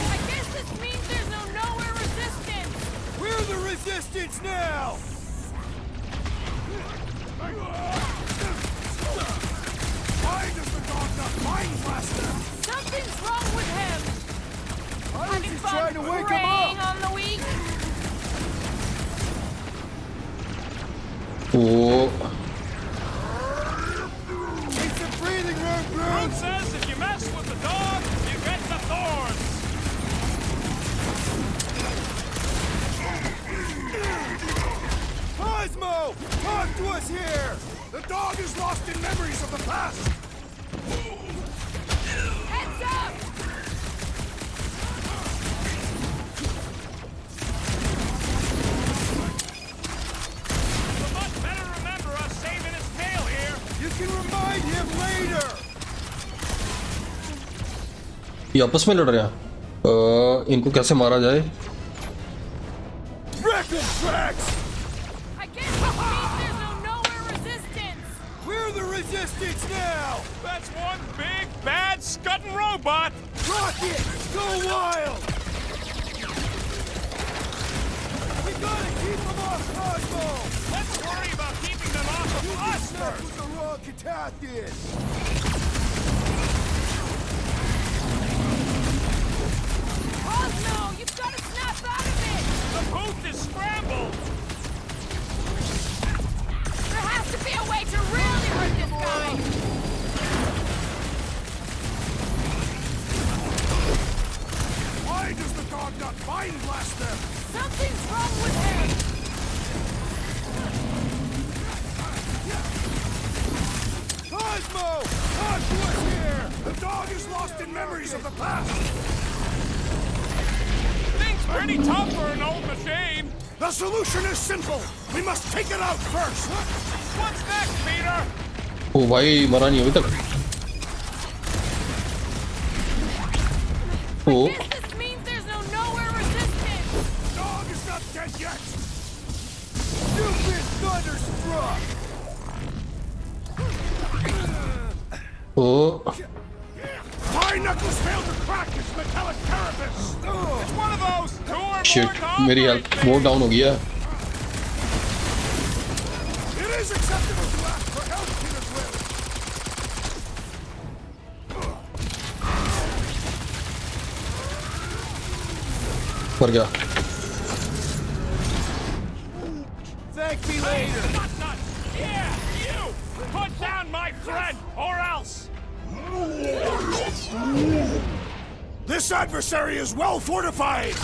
[SPEAKER 12] I guess this means there's no nowhere resistance.
[SPEAKER 2] We're the resistance now!
[SPEAKER 6] Why does the dog not mind blaster?
[SPEAKER 12] Something's wrong with him.
[SPEAKER 2] I was
[SPEAKER 12] Having
[SPEAKER 2] just
[SPEAKER 12] fun
[SPEAKER 2] trying to wake him
[SPEAKER 12] preying
[SPEAKER 2] up!
[SPEAKER 12] on the weak.
[SPEAKER 1] O
[SPEAKER 2] It's a breathing room,
[SPEAKER 4] Groot
[SPEAKER 2] Groot!
[SPEAKER 4] says if you mess with the dog, you get the thorns!
[SPEAKER 2] to us here!
[SPEAKER 6] The dog is lost in memories of the past!
[SPEAKER 12] Heads up!
[SPEAKER 4] You much better remember us saving his tail here.
[SPEAKER 2] You can remind him later!
[SPEAKER 1] ये आपस में लड़ रहे हैं। इनको कैसे मारा जाए?
[SPEAKER 2] Wrecking tracks!
[SPEAKER 12] I guess this means there's no nowhere resistance!
[SPEAKER 2] We're the resistance now!
[SPEAKER 4] That's one big, bad, scudding robot.
[SPEAKER 2] Rocket! Go wild! We gotta keep them off Cosmo!
[SPEAKER 4] Let's worry about keeping them off of us
[SPEAKER 2] That's
[SPEAKER 4] first.
[SPEAKER 2] what the wrong Katath did!
[SPEAKER 12] Cosmo, you've got to snap out of it!
[SPEAKER 4] The booth is scrambled.
[SPEAKER 12] There has to be a way to really hurt this guy!
[SPEAKER 6] Why does the dog not mind blast them?
[SPEAKER 12] Something's wrong with him!
[SPEAKER 2] Cosmo! Talk to us here!
[SPEAKER 6] The dog is lost in memories of the past!
[SPEAKER 4] Thing's pretty tough for an old machine.
[SPEAKER 6] The solution is simple! We must take it out first!
[SPEAKER 4] What's next, Peter?
[SPEAKER 1] ओ भाई मरा नहीं अभी तक। ओ
[SPEAKER 12] Guess this means there's no nowhere resistance!
[SPEAKER 6] Dog is not dead yet!
[SPEAKER 2] You've been thunderstruck!
[SPEAKER 1] ओ
[SPEAKER 6] My knuckles failed to crack its metallic carapace!
[SPEAKER 4] It's one of those two or more
[SPEAKER 1] shit
[SPEAKER 4] dogs
[SPEAKER 1] मेरी health बहुत down हो गई है।
[SPEAKER 6] It is acceptable to ask for help, Peter Quill!
[SPEAKER 1] मर गया।
[SPEAKER 2] Thank me later!
[SPEAKER 4] Nut. Yeah, you! Put down my friend, or else!
[SPEAKER 6] This adversary is well fortified!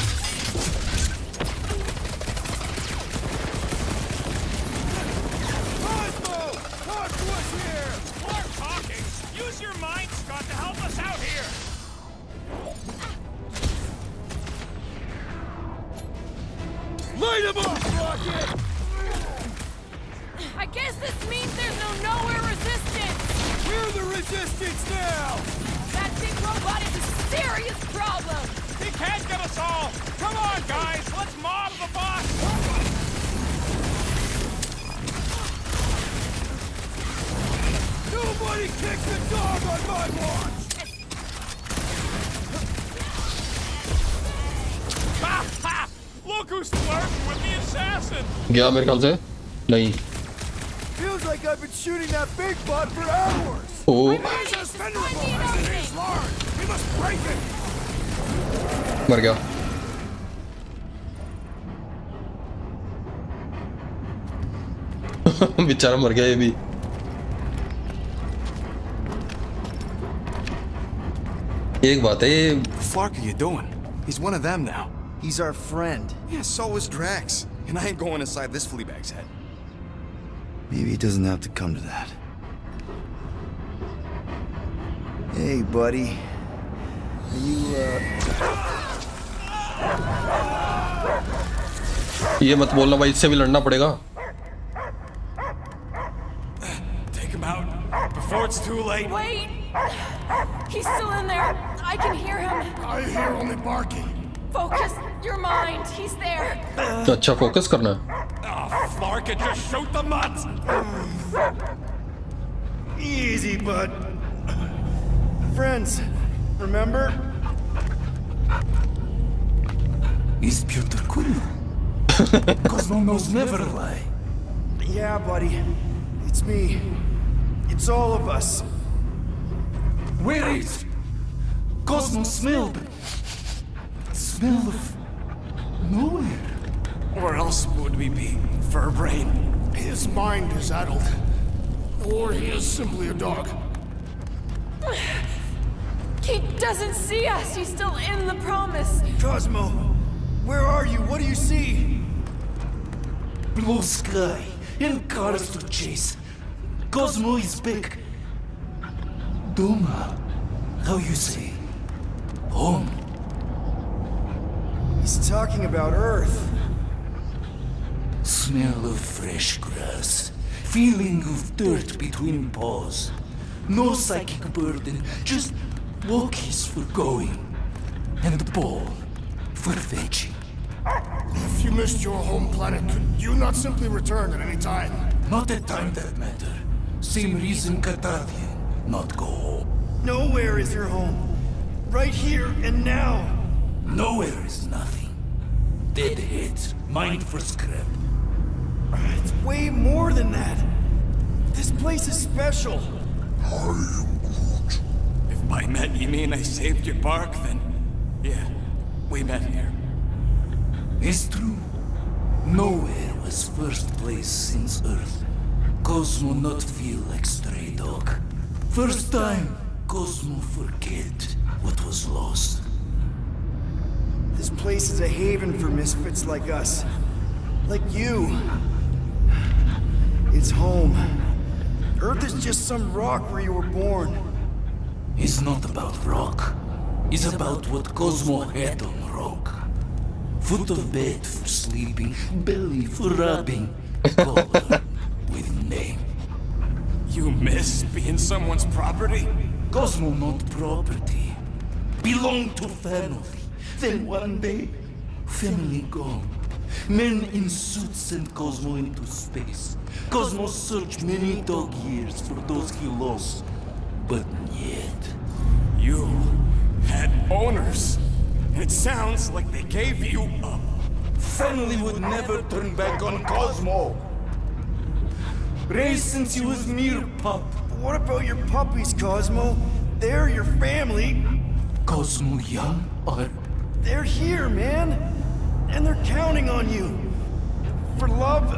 [SPEAKER 2] Cosmo! Talk to us here!
[SPEAKER 4] More talking! Use your mind, Scott, to help us out here!
[SPEAKER 2] Light him up, Rocket!
[SPEAKER 12] I guess this means there's no nowhere resistance!
[SPEAKER 2] We're the resistance now!
[SPEAKER 12] That big robot is a serious problem!
[SPEAKER 4] He can't get us all! Come on, guys! Let's mob the boss!
[SPEAKER 2] Nobody kicks the dog on my watch!
[SPEAKER 4] Ha ha! Look who's flirting with the assassin!
[SPEAKER 1] गया मेरे ख्याल से नहीं।
[SPEAKER 2] Feels like I've been shooting that big butt for hours!
[SPEAKER 1] O
[SPEAKER 6] It is as venerable as it is large! We must break it!
[SPEAKER 1] मर गया। बेचारा मर गया ये भी। एक बात है ये
[SPEAKER 9] What the fuck are you doing? He's one of them now.
[SPEAKER 2] He's our friend.
[SPEAKER 13] Yeah, so is Drax. And I ain't going inside this fleabag's head.
[SPEAKER 2] Maybe it doesn't have to come to that. Hey, buddy. Are you,
[SPEAKER 1] ये मत बोलना भाई, इससे भी लड़ना पड़ेगा।
[SPEAKER 9] Take him out before it's too late.
[SPEAKER 12] Wait! He's still in there! I can hear him!
[SPEAKER 6] I hear only barking.
[SPEAKER 12] Focus your mind! He's there!
[SPEAKER 1] तो अच्छा फोकस करना है।
[SPEAKER 4] Oh, Flark it, just shoot the mutts!
[SPEAKER 2] Easy, bud. Friends, remember?
[SPEAKER 9] He's beautiful. Cosmo knows never lie.
[SPEAKER 2] Yeah, buddy. It's me. It's all of us.
[SPEAKER 9] Where is Cosmo smelled? Smell of nowhere. Where else would we be? Furbrain.
[SPEAKER 6] His mind is addled. Or he is simply a dog.
[SPEAKER 12] He doesn't see us! He's still in the promise!
[SPEAKER 2] Cosmo, where are you? What do you see?
[SPEAKER 9] Blue sky, and cars to chase. Cosmo is back. Doma, how you say? Home.
[SPEAKER 2] He's talking about Earth.
[SPEAKER 9] Smell of fresh grass. Feeling of dirt between paws. No psychic burden, just walkies for going. And the ball for fetching.
[SPEAKER 6] If you missed your home planet, could you not simply return at any time?
[SPEAKER 9] Not at time that matter. Same reason Catarian, not go home.
[SPEAKER 2] Nowhere is your home. Right here and now.
[SPEAKER 9] Nowhere is nothing. Dead heads, mind for scrap.
[SPEAKER 2] It's way more than that. This place is special.
[SPEAKER 9] If by met you mean I saved your bark, then yeah, we met here. It's true. Nowhere was first place since Earth. Cosmo not feel like stray dog. First time, Cosmo forget what was lost.
[SPEAKER 2] This place is a haven for misfits like us. Like you. It's home. Earth is just some rock where you were born.
[SPEAKER 9] It's not about rock. It's about what Cosmo had on rock. Foot of bed for sleeping, belly for rubbing, color with name.
[SPEAKER 4] You miss being someone's property?
[SPEAKER 9] Cosmo not property. Belong to family. Then one day, family gone. Men in suits sent Cosmo into space. Cosmo searched many dog years for those he lost. But yet...
[SPEAKER 4] You had owners. It sounds like they gave you up.
[SPEAKER 9] Family would never turn back on Cosmo. Raised since he was mere pup.
[SPEAKER 2] What about your puppies, Cosmo? They're your family.
[SPEAKER 9] Cosmo young or...
[SPEAKER 2] They're here, man. And they're counting on you. For love,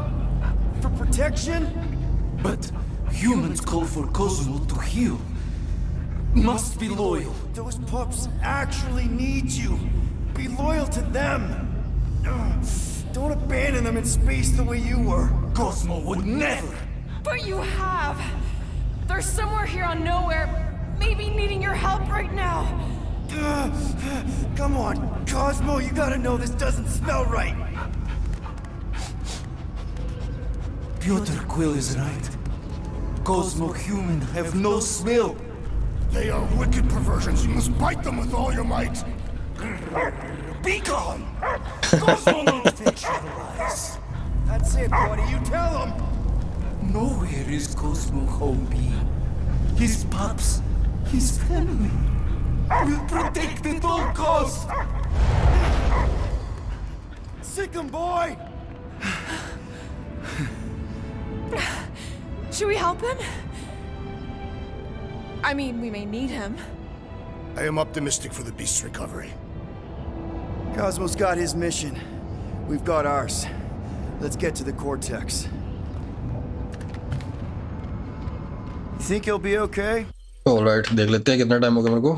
[SPEAKER 2] for protection.
[SPEAKER 9] But humans call for Cosmo to heal. Must be loyal.
[SPEAKER 2] Those pups actually need you. Be loyal to them. Don't abandon them in space the way you were.
[SPEAKER 9] Cosmo would never.
[SPEAKER 12] But you have. They're somewhere here on nowhere, maybe needing your help right now.
[SPEAKER 2] Come on, Cosmo, you gotta know this doesn't smell right.
[SPEAKER 9] Piotr Quill is right. Cosmo human have no smell.
[SPEAKER 6] They are wicked perversions. You must bite them with all your might.
[SPEAKER 9] Be gone! Cosmo not fetch your lies.
[SPEAKER 2] That's it, buddy. You tell them.
[SPEAKER 9] Nowhere is Cosmo home being. His pups, his family, will protect at all costs.
[SPEAKER 2] Sick 'em, boy!
[SPEAKER 12] Should we help him? I mean, we may need him.
[SPEAKER 6] I am optimistic for the beast's recovery.
[SPEAKER 2] Cosmo's got his mission. We've got ours. Let's get to the Cortex. You think he'll be okay?
[SPEAKER 1] Alright, देख लेते हैं कितना time हो गया मेरे को।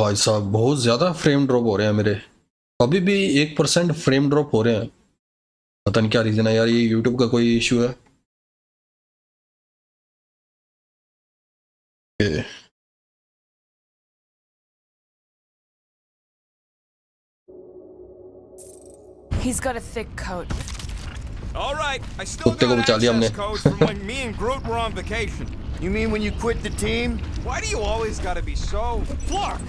[SPEAKER 1] भाई साहब बहुत ज़्यादा फ्रेम ड्रॉप हो रहे हैं मेरे। अभी भी 1% फ्रेम ड्रॉप हो रहे हैं। पता नहीं क्या रीज़न है यार, ये यूट्यूब का कोई इशू है।
[SPEAKER 12] He's got a thick coat.
[SPEAKER 4] All right, I still
[SPEAKER 1] कुत्ते को
[SPEAKER 4] got
[SPEAKER 1] बचा लिया हमने।
[SPEAKER 4] access codes from when me and Groot were on vacation.
[SPEAKER 2] You mean when you quit the team?
[SPEAKER 4] Why do you always gotta be so... Flark!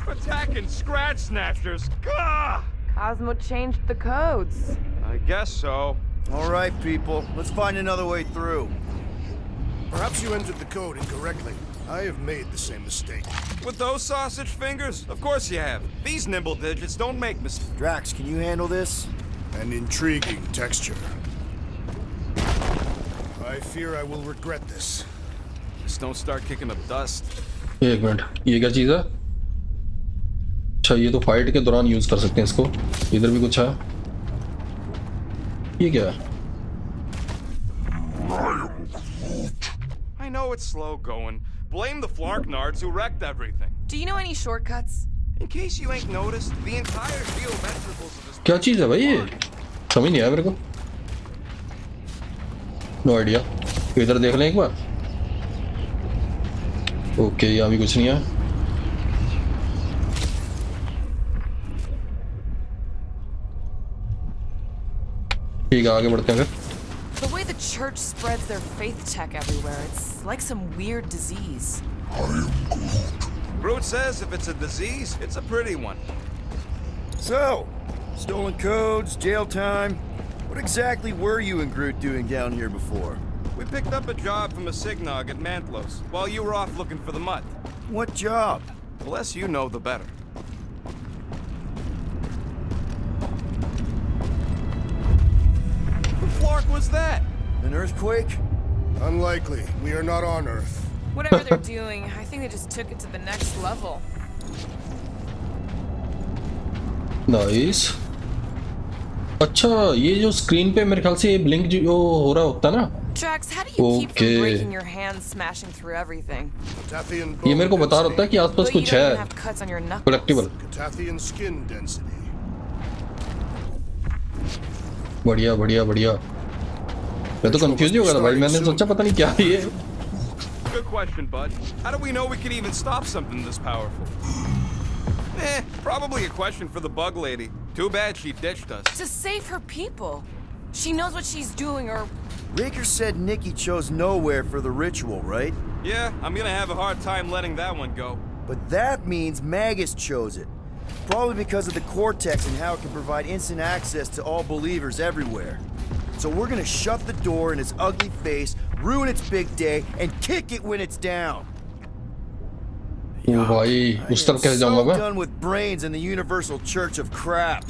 [SPEAKER 4] Attacking scratch snatchers. Gah!
[SPEAKER 5] Cosmo changed the codes.
[SPEAKER 4] I guess so.
[SPEAKER 2] All right, people. Let's find another way through.
[SPEAKER 6] Perhaps you entered the code incorrectly. I have made the same mistake.
[SPEAKER 4] With those sausage fingers? Of course you have. These nimble digits don't make mistakes.
[SPEAKER 2] Drax, can you handle this?
[SPEAKER 6] An intriguing texture. I fear I will regret this.
[SPEAKER 4] Just don't start kicking up dust.
[SPEAKER 1] एक minute, ये क्या चीज़ है? अच्छा, ये तो fight के दौरान use कर सकते हैं इसको। इधर भी कुछ है। ये क्या है?
[SPEAKER 4] I know it's slow going. Blame the Flarknards who wrecked everything.
[SPEAKER 12] Do you know any shortcuts?
[SPEAKER 4] In case you ain't noticed, the entire geometricals of this...
[SPEAKER 1] क्या चीज़ है भाई ये? समझ नहीं आया मेरे को, नो आइडिया। इधर देख लें एक बार। ओके यहाँ भी कुछ नहीं है। ठीक है आगे बढ़ते हैं फिर।
[SPEAKER 5] The way the church spreads their faith tech everywhere, it's like some weird disease.
[SPEAKER 4] Groot says if it's a disease, it's a pretty one.
[SPEAKER 2] So, stolen codes, jail time. What exactly were you and Groot doing down here before?
[SPEAKER 4] We picked up a job from a Signog at Mantlos while you were off looking for the mud.
[SPEAKER 2] What job?
[SPEAKER 4] The less you know, the better. What flark was that?
[SPEAKER 2] An earthquake?
[SPEAKER 6] Unlikely. We are not on Earth.
[SPEAKER 5] Whatever they're doing, I think they just took it to the next level.
[SPEAKER 1] Nice. अच्छा ये जो screen पे मेरे ख्याल से ये blink जो हो रहा होता है ना,
[SPEAKER 5] Drax, how do you keep from breaking your hands smashing through everything?
[SPEAKER 1] ये मेरे को बता रहा होता है कि आसपास
[SPEAKER 5] But you
[SPEAKER 1] कुछ
[SPEAKER 5] don't
[SPEAKER 1] है
[SPEAKER 5] even have cuts on your knuckles.
[SPEAKER 1] Collectible.
[SPEAKER 6] Catathian skin density.
[SPEAKER 1] बढ़िया बढ़िया बढ़िया। मैं तो कंफ्यूज ही हो गया था भाई, मैंने सोचा पता नहीं क्या है ये।
[SPEAKER 4] Good question, bud. How do we know we could even stop something this powerful? Probably a question for the bug lady. Too bad she ditched us.
[SPEAKER 5] To save her people. She knows what she's doing, or...
[SPEAKER 2] Raker said Nikki chose nowhere for the ritual, right?
[SPEAKER 4] Yeah, I'm gonna have a hard time letting that one go.
[SPEAKER 2] But that means Magus chose it. Probably because of the Cortex and how it can provide instant access to all believers everywhere. So we're gonna shut the door in its ugly face, ruin its big day, and kick it when it's down.
[SPEAKER 1] भाई उस तरफ कैसे जाऊंगा मैं?
[SPEAKER 2] Done with brains in the universal church of crap.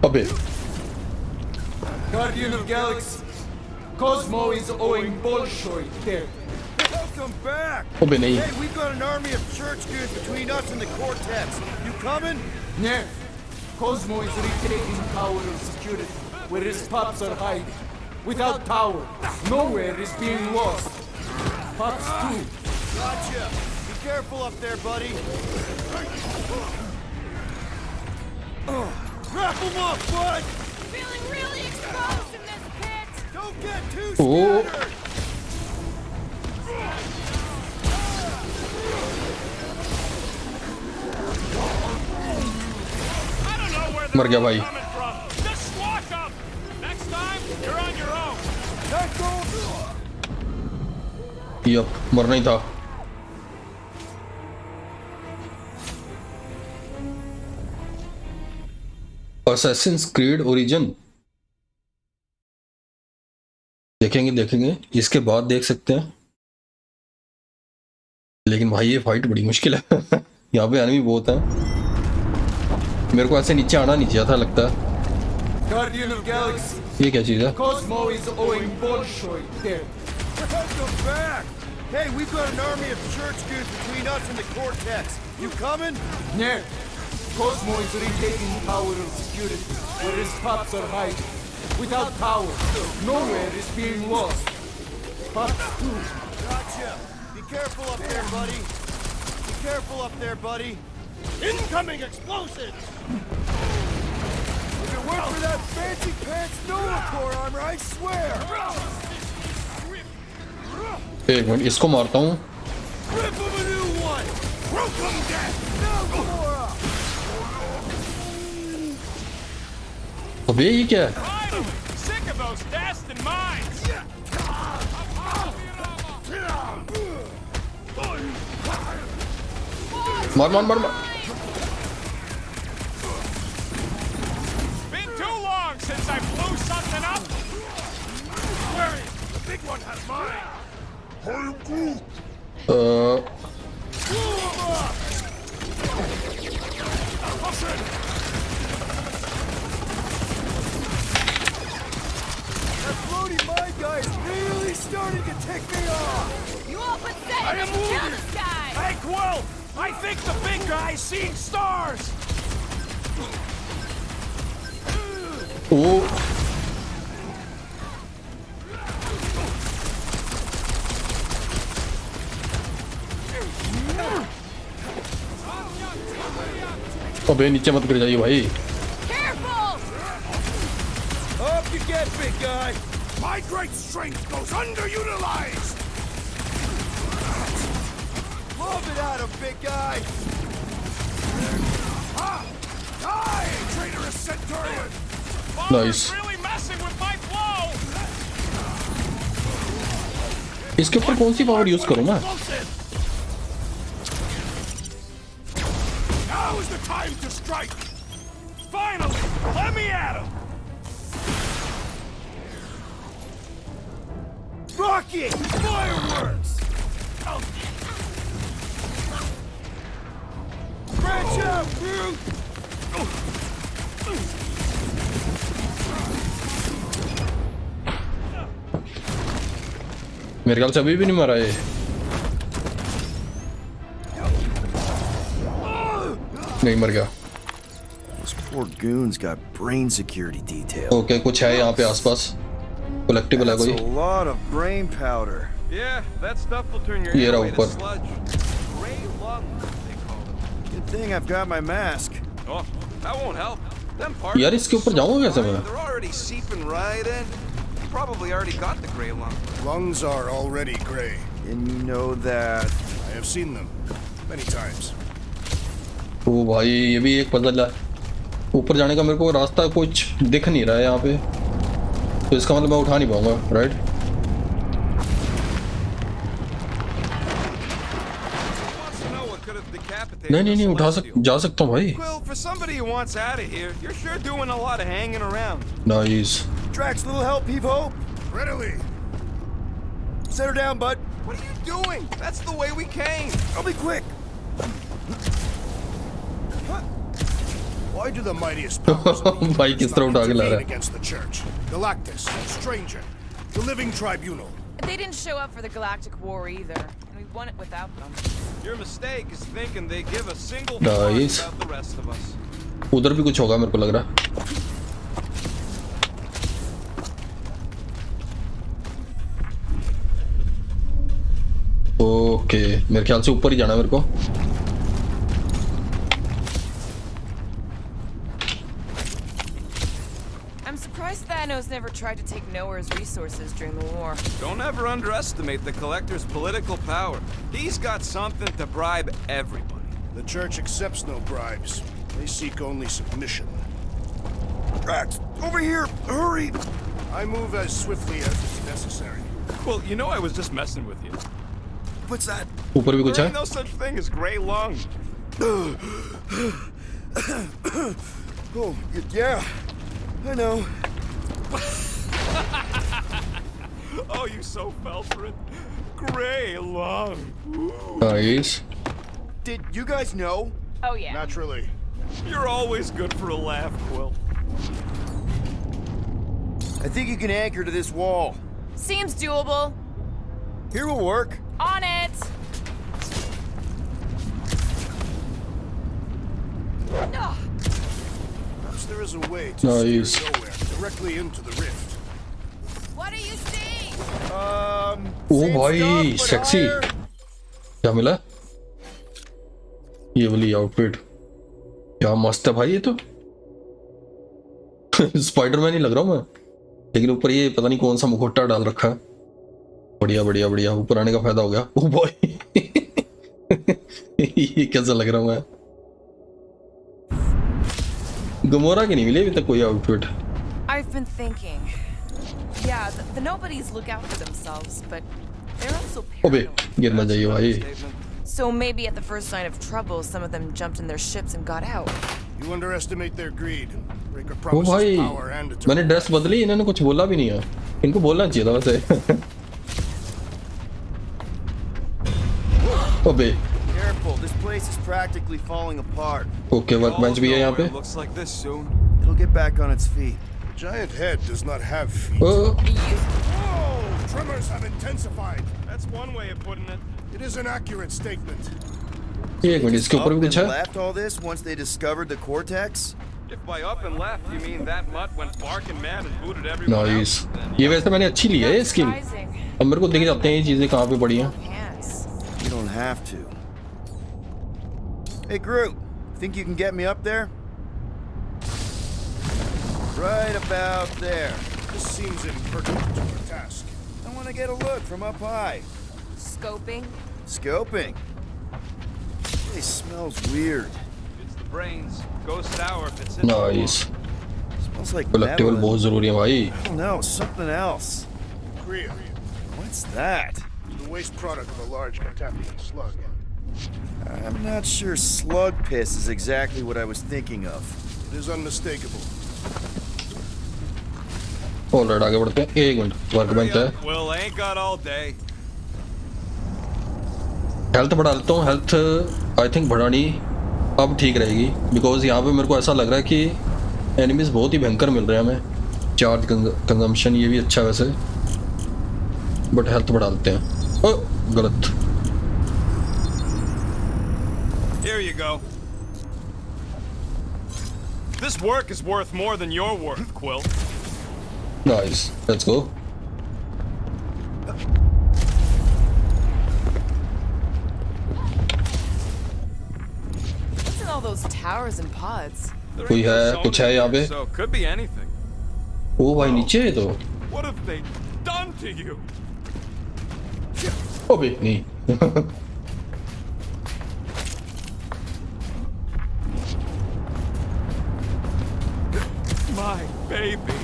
[SPEAKER 1] अबे
[SPEAKER 9] Guardian of Galaxy, Cosmo is owing Bolshoi debt.
[SPEAKER 2] Welcome back.
[SPEAKER 1] अबे नहीं।
[SPEAKER 2] Hey, we've got an army of church dudes between us and the Cortex. You coming?
[SPEAKER 9] Yeah. Cosmo is retaking power and security where his pups are hiding. Without power, nowhere is being lost. Pups too.
[SPEAKER 2] Gotcha. Be careful up there, buddy. Wrap him up, bud.
[SPEAKER 12] Feeling really exposed in this pit.
[SPEAKER 2] Don't get too
[SPEAKER 1] Oh.
[SPEAKER 2] scattered.
[SPEAKER 4] I don't know where
[SPEAKER 1] मर गया भाई।
[SPEAKER 4] coming from. Just squash them. Next time, you're on your own.
[SPEAKER 1] Yep मरना ही था। Assassin's Creed Origin देखेंगे इसके बाद देख सकते हैं। लेकिन भाई ये फाइट बड़ी मुश्किल है। यहाँ पे एनिमी बहुत है, मेरे को ऐसे नीचे आना नहीं चाहिए था लगता है।
[SPEAKER 9] Guardian of Galaxy,
[SPEAKER 1] ये क्या चीज है?
[SPEAKER 9] Cosmo is owing Bolshoi debt.
[SPEAKER 2] Welcome back. Hey, we've got an army of church dudes between us and the Cortex. You coming?
[SPEAKER 9] Yeah. Cosmo is retaking power and security where his pups are hiding. Without power, nowhere is being lost. Pups too.
[SPEAKER 2] Gotcha. Be careful up there, buddy. Be careful up there, buddy.
[SPEAKER 6] Incoming explosives!
[SPEAKER 2] If it weren't for that fancy pants Nova Corps armor, I swear.
[SPEAKER 1] एक minute इसको मारता हूँ।
[SPEAKER 2] Rip him a new one. Welcome death. Nova.
[SPEAKER 1] अबे ये क्या है?
[SPEAKER 4] Sick of those Dastan mines.
[SPEAKER 1] मार मार मार मार।
[SPEAKER 4] Been too long since I blew something up.
[SPEAKER 6] The big one has mine!
[SPEAKER 2] That floaty mine guy is really starting to tick me off.
[SPEAKER 12] You all put that in the kill this guy.
[SPEAKER 4] Hey, Quill! I think the big guy's seeing stars.
[SPEAKER 1] ओ अबे नीचे मत गिर जाइए भाई।
[SPEAKER 12] Careful!
[SPEAKER 2] ahead, big guy.
[SPEAKER 6] My great strength goes underutilized!
[SPEAKER 2] Lob it at him, big guy.
[SPEAKER 6] Ah! Die, traitorous centurion!
[SPEAKER 1] Nice
[SPEAKER 4] Really messing with my flow.
[SPEAKER 1] इसके ऊपर कौन सी power use करूं मैं
[SPEAKER 6] Now is the time to strike!
[SPEAKER 4] Finally, let me at him.
[SPEAKER 2] Rocket! Fireworks! Branch out, brute!
[SPEAKER 1] मेरे ख्याल से अभी भी नहीं मरा ये नहीं मर गया
[SPEAKER 2] Those poor goons got brain security detail.
[SPEAKER 1] Okay कुछ है यहाँ पे आसपास कलेक्टिबल है
[SPEAKER 2] That's
[SPEAKER 1] कोई
[SPEAKER 2] a lot of brain powder.
[SPEAKER 4] Yeah, that stuff will turn your
[SPEAKER 1] ये रहा
[SPEAKER 4] airway to
[SPEAKER 1] ऊपर
[SPEAKER 4] sludge. Gray lung, they call it.
[SPEAKER 2] Good thing I've got my mask.
[SPEAKER 4] Oh, that won't help. Them
[SPEAKER 1] यार इसके ऊपर जाऊंगा कैसे मैं
[SPEAKER 4] they're already seeping right in. You probably already got the gray lung.
[SPEAKER 6] Lungs are already gray.
[SPEAKER 2] And you know that...
[SPEAKER 6] I have seen them many times.
[SPEAKER 1] ओ भाई ये भी एक पजल है ऊपर जाने का मेरे को रास्ता कुछ दिख नहीं रहा है यहाँ पे तो इसका मतलब मैं उठा नहीं पाऊंगा राइट नहीं उठा जा सकता हूँ भाई
[SPEAKER 4] Well, for somebody who wants out of here, you're sure doing a lot of hanging around.
[SPEAKER 1] Nice
[SPEAKER 2] Drax, little help, Peep-Ho?
[SPEAKER 6] Readily.
[SPEAKER 2] Set her down, bud.
[SPEAKER 4] What are you doing? That's the way we came.
[SPEAKER 2] I'll be quick.
[SPEAKER 6] Why do the mightiest powers of the
[SPEAKER 1] भाई किस तरह उठा के ला रहा
[SPEAKER 6] intervene
[SPEAKER 1] है
[SPEAKER 6] against the church? Galactus, Stranger, the Living Tribunal.
[SPEAKER 12] They didn't show up for the Galactic War either, and we won it without them.
[SPEAKER 4] Your mistake is thinking they give a single
[SPEAKER 1] Nice.
[SPEAKER 4] fuck about the rest of us.
[SPEAKER 1] उधर भी कुछ होगा मेरे को लग रहा okay मेरे ख्याल से ऊपर ही जाना है मेरे को
[SPEAKER 12] I'm surprised Thanos never tried to take Nowhere's resources during the war.
[SPEAKER 4] Don't ever underestimate the Collector's political power. He's got something to bribe everybody.
[SPEAKER 6] The church accepts no bribes. They seek only submission.
[SPEAKER 2] Drax, over here! Hurry!
[SPEAKER 6] I move as swiftly as is necessary.
[SPEAKER 4] Well, you know I was just messing with you.
[SPEAKER 2] What's that?
[SPEAKER 1] ऊपर भी कुछ
[SPEAKER 4] There
[SPEAKER 1] है
[SPEAKER 4] ain't no such thing as gray lung.
[SPEAKER 2] Oh, yeah. I know.
[SPEAKER 4] Oh, you so fell for it. Gray lung.
[SPEAKER 1] Nice
[SPEAKER 2] Did you guys know?
[SPEAKER 12] Oh yeah.
[SPEAKER 6] Naturally.
[SPEAKER 4] You're always good for a laugh, Quill.
[SPEAKER 2] I think you can anchor to this wall.
[SPEAKER 12] Seems doable.
[SPEAKER 2] Here will work.
[SPEAKER 12] On it.
[SPEAKER 6] Perhaps there is a way to
[SPEAKER 1] Nice.
[SPEAKER 6] steer nowhere directly into the rift.
[SPEAKER 12] What do you see?
[SPEAKER 1] ओ
[SPEAKER 2] Same
[SPEAKER 1] भाई
[SPEAKER 2] stuff, but
[SPEAKER 1] sexy
[SPEAKER 2] higher.
[SPEAKER 1] क्या मिला ये वाली outfit क्या मस्त है भाई ये तो स्पाइडरमैन ही लग रहा हूँ मैं लेकिन ऊपर ये पता नहीं कौन सा मुखौटा डाल रखा है बढ़िया बढ़िया बढ़िया ऊपर आने का फायदा हो गया ओ भाई ये कैसा लग रहा हूँ मैं गमोरा की नहीं मिली अभी तक कोई outfit
[SPEAKER 5] I've been thinking. Yeah, the nobodies look out for themselves, but they're also
[SPEAKER 1] अबे
[SPEAKER 5] paranoid.
[SPEAKER 1] गिरना चाहिए भाई
[SPEAKER 5] So maybe at the first sign of trouble, some of them jumped in their ships and got out.
[SPEAKER 6] You underestimate their greed. Breaker
[SPEAKER 1] ओ
[SPEAKER 6] promises
[SPEAKER 1] भाई
[SPEAKER 6] power and
[SPEAKER 1] मैंने
[SPEAKER 6] eternal
[SPEAKER 1] dress बदली इन्होंने कुछ बोला भी नहीं है इनको बोलना चाहिए था वैसे अबे
[SPEAKER 2] Careful, this place is practically falling apart.
[SPEAKER 1] Okay workbench भी है यहाँ पे
[SPEAKER 4] Looks like this soon.
[SPEAKER 2] It'll get back on its feet.
[SPEAKER 6] The giant head does not have feet.
[SPEAKER 1] ओ
[SPEAKER 6] Whoa! Tremors have intensified.
[SPEAKER 4] That's one way of putting it.
[SPEAKER 6] It is an accurate statement.
[SPEAKER 1] एक minute इसके ऊपर भी
[SPEAKER 2] Up
[SPEAKER 1] कुछ
[SPEAKER 2] and
[SPEAKER 1] है
[SPEAKER 2] left all this once they discovered the cortex?
[SPEAKER 4] If by up and left you mean that mutt went barking mad and booted everyone
[SPEAKER 1] nice
[SPEAKER 4] out, then
[SPEAKER 1] ये वैसे मैंने अच्छी ली है ये स्किन
[SPEAKER 5] Surprising.
[SPEAKER 1] अब मेरे को दिख जाते हैं ये चीजें कहाँ पे पड़ी हैं
[SPEAKER 5] Pants.
[SPEAKER 2] You don't have to. Hey, Groot. Think you can get me up there? Right about there.
[SPEAKER 6] This seems impertinent to our task.
[SPEAKER 2] I want to get a look from up high.
[SPEAKER 12] Scoping?
[SPEAKER 2] Scoping? It smells weird.
[SPEAKER 4] It's the brains. Goes sour if it's in
[SPEAKER 1] nice
[SPEAKER 2] Smells like
[SPEAKER 1] collectible
[SPEAKER 2] metal.
[SPEAKER 1] बहुत जरूरी है भाई.
[SPEAKER 2] I don't know, something else.
[SPEAKER 6] Kriya,
[SPEAKER 2] What's that?
[SPEAKER 6] the waste product of a large contaminated slug.
[SPEAKER 2] I'm not sure slug piss is exactly what I was thinking of.
[SPEAKER 6] It is unmistakable.
[SPEAKER 1] Alright आगे बढ़ते हैं. एक minute work bench है.
[SPEAKER 4] Well, I ain't got all day.
[SPEAKER 1] Health बढ़ा लेता हूँ. Health I think बढ़ानी अब ठीक रहेगी बिकॉज यहाँ पे मेरे को ऐसा लग रहा है कि एनिमीज बहुत ही भयंकर मिल रहे हैं हमें. चार्ज कंजम्पशन ये भी अच्छा है वैसे, बट हेल्थ बढ़ा लेते हैं. ओ गलत.
[SPEAKER 4] Here you go. This work is worth more than your worth, Quill.
[SPEAKER 1] Nice let's go.
[SPEAKER 12] What's in all those towers and pods?
[SPEAKER 4] There
[SPEAKER 1] कोई
[SPEAKER 4] ain't no
[SPEAKER 1] है
[SPEAKER 4] zone
[SPEAKER 1] कुछ है
[SPEAKER 4] in
[SPEAKER 1] यहाँ
[SPEAKER 4] here,
[SPEAKER 1] पे.
[SPEAKER 4] So could be anything.
[SPEAKER 1] ओ भाई नीचे है तो.
[SPEAKER 4] What have they done to you?
[SPEAKER 1] ओ भाई नहीं.
[SPEAKER 4] My baby.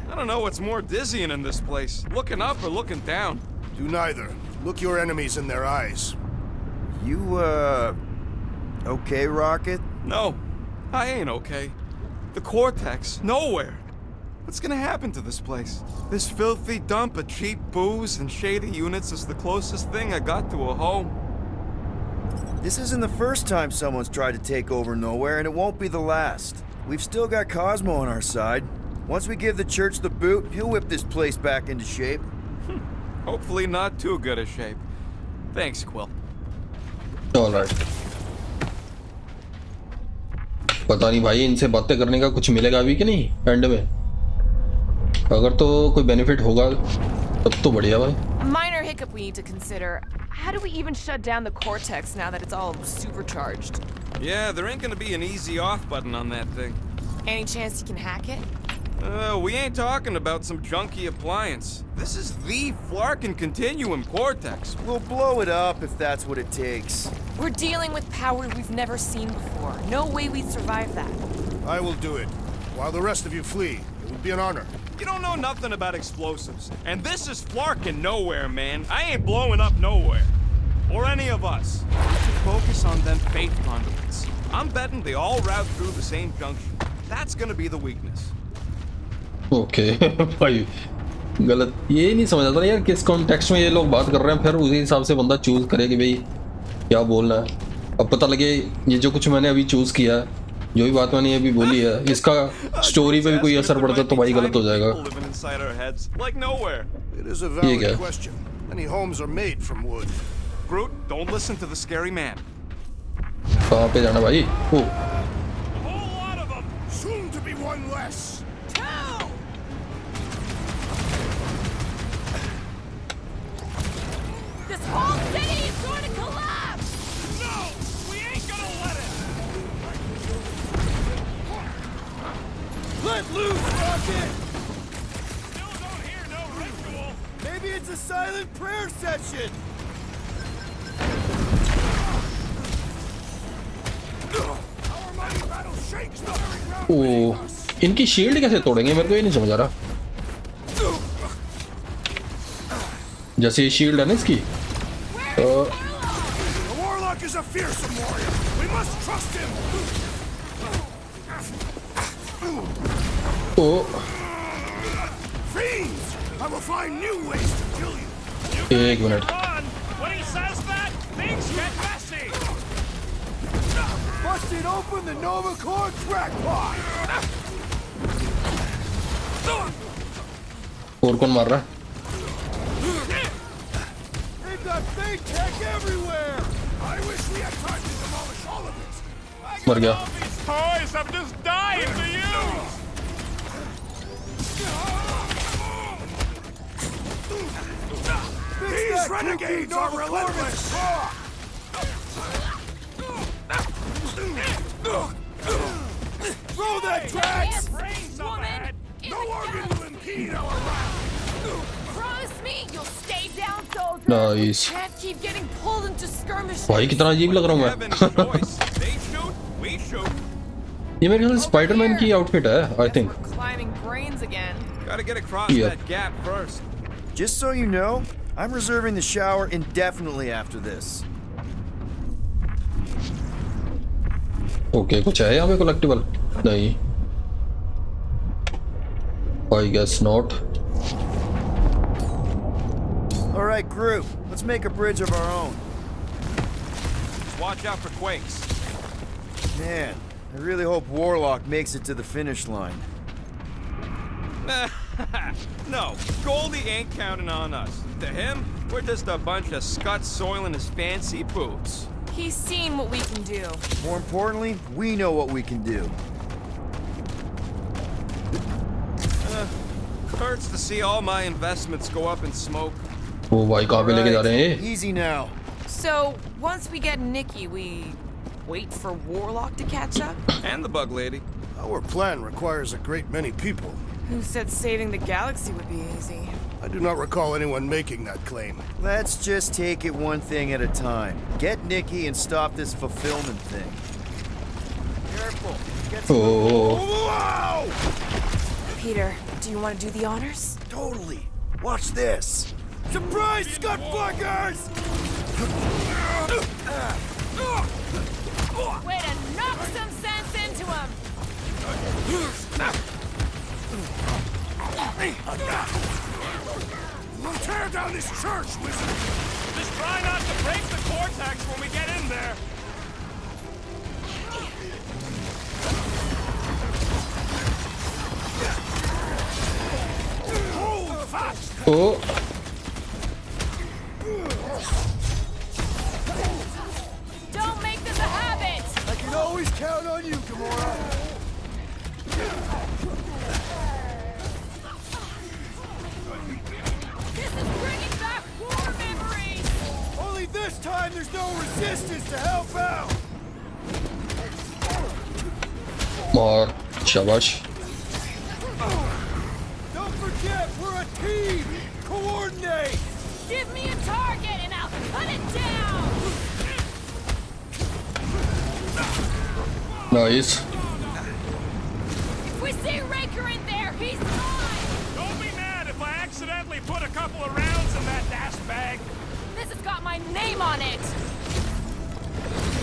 [SPEAKER 4] I don't know what's more dizzying in this place. Looking up or looking down.
[SPEAKER 6] Do neither. Look your enemies in their eyes.
[SPEAKER 2] You, okay, Rocket?
[SPEAKER 4] No, I ain't okay. The Cortex, nowhere. What's gonna happen to this place? This filthy dump of cheap booze and shady units is the closest thing I got to a home.
[SPEAKER 2] This isn't the first time someone's tried to take over Nowhere, and it won't be the last. We've still got Cosmo on our side. Once we give the church the boot, he'll whip this place back into shape.
[SPEAKER 4] Hopefully not too good a shape. Thanks, Quill.
[SPEAKER 1] Alright. पता नहीं भाई इनसे बातें करने का कुछ मिलेगा अभी कि नहीं एंड में. अगर तो कोई बेनिफिट होगा तब तो बढ़िया भाई.
[SPEAKER 12] Minor hiccup we need to consider. How do we even shut down the Cortex now that it's all supercharged?
[SPEAKER 4] Yeah, there ain't gonna be an easy off button on that thing.
[SPEAKER 12] Any chance you can hack it?
[SPEAKER 4] We ain't talking about some junky appliance. This is the Flarkin Continuum Cortex.
[SPEAKER 2] We'll blow it up if that's what it takes.
[SPEAKER 12] We're dealing with power we've never seen before. No way we'd survive that.
[SPEAKER 6] I will do it. While the rest of you flee, it would be an honor.
[SPEAKER 4] You don't know nothing about explosives. And this is Flarkin Nowhere, man. I ain't blowing up nowhere. Or any of us. We should focus on them faith conduits. I'm betting they all route through the same junction. That's gonna be the weakness.
[SPEAKER 1] Okay भाई गलत. ये नहीं समझ आता यार किस context में ये लोग बात कर रहे हैं. फिर उसी हिसाब से बंदा चूज करे कि भाई क्या बोलना है. अब पता लगे ये जो कुछ मैंने अभी चूज किया जो भी बात मैंने अभी बोली है इसका स्टोरी पे भी कोई असर पड़ता तो भाई गलत हो जाएगा.
[SPEAKER 6] It is a valid question. Many homes are made from wood.
[SPEAKER 4] Groot, don't listen to the scary man.
[SPEAKER 1] कहाँ पे जाना भाई? ओ
[SPEAKER 6] A whole lot of them. Soon to be one less.
[SPEAKER 12] This whole city is going to collapse!
[SPEAKER 4] No! We ain't gonna let it!
[SPEAKER 2] Let loose, Rocket!
[SPEAKER 4] Still don't hear no ritual!
[SPEAKER 2] Maybe it's a silent prayer session!
[SPEAKER 6] Our mighty battle shakes the very ground
[SPEAKER 1] ओ
[SPEAKER 6] beneath us.
[SPEAKER 1] इनकी shield कैसे तोड़ेंगे मेरे को ये नहीं समझ आ रहा. जैसे ये शील्ड है ना इसकी.
[SPEAKER 6] The warlock is a fearsome warrior. We must trust him.
[SPEAKER 1] ओ
[SPEAKER 6] Fiends! I will find new ways to kill you.
[SPEAKER 1] एक minute.
[SPEAKER 4] When he says that, things get messy!
[SPEAKER 6] Busted open the Nova Core crackpot.
[SPEAKER 1] और कौन मार रहा है?
[SPEAKER 6] They've got fake tech everywhere. I wish we had time to demolish all of it.
[SPEAKER 1] मर गया.
[SPEAKER 4] These toys have just died to use!
[SPEAKER 6] These renegades are relentless. Throw that trash
[SPEAKER 1] nice
[SPEAKER 12] Can't keep getting pulled into skirmishes.
[SPEAKER 1] भाई कितना अजीब लग रहा हूँ मैं ये मेरे ख्याल से स्पाइडरमैन की आउटफिट है I think
[SPEAKER 12] Climbing brains again.
[SPEAKER 4] Gotta get across
[SPEAKER 1] Yep.
[SPEAKER 4] that gap first.
[SPEAKER 2] Just so you know, I'm reserving the shower indefinitely after this.
[SPEAKER 1] Okay कुछ है यहाँ पे कलेक्टिबल नहीं I guess not
[SPEAKER 2] All right, group, let's make a bridge of our own.
[SPEAKER 4] Just watch out for quakes.
[SPEAKER 2] Man, I really hope Warlock makes it to the finish line.
[SPEAKER 4] No, Goldie ain't counting on us. To him, we're just a bunch of scuts soiling his fancy boots.
[SPEAKER 12] He's seen what we can do.
[SPEAKER 2] More importantly, we know what we can do.
[SPEAKER 4] Hurts to see all my investments go up in smoke.
[SPEAKER 1] ओ भाई कहाँ पे लेके जा रहे हैं
[SPEAKER 2] Easy now.
[SPEAKER 12] So, once we get Nikki, we wait for Warlock to catch up?
[SPEAKER 4] And the bug lady.
[SPEAKER 6] Our plan requires a great many people.
[SPEAKER 12] Who said saving the galaxy would be easy?
[SPEAKER 6] I do not recall anyone making that claim.
[SPEAKER 2] Let's just take it one thing at a time. Get Nikki and stop this fulfillment thing. Careful. Get
[SPEAKER 1] Oh.
[SPEAKER 12] Peter, do you want to do the honors?
[SPEAKER 2] Totally. Watch this. Surprise, Scutfuckers!
[SPEAKER 12] Way to knock some sense into him!
[SPEAKER 6] We'll tear down this church, wizard!
[SPEAKER 4] Just try not to break the cortex when we get in there.
[SPEAKER 6] Hold fast!
[SPEAKER 1] O
[SPEAKER 12] Don't make this a habit!
[SPEAKER 2] I can always count on you, Gamora.
[SPEAKER 12] This is bringing back war memories!
[SPEAKER 2] Only this time there's no resistance to help out.
[SPEAKER 1] मार शाबाश
[SPEAKER 2] Don't forget, we're a team. Coordinate.
[SPEAKER 12] Give me a target and I'll cut it down!
[SPEAKER 1] Nice
[SPEAKER 12] If we see Raker in there, he's mine!
[SPEAKER 4] Don't be mad if I accidentally put a couple of rounds in that dash bag.
[SPEAKER 12] This has got my name on it!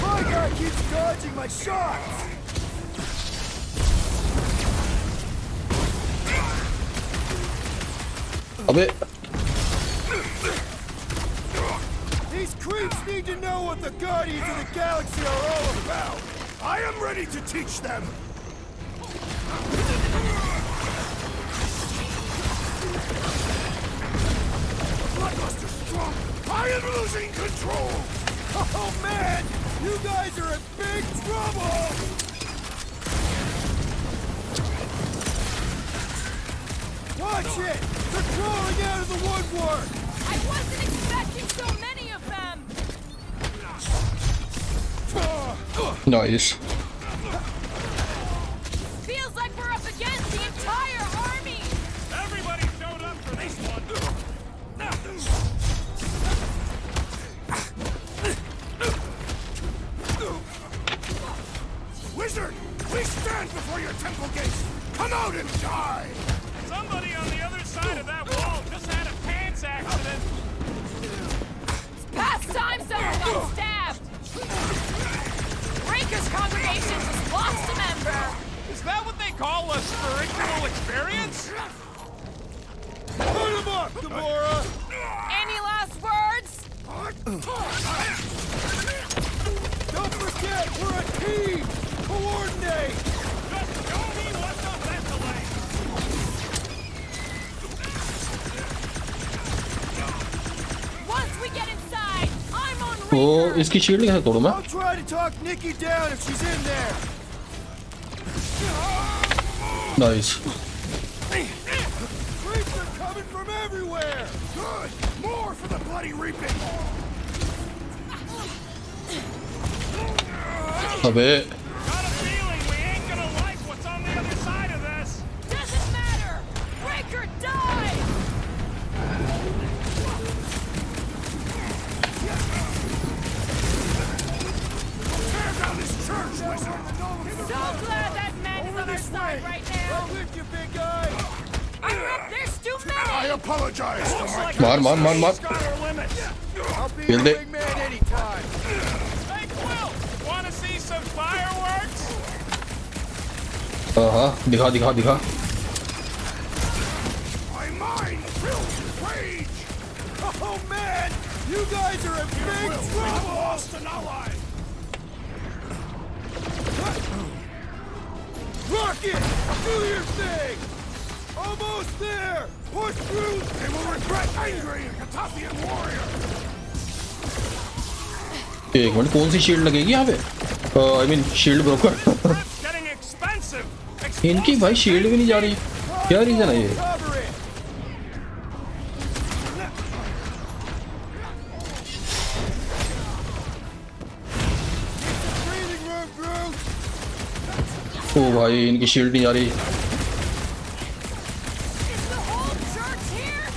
[SPEAKER 2] My guy keeps dodging my shots.
[SPEAKER 1] अबे
[SPEAKER 2] These creeps need to know what the Guardians of the Galaxy are all about.
[SPEAKER 6] I am ready to teach them! Bloodbuster's strong! I am losing control!
[SPEAKER 2] Oh man, you guys are in big trouble. Watch it! They're crawling out of the woodwork.
[SPEAKER 12] I wasn't expecting so many of them!
[SPEAKER 1] Nice
[SPEAKER 12] Feels like we're up against the entire army!
[SPEAKER 4] Everybody showed up for this one.
[SPEAKER 6] Wizard! We stand before your temple gates! Come out and die!
[SPEAKER 4] Somebody on the other side of that wall just had a pants accident.
[SPEAKER 12] Past time someone got stabbed! Raker's congregation just lost a member!
[SPEAKER 4] Is that what they call a spiritual experience?
[SPEAKER 2] Put him up, Gamora.
[SPEAKER 12] Any last words?
[SPEAKER 2] Don't forget, we're a team. Coordinate.
[SPEAKER 4] Just show me what the ventilator.
[SPEAKER 12] Once we get inside, I'm on
[SPEAKER 1] ओ
[SPEAKER 12] Raker!
[SPEAKER 1] इसकी shield कैसे तोड़ूं मैं
[SPEAKER 2] I'll try to talk Nikki down if she's in there.
[SPEAKER 1] Nice
[SPEAKER 2] Creeps are coming from everywhere.
[SPEAKER 6] Good! More for the bloody reaping!
[SPEAKER 1] अबे
[SPEAKER 4] Got a feeling we ain't gonna like what's on the other side of this.
[SPEAKER 12] Doesn't matter! Raker died! side right now.
[SPEAKER 6] Lift you, big guy.
[SPEAKER 12] There's too many.
[SPEAKER 6] I apologize to my
[SPEAKER 1] मार
[SPEAKER 2] I'll be
[SPEAKER 1] Kill
[SPEAKER 2] your
[SPEAKER 1] it.
[SPEAKER 2] wingman anytime.
[SPEAKER 4] Hey, Quill! Wanna see some fireworks?
[SPEAKER 1] हाँ दिखा
[SPEAKER 6] My mind filled with rage.
[SPEAKER 2] Oh man, you guys are in big
[SPEAKER 6] I've
[SPEAKER 2] trouble.
[SPEAKER 6] lost an ally.
[SPEAKER 2] Rocket, do your thing. Almost there. Push through.
[SPEAKER 6] They will regret angering a Catathian warrior.
[SPEAKER 1] एक minute कौन सी shield लगेगी यहाँ पे I mean shield broker
[SPEAKER 4] Getting expensive!
[SPEAKER 1] इनकी भाई shield भी नहीं जा रही क्या रीजन है ये
[SPEAKER 2] Cover it. Breathing room, Groot.
[SPEAKER 1] ओ भाई इनकी शील्ड नहीं जा रही
[SPEAKER 12] Is the whole church here?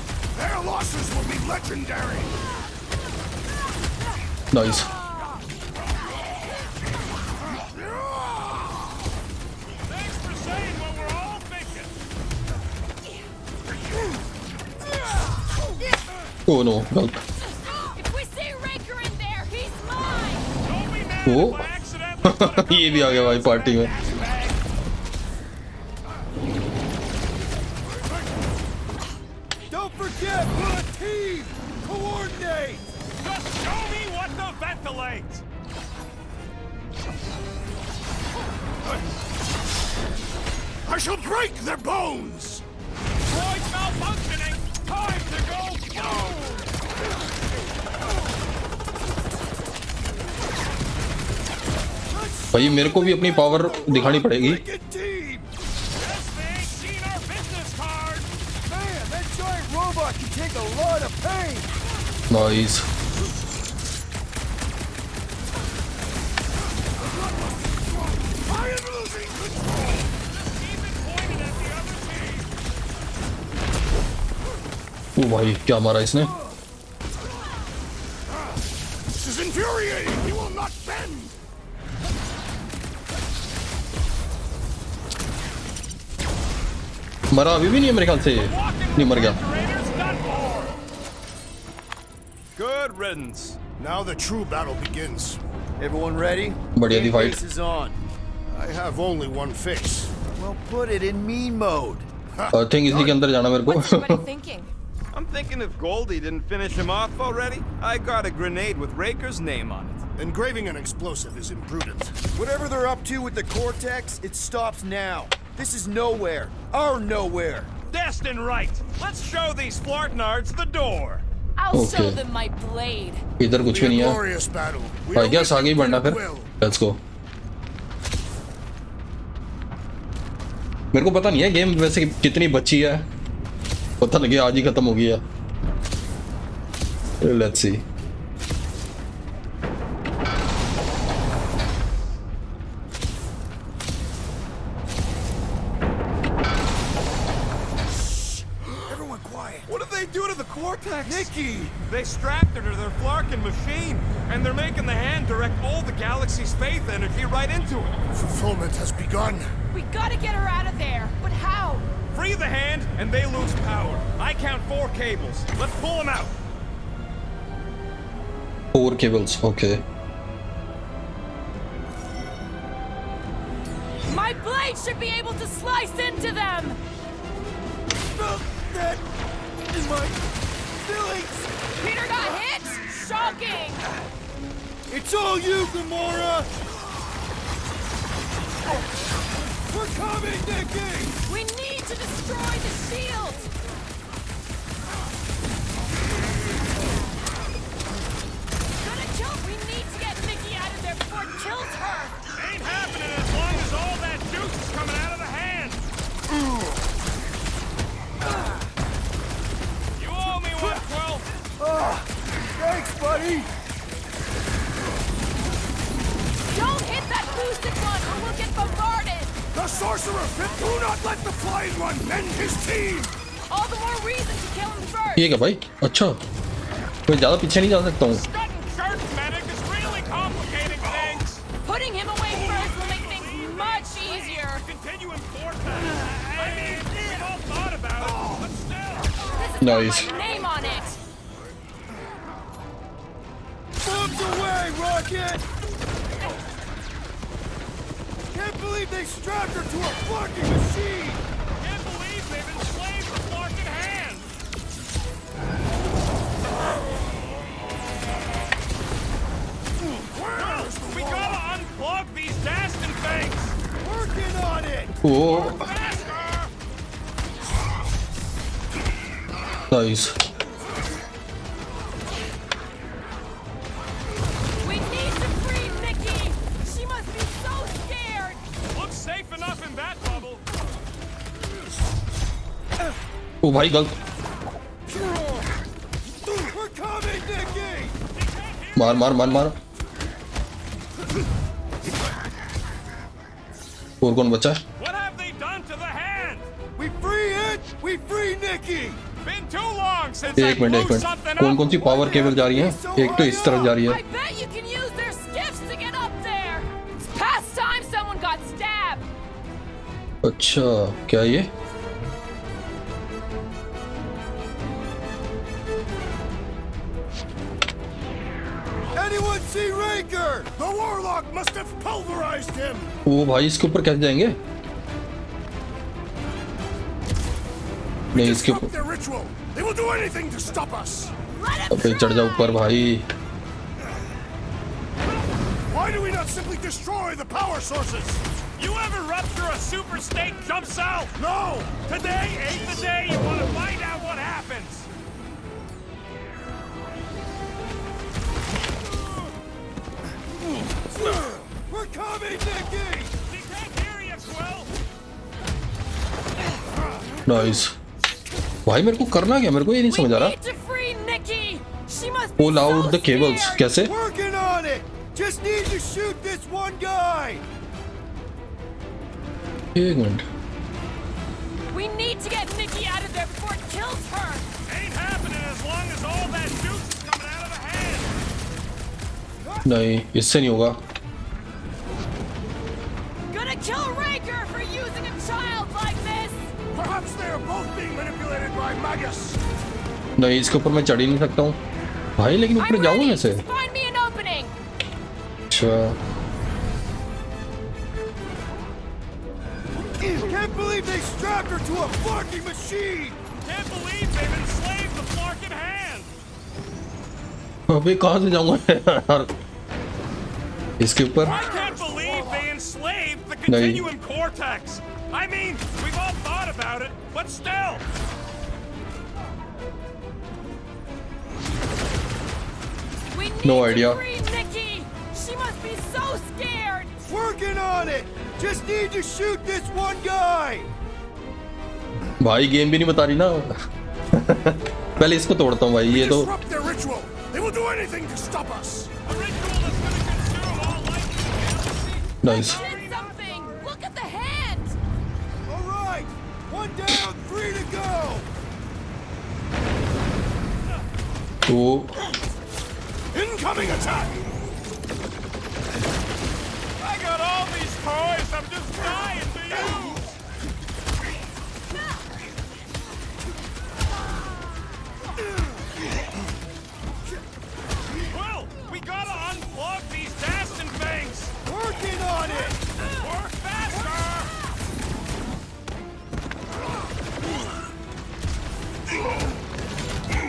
[SPEAKER 6] Their losses will be legendary.
[SPEAKER 1] Nice
[SPEAKER 4] Thanks for saying what we're all thinking.
[SPEAKER 1] Oh no गलत
[SPEAKER 12] If we see Raker in there, he's mine.
[SPEAKER 4] Don't be mad
[SPEAKER 1] ओ
[SPEAKER 4] if I accidentally put a
[SPEAKER 1] ये भी आ गया भाई party में
[SPEAKER 2] Don't forget, we're a team. Coordinate.
[SPEAKER 4] Just show me what to ventilate!
[SPEAKER 6] I shall break their bones.
[SPEAKER 4] Droid's malfunctioning! Time to go boom!
[SPEAKER 1] भाई मेरे को भी अपनी पावर दिखानी पड़ेगी
[SPEAKER 2] Good team.
[SPEAKER 4] Guess they ain't seen our business card!
[SPEAKER 2] Man, that giant robot can take a lot of pain.
[SPEAKER 1] Nice
[SPEAKER 6] I am losing control.
[SPEAKER 4] Keep it pointed at the other team!
[SPEAKER 1] ओ भाई क्या मारा इसने
[SPEAKER 6] This is infuriating. He will not bend.
[SPEAKER 1] मरा अभी भी नहीं है मेरे ख्याल से नहीं मर गया
[SPEAKER 4] Raiders done for! Good riddance.
[SPEAKER 6] Now the true battle begins.
[SPEAKER 2] Everyone ready?
[SPEAKER 1] बढ़िया थी
[SPEAKER 2] Game
[SPEAKER 1] fight
[SPEAKER 2] face is on.
[SPEAKER 6] I have only one face.
[SPEAKER 2] Well, put it in mean mode.
[SPEAKER 1] I think इसी के अंदर जाना मेरे
[SPEAKER 12] What's
[SPEAKER 1] को
[SPEAKER 12] everybody thinking?
[SPEAKER 4] I'm thinking if Goldie didn't finish him off already, I got a grenade with Raker's name on it.
[SPEAKER 6] Engraving an explosive is imprudent.
[SPEAKER 2] Whatever they're up to with the Cortex, it stops now. This is nowhere. Our nowhere.
[SPEAKER 4] Destined right! Let's show these flartnards the door!
[SPEAKER 12] I'll show
[SPEAKER 1] Okay.
[SPEAKER 12] them my blade.
[SPEAKER 1] इधर कुछ भी
[SPEAKER 6] Be a
[SPEAKER 1] नहीं है
[SPEAKER 6] glorious battle. We
[SPEAKER 1] भाई
[SPEAKER 6] are
[SPEAKER 1] क्या
[SPEAKER 6] with
[SPEAKER 1] आगे ही
[SPEAKER 6] you,
[SPEAKER 1] बढ़ना फिर
[SPEAKER 6] Quill.
[SPEAKER 1] लेट्स गो मेरे को पता नहीं है गेम वैसे कितनी बची है पता लगे आज ही खत्म हो गई है let's see
[SPEAKER 2] Everyone quiet.
[SPEAKER 4] What did they do to the Cortex?
[SPEAKER 2] Nikki!
[SPEAKER 4] They strapped her to their Flarkin machine, and they're making the hand direct all the galaxy's faith energy right into it.
[SPEAKER 6] Fulfillment has begun.
[SPEAKER 12] We gotta get her out of there. But how?
[SPEAKER 4] Free the hand, and they lose power. I count 4 cables. Let's pull them out.
[SPEAKER 1] 4 cables okay
[SPEAKER 12] My blade should be able to slice into them.
[SPEAKER 2] That in my feelings.
[SPEAKER 12] Peter got hit? Shocking.
[SPEAKER 2] It's all you, Gamora. We're coming, Nikki.
[SPEAKER 12] We need to destroy the shield. Gonna kill. We need to get Nikki out of there before it kills her.
[SPEAKER 4] Ain't happening as long as all that juice is coming out of the hand. You owe me one, Quill.
[SPEAKER 2] Thanks, buddy.
[SPEAKER 12] Don't hit that boosted one or we'll get bombarded.
[SPEAKER 6] The sorcerer fit. Do not let the flying one mend his team.
[SPEAKER 12] All the more reason to kill him first.
[SPEAKER 1] ये क्या भाई अच्छा मैं ज़्यादा पीछे नहीं जा सकता हूँ
[SPEAKER 4] Studying church medic is really complicating things.
[SPEAKER 12] Putting him away first will make things much easier.
[SPEAKER 4] Continuum vortex. I mean, we've all thought about it, but still.
[SPEAKER 12] This is
[SPEAKER 1] Nice.
[SPEAKER 12] got my name on it.
[SPEAKER 2] Bombs away, Rocket! Can't believe they strapped her to a fucking machine!
[SPEAKER 4] Can't believe they've enslaved the Flarkin hand. Well, we gotta unplug these Dastin things.
[SPEAKER 2] Working on it!
[SPEAKER 1] Oh,
[SPEAKER 4] Faster!
[SPEAKER 1] nice.
[SPEAKER 12] We need to free Nikki. She must be so scared.
[SPEAKER 4] Looks safe enough in that bubble.
[SPEAKER 1] ओ भाई गलत
[SPEAKER 2] We're coming, Nikki!
[SPEAKER 1] मार मार मार मार और कौन बचा है?
[SPEAKER 4] What have they done to the hand?
[SPEAKER 2] We free it! We free Nikki!
[SPEAKER 4] Been too long since I
[SPEAKER 1] एक मिनट
[SPEAKER 4] blew something
[SPEAKER 1] कौन
[SPEAKER 4] up.
[SPEAKER 1] कौन सी पावर केबल जा रही है? एक तो इस तरफ जा रही
[SPEAKER 12] I
[SPEAKER 1] है.
[SPEAKER 12] bet you can use their skiffs to get up there. It's past time someone got stabbed.
[SPEAKER 1] अच्छा क्या ये?
[SPEAKER 2] Anyone see Raker?
[SPEAKER 6] The warlock must have pulverized him!
[SPEAKER 1] ओ भाई इसके ऊपर कैसे जाएंगे? नहीं इसके
[SPEAKER 6] Disrupt
[SPEAKER 1] ऊपर
[SPEAKER 6] their ritual! They will do anything to stop us!
[SPEAKER 1] अबे चढ़ जा ऊपर भाई.
[SPEAKER 6] Why do we not simply destroy the power sources?
[SPEAKER 4] You ever rupture a super state jump cell?
[SPEAKER 6] No!
[SPEAKER 4] Today ain't the day you want to find out what happens.
[SPEAKER 2] We're coming, Nikki!
[SPEAKER 4] We can't hear you, Quill.
[SPEAKER 1] Nice. भाई मेरे को करना क्या? मेरे को ये नहीं
[SPEAKER 12] We
[SPEAKER 1] समझ आ रहा.
[SPEAKER 12] need to free Nikki. She must be
[SPEAKER 1] Pull out
[SPEAKER 12] so
[SPEAKER 1] the cables.
[SPEAKER 12] scared.
[SPEAKER 1] कैसे?
[SPEAKER 2] Working on it! Just need to shoot this one guy!
[SPEAKER 1] एक minute.
[SPEAKER 12] We need to get Nikki out of there before it kills her.
[SPEAKER 4] Ain't happening as long as all that juice is coming out of the hand.
[SPEAKER 1] नहीं इससे नहीं होगा.
[SPEAKER 12] Gonna kill Raker for using a child like this.
[SPEAKER 6] Perhaps they are both being manipulated by Magus!
[SPEAKER 1] नहीं इसके ऊपर मैं चढ़ ही नहीं सकता हूँ. भाई लेकिन ऊपर
[SPEAKER 12] I'm
[SPEAKER 1] जाऊँ
[SPEAKER 12] ready.
[SPEAKER 1] कैसे?
[SPEAKER 12] Just find me an opening.
[SPEAKER 1] अच्छा
[SPEAKER 2] Can't believe they strapped her to a fucking machine!
[SPEAKER 4] Can't believe they've enslaved the Flarkin hand.
[SPEAKER 1] अबे कहाँ से जाऊँगा यार? इसके ऊपर
[SPEAKER 4] I can't believe they enslaved the continuum cortex. I mean, we've all thought about it, but still.
[SPEAKER 12] We need
[SPEAKER 1] No
[SPEAKER 12] to
[SPEAKER 1] idea.
[SPEAKER 12] free Nikki. She must be so scared.
[SPEAKER 2] Working on it! Just need to shoot this one guy!
[SPEAKER 1] भाई game भी नहीं बता रही ना. पहले इसको तोड़ता हूँ भाई. ये तो
[SPEAKER 6] Disrupt their ritual! They will do anything to stop us!
[SPEAKER 4] A ritual that's going to consume all life in the galaxy.
[SPEAKER 1] Nice.
[SPEAKER 12] Did something. Look at the hand.
[SPEAKER 2] Alright! One down, 3 to go!
[SPEAKER 1] तो
[SPEAKER 6] Incoming attack!
[SPEAKER 4] I got all these toys I'm just dying to use. Will, we gotta unplug these Dastin things.
[SPEAKER 2] Working on it!
[SPEAKER 4] Work faster.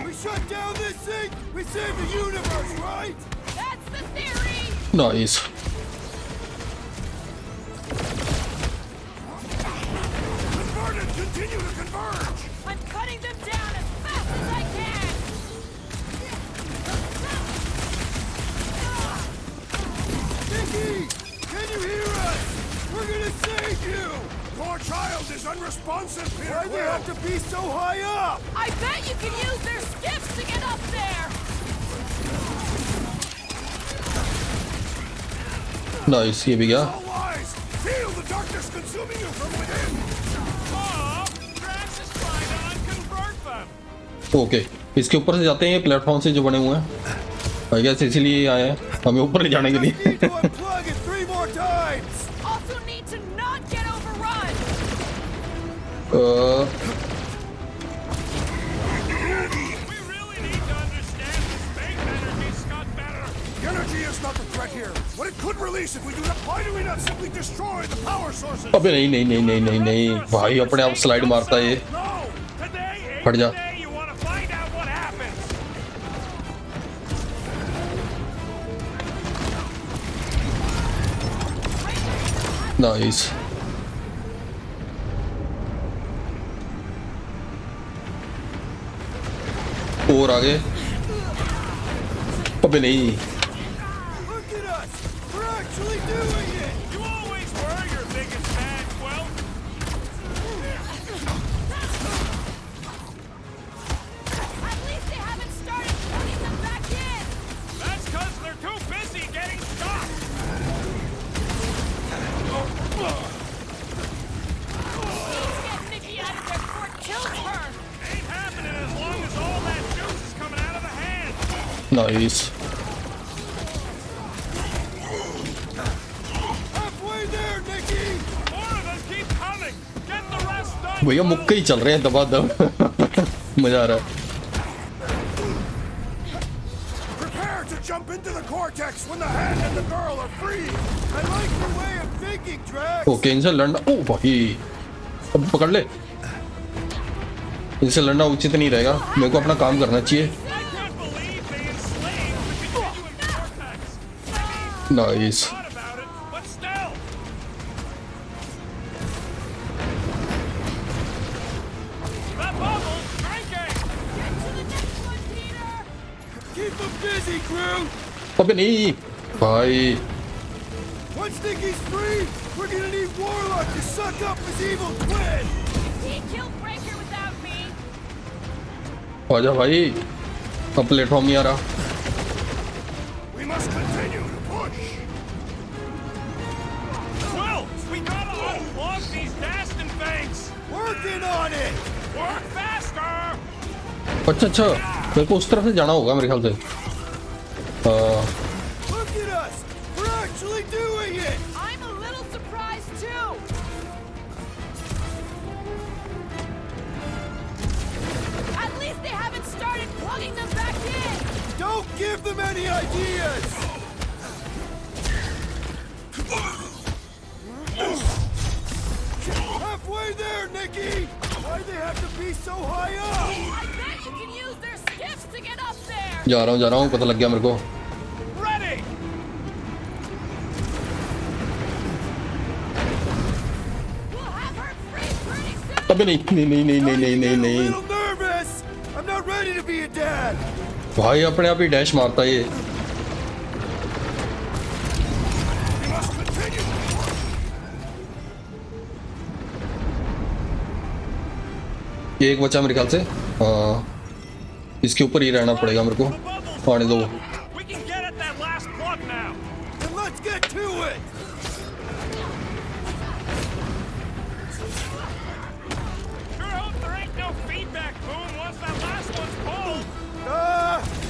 [SPEAKER 2] We shut down this thing, we save the universe, right?
[SPEAKER 12] That's the theory.
[SPEAKER 1] Nice.
[SPEAKER 6] Converted! Continue to converge!
[SPEAKER 12] I'm cutting them down as fast as I can.
[SPEAKER 2] Nikki! Can you hear us? We're gonna save you!
[SPEAKER 6] Your child is unresponsive, Peter
[SPEAKER 2] Why'd they have to be so high up?
[SPEAKER 12] I bet you can use their skiffs to get up there.
[SPEAKER 1] Nice ये भी गया.
[SPEAKER 6] All lies! Feel the darkness consuming you from within!
[SPEAKER 4] Oh, Drax is trying to unconvert them.
[SPEAKER 1] Okay इसके ऊपर से जाते हैं. ये platform से जो बने हुए हैं आई गेस इसीलिए आए हैं हमें ऊपर ले जाने के लिए.
[SPEAKER 2] Need to unplug it 3 more times!
[SPEAKER 12] Also need to
[SPEAKER 6] Energy is not the threat here. What it could release if we do not, why do we not simply destroy the power sources?
[SPEAKER 1] अबे नहीं नहीं नहीं नहीं नहीं नहीं भाई अपने आप स्लाइड मारता है ये। हट जा। नाइस। और आगे। अबे नहीं। Nice. भैया मुक्के ही चल रहे हैं दबा दब। मजा आ रहा है।
[SPEAKER 6] Prepare to jump into the cortex when the hand and the girl are free. I like your way of thinking, Drax.
[SPEAKER 1] Okay इनसे लड़ना ओ भाई अब पकड़ ले। इनसे लड़ना उचित नहीं रहेगा, मेरे को अपना काम करना चाहिए। नाइस। अबे नहीं भाई।
[SPEAKER 6] Once Nicky's free, we're gonna need Warlock to suck up his evil twin.
[SPEAKER 12] He killed Breaker without me.
[SPEAKER 1] आजा भाई, अब प्लेटफॉर्म नहीं आ रहा।
[SPEAKER 6] We must continue to push.
[SPEAKER 9] Well, we gotta unplug these Dastin things.
[SPEAKER 6] Working on it.
[SPEAKER 9] Work faster.
[SPEAKER 1] अच्छा अच्छा, मेरे को उस तरफ से जाना होगा मेरे ख्याल से।
[SPEAKER 6] Look at us. We're actually doing it.
[SPEAKER 12] I'm a little surprised too. At least they haven't started plugging them back in.
[SPEAKER 6] Don't give them any ideas. Halfway there, Nicky. Why they have to be so high up?
[SPEAKER 12] I bet you can use their skiffs to get up there.
[SPEAKER 1] जा रहा हूँ, पता लग गया मेरे को।
[SPEAKER 9] Ready.
[SPEAKER 12] We'll have her free pretty soon.
[SPEAKER 1] अबे नहीं नहीं नहीं नहीं नहीं नहीं नहीं नहीं।
[SPEAKER 6] A little nervous. I'm not ready to be a dad.
[SPEAKER 1] भाई अपने आप ही डैश मारता है ये।
[SPEAKER 6] We must continue.
[SPEAKER 1] ये एक बचा मेरे ख्याल से। इसके ऊपर ही रहना पड़ेगा मेरे को। आने दो।
[SPEAKER 9] We can get at that last plug now.
[SPEAKER 6] Then let's get to it.
[SPEAKER 9] Sure hope there ain't no feedback boom once that last one's pulled.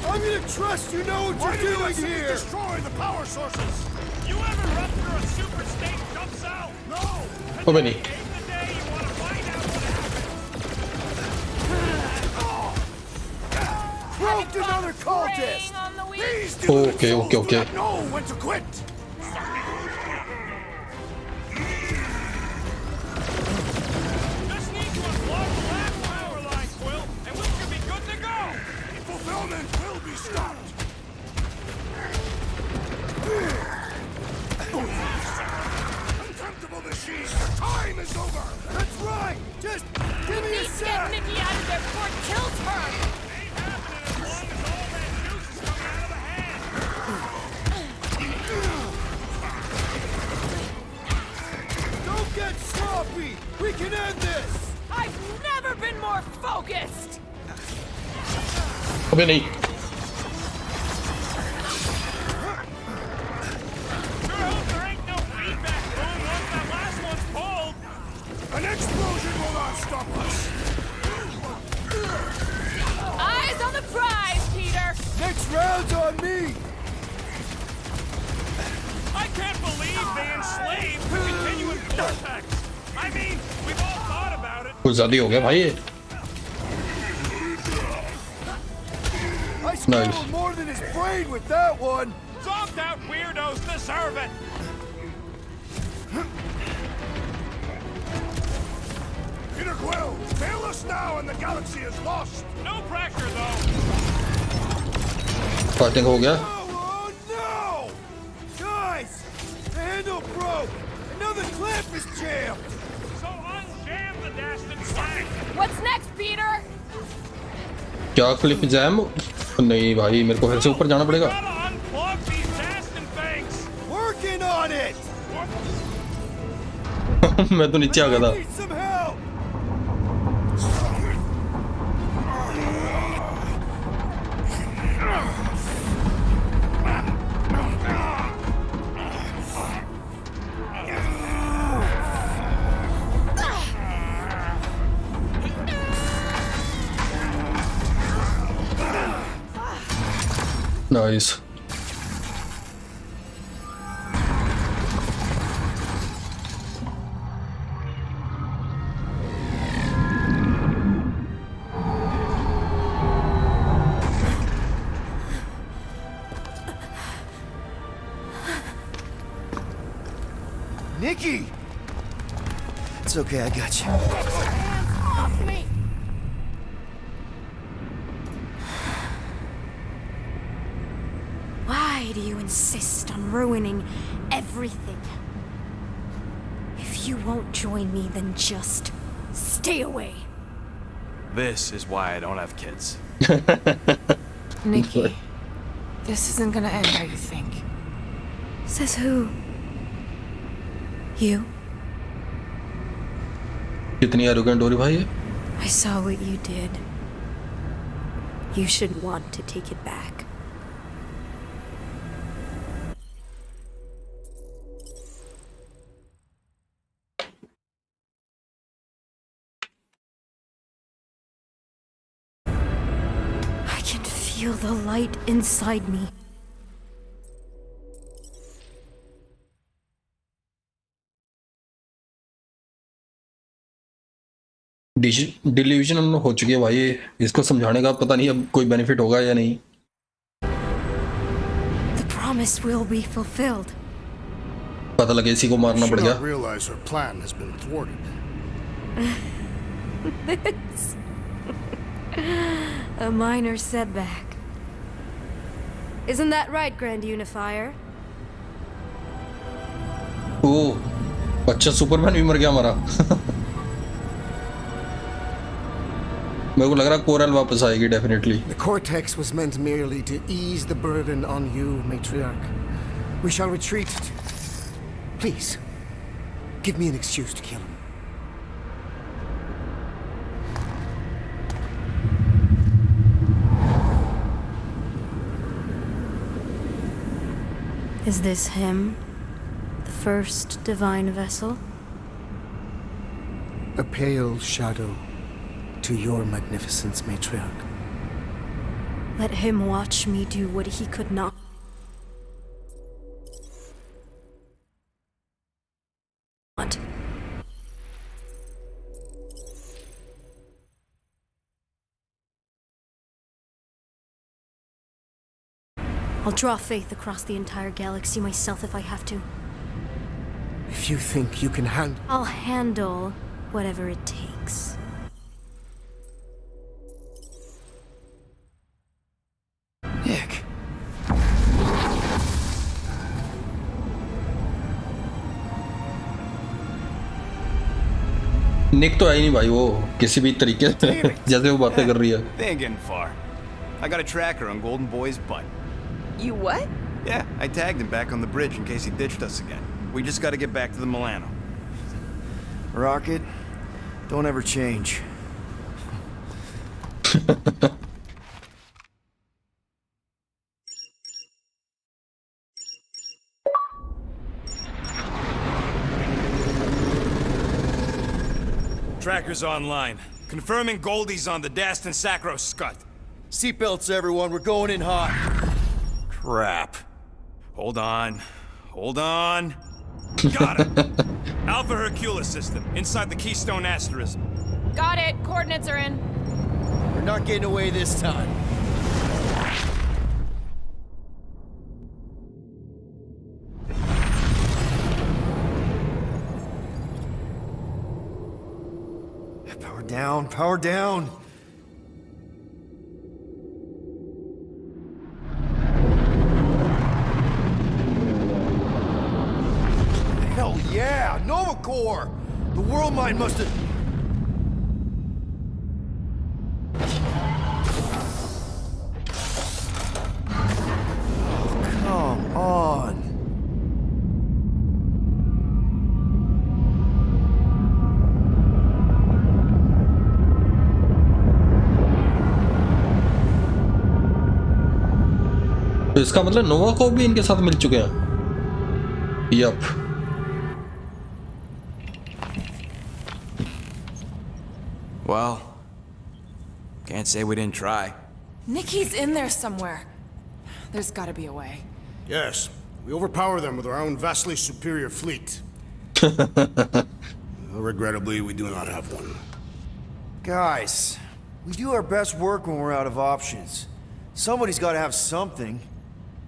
[SPEAKER 6] I'm gonna trust you know what you're doing here. Destroy the power sources.
[SPEAKER 9] You ever rupture a super state jump cell?
[SPEAKER 6] No.
[SPEAKER 1] अबे नहीं।
[SPEAKER 9] Ain't the day you want to find out what happened.
[SPEAKER 6] Broke another cultist.
[SPEAKER 12] Preying on the weak.
[SPEAKER 6] These deluded
[SPEAKER 1] Okay,
[SPEAKER 6] souls
[SPEAKER 1] okay, okay.
[SPEAKER 6] do not know when to quit.
[SPEAKER 9] Just need to unplug the last power line, Quill, and we should be good to go.
[SPEAKER 6] Fulfillment will be stopped. Contemptible machine, your time is over. That's right. Just give me a
[SPEAKER 12] Get
[SPEAKER 6] sec.
[SPEAKER 12] Nikki out of there before it kills her.
[SPEAKER 9] Ain't happening as long as all that juice is coming out of the hand.
[SPEAKER 6] Don't get sloppy. We can end this.
[SPEAKER 12] I've never been more focused.
[SPEAKER 1] अबे नहीं।
[SPEAKER 9] Sure hope there ain't no feedback boom once that last one's pulled.
[SPEAKER 6] An explosion will not stop us.
[SPEAKER 12] Eyes on the prize, Peter.
[SPEAKER 6] Next round's on me.
[SPEAKER 9] I can't believe they enslaved the continuous vortex. I mean, we've all thought about it.
[SPEAKER 1] कुछ ज़्यादा ही हो गया भाई ये।
[SPEAKER 2] I scrambled more than his brain with that one.
[SPEAKER 4] Zonked out weirdos deserve it!
[SPEAKER 6] Peter Quill, fail us now and the galaxy is lost.
[SPEAKER 4] No pressure, though.
[SPEAKER 1] I think हो गया।
[SPEAKER 2] Oh no! Guys, the handle broke. Another clamp is jammed.
[SPEAKER 4] So unjam the dastard flag.
[SPEAKER 12] What's next, Peter?
[SPEAKER 1] क्या clip jam? नहीं भाई, मेरे को फिर से ऊपर जाना पड़ेगा।
[SPEAKER 4] Gotta unplug these dastard things.
[SPEAKER 2] Working on it.
[SPEAKER 1] मैं तो नीचे आ गया था।
[SPEAKER 2] Need some help.
[SPEAKER 1] Nice.
[SPEAKER 2] Nikki! It's okay, I got you.
[SPEAKER 12] Off me!
[SPEAKER 7] Why do you insist on ruining everything? If you won't join me, then just stay away.
[SPEAKER 4] This is why I don't have kids.
[SPEAKER 5] Nikki, this isn't gonna end how you think.
[SPEAKER 7] Says who? You?
[SPEAKER 1] कितनी arrogant हो रही भाई ये?
[SPEAKER 7] I saw what you did. You should want to take it back. I can feel the light inside me.
[SPEAKER 1] Delusion हो चुकी है भाई, इसको समझाने का पता नहीं अब कोई बेनिफिट होगा या नहीं।
[SPEAKER 7] The promise will be fulfilled.
[SPEAKER 1] पता लगे इसी को मारना पड़
[SPEAKER 6] Should
[SPEAKER 1] गया।
[SPEAKER 6] not realize her plan has been thwarted.
[SPEAKER 7] This a minor setback. Isn't that right, Grand Unifier?
[SPEAKER 1] ओह अच्छा, सुपरमैन भी मर गया हमारा। मेरे को लग रहा कोरल वापस आएगी definitely.
[SPEAKER 11] The cortex was meant merely to ease the burden on you, matriarch. We shall retreat. Please, give me an excuse to kill him.
[SPEAKER 7] Is this him? The first divine vessel?
[SPEAKER 11] A pale shadow to your magnificence, matriarch.
[SPEAKER 7] Let him watch me do what he could not. Want. I'll draw faith across the entire galaxy myself if I have to.
[SPEAKER 11] If you think you can handle...
[SPEAKER 7] I'll handle whatever it takes.
[SPEAKER 2] Nick.
[SPEAKER 1] निक तो है ही नहीं भाई, वो किसी भी तरीके से जैसे वो बातें कर रही है।
[SPEAKER 4] They ain't getting far. I got a tracker on Golden Boy's butt.
[SPEAKER 5] You what?
[SPEAKER 4] Yeah, I tagged him back on the bridge in case he ditched us again. We just gotta get back to the Milano.
[SPEAKER 2] Rocket, don't ever change.
[SPEAKER 4] Tracker's online. Confirming Goldie's on the Dastan Sacro Scut.
[SPEAKER 2] Seatbelts, everyone. We're going in hot.
[SPEAKER 4] Crap. Hold on. Hold on. Got it. Alpha Hercules system, inside the Keystone Asterism.
[SPEAKER 12] Got it. Coordinates are in.
[SPEAKER 2] We're not getting away this time. Power down, power down. Hell yeah, Nova Core! The world mine must have... Come on.
[SPEAKER 1] तो इसका मतलब नोवा को भी इनके साथ मिल चुके हैं। Yup.
[SPEAKER 4] Well, can't say we didn't try.
[SPEAKER 12] Nikki's in there somewhere. There's gotta be a way.
[SPEAKER 6] Yes, we overpower them with our own vastly superior fleet. Regrettably, we do not have one.
[SPEAKER 2] Guys, we do our best work when we're out of options. Somebody's got to have something.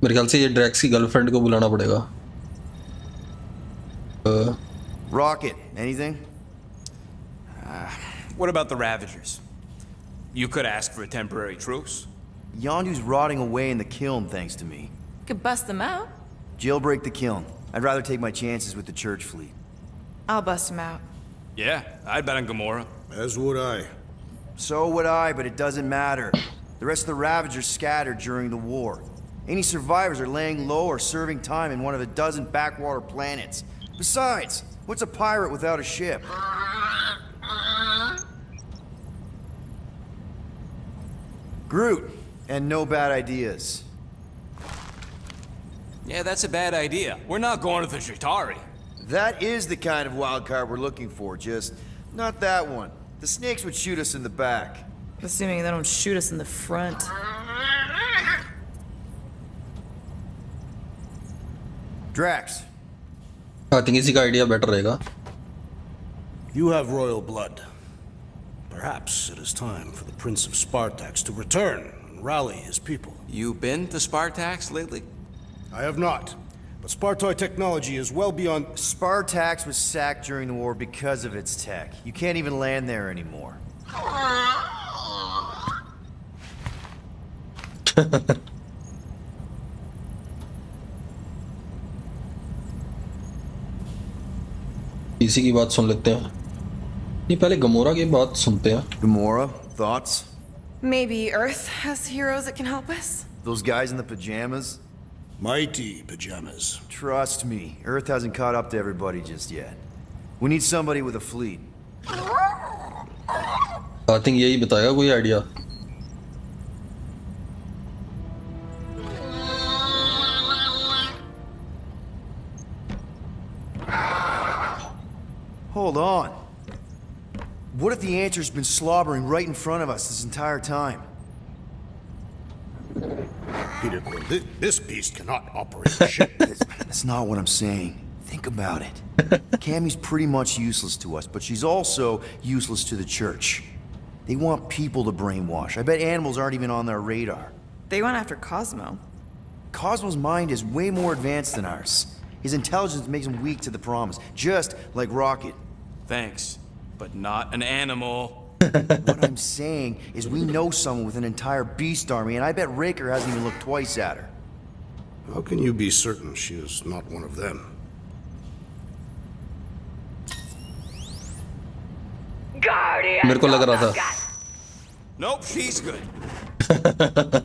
[SPEAKER 1] मेरे ख्याल से ये Drax की girlfriend को बुलाना पड़ेगा।
[SPEAKER 2] Rocket, anything?
[SPEAKER 4] What about the Ravagers? You could ask for a temporary truce.
[SPEAKER 2] Yondu's rotting away in the kiln thanks to me.
[SPEAKER 12] Could bust them out.
[SPEAKER 2] Jailbreak the kiln. I'd rather take my chances with the church fleet.
[SPEAKER 5] I'll bust him out.
[SPEAKER 4] Yeah, I'd bet on Gamora.
[SPEAKER 6] As would I.
[SPEAKER 2] So would I, but it doesn't matter. The rest of the Ravagers scattered during the war. Any survivors are laying low or serving time in one of a dozen backwater planets. Besides, what's a pirate without a ship? Groot, and no bad ideas.
[SPEAKER 4] Yeah, that's a bad idea. We're not going to the Chitauri.
[SPEAKER 2] That is the kind of wild card we're looking for, just not that one. The snakes would shoot us in the back.
[SPEAKER 5] Assuming they don't shoot us in the front.
[SPEAKER 2] Drax.
[SPEAKER 1] I think इसी का idea better रहेगा।
[SPEAKER 6] You have royal blood. Perhaps it is time for the Prince of Spartax to return and rally his people.
[SPEAKER 4] You been to Spartax lately?
[SPEAKER 6] I have not, but Spartoid technology is well beyond...
[SPEAKER 2] Spartax was sacked during the war because of its tech. You can't even land there anymore.
[SPEAKER 1] इसी की बात सुन लेते हैं। ये पहले Gomorrah की बात सुनते हैं।
[SPEAKER 2] Gamora, thoughts?
[SPEAKER 5] Maybe Earth has heroes that can help us?
[SPEAKER 2] Those guys in the pajamas?
[SPEAKER 6] Mighty pajamas.
[SPEAKER 2] Trust me, Earth hasn't caught up to everybody just yet. We need somebody with a fleet.
[SPEAKER 1] I think यही बताएगा कोई idea.
[SPEAKER 2] Hold on. What if the answer's been slobbering right in front of us this entire time?
[SPEAKER 6] Peter Quill, this beast cannot operate a ship.
[SPEAKER 2] That's not what I'm saying. Think about it. Cammy's pretty much useless to us, but she's also useless to the church. They want people to brainwash. I bet animals aren't even on their radar.
[SPEAKER 5] They went after Cosmo.
[SPEAKER 2] Cosmo's mind is way more advanced than ours. His intelligence makes him weak to the promise, just like Rocket.
[SPEAKER 4] Thanks, but not an animal.
[SPEAKER 2] What I'm saying is we know someone with an entire beast army, and I bet Raker hasn't even looked twice at her.
[SPEAKER 6] How can you be certain she is not one of them?
[SPEAKER 1] मेरे को लग रहा था।
[SPEAKER 4] Nope, she's good.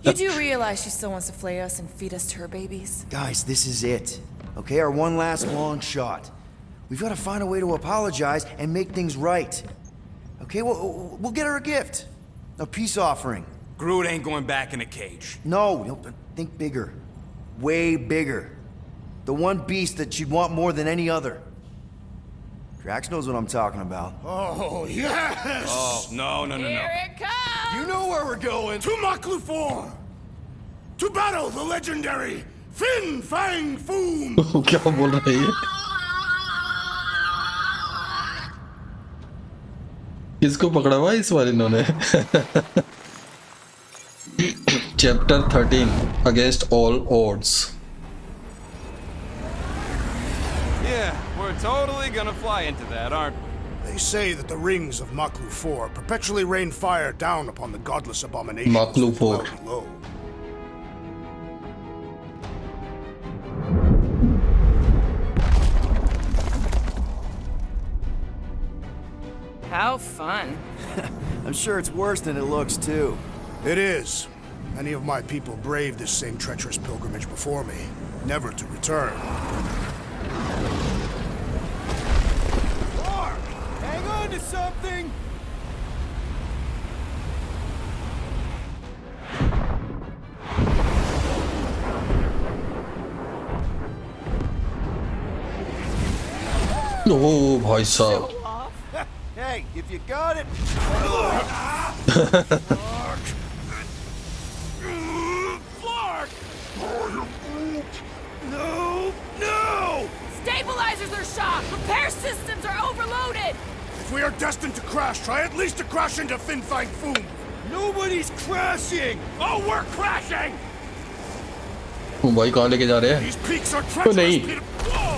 [SPEAKER 5] You do realize she still wants to flay us and feed us to her babies?
[SPEAKER 2] Guys, this is it. Okay, our one last long shot. We've got to find a way to apologize and make things right. Okay, we'll get her a gift. A peace offering.
[SPEAKER 4] Groot ain't going back in a cage.
[SPEAKER 2] No, think bigger. Way bigger. The one beast that she'd want more than any other. Drax knows what I'm talking about.
[SPEAKER 6] Oh, yes!
[SPEAKER 4] Oh, no.
[SPEAKER 12] Here it comes!
[SPEAKER 6] You know where we're going. To Maklufor! To battle the legendary Fin Fang Foom!
[SPEAKER 1] क्या बोल रहा है किसको पकड़ा हुआ इस बार इन्होंने? Chapter 13 Against All Odds.
[SPEAKER 4] Yeah, we're totally gonna fly into that, aren't we?
[SPEAKER 6] They say that the rings of Maklu 4 perpetually rain fire down upon the godless abominations
[SPEAKER 1] Maklu
[SPEAKER 6] that dwell
[SPEAKER 1] 4.
[SPEAKER 6] below.
[SPEAKER 5] How fun.
[SPEAKER 2] I'm sure it's worse than it looks, too.
[SPEAKER 6] It is. Many of my people braved this same treacherous pilgrimage before me, never to return.
[SPEAKER 2] Hang on to something!
[SPEAKER 1] Oh, भाई साहब.
[SPEAKER 2] Hey, if you got it... Flark! No! No!
[SPEAKER 12] Stabilizers are shot! Repair systems are overloaded!
[SPEAKER 6] If we are destined to crash, try at least to crash into Fin Fang Foom.
[SPEAKER 2] Nobody's crashing!
[SPEAKER 6] Oh, we're crashing!
[SPEAKER 1] Oh भाई कहाँ लेके जा रहे हैं?
[SPEAKER 6] These peaks are treacherous.
[SPEAKER 1] नहीं.
[SPEAKER 6] Whoa!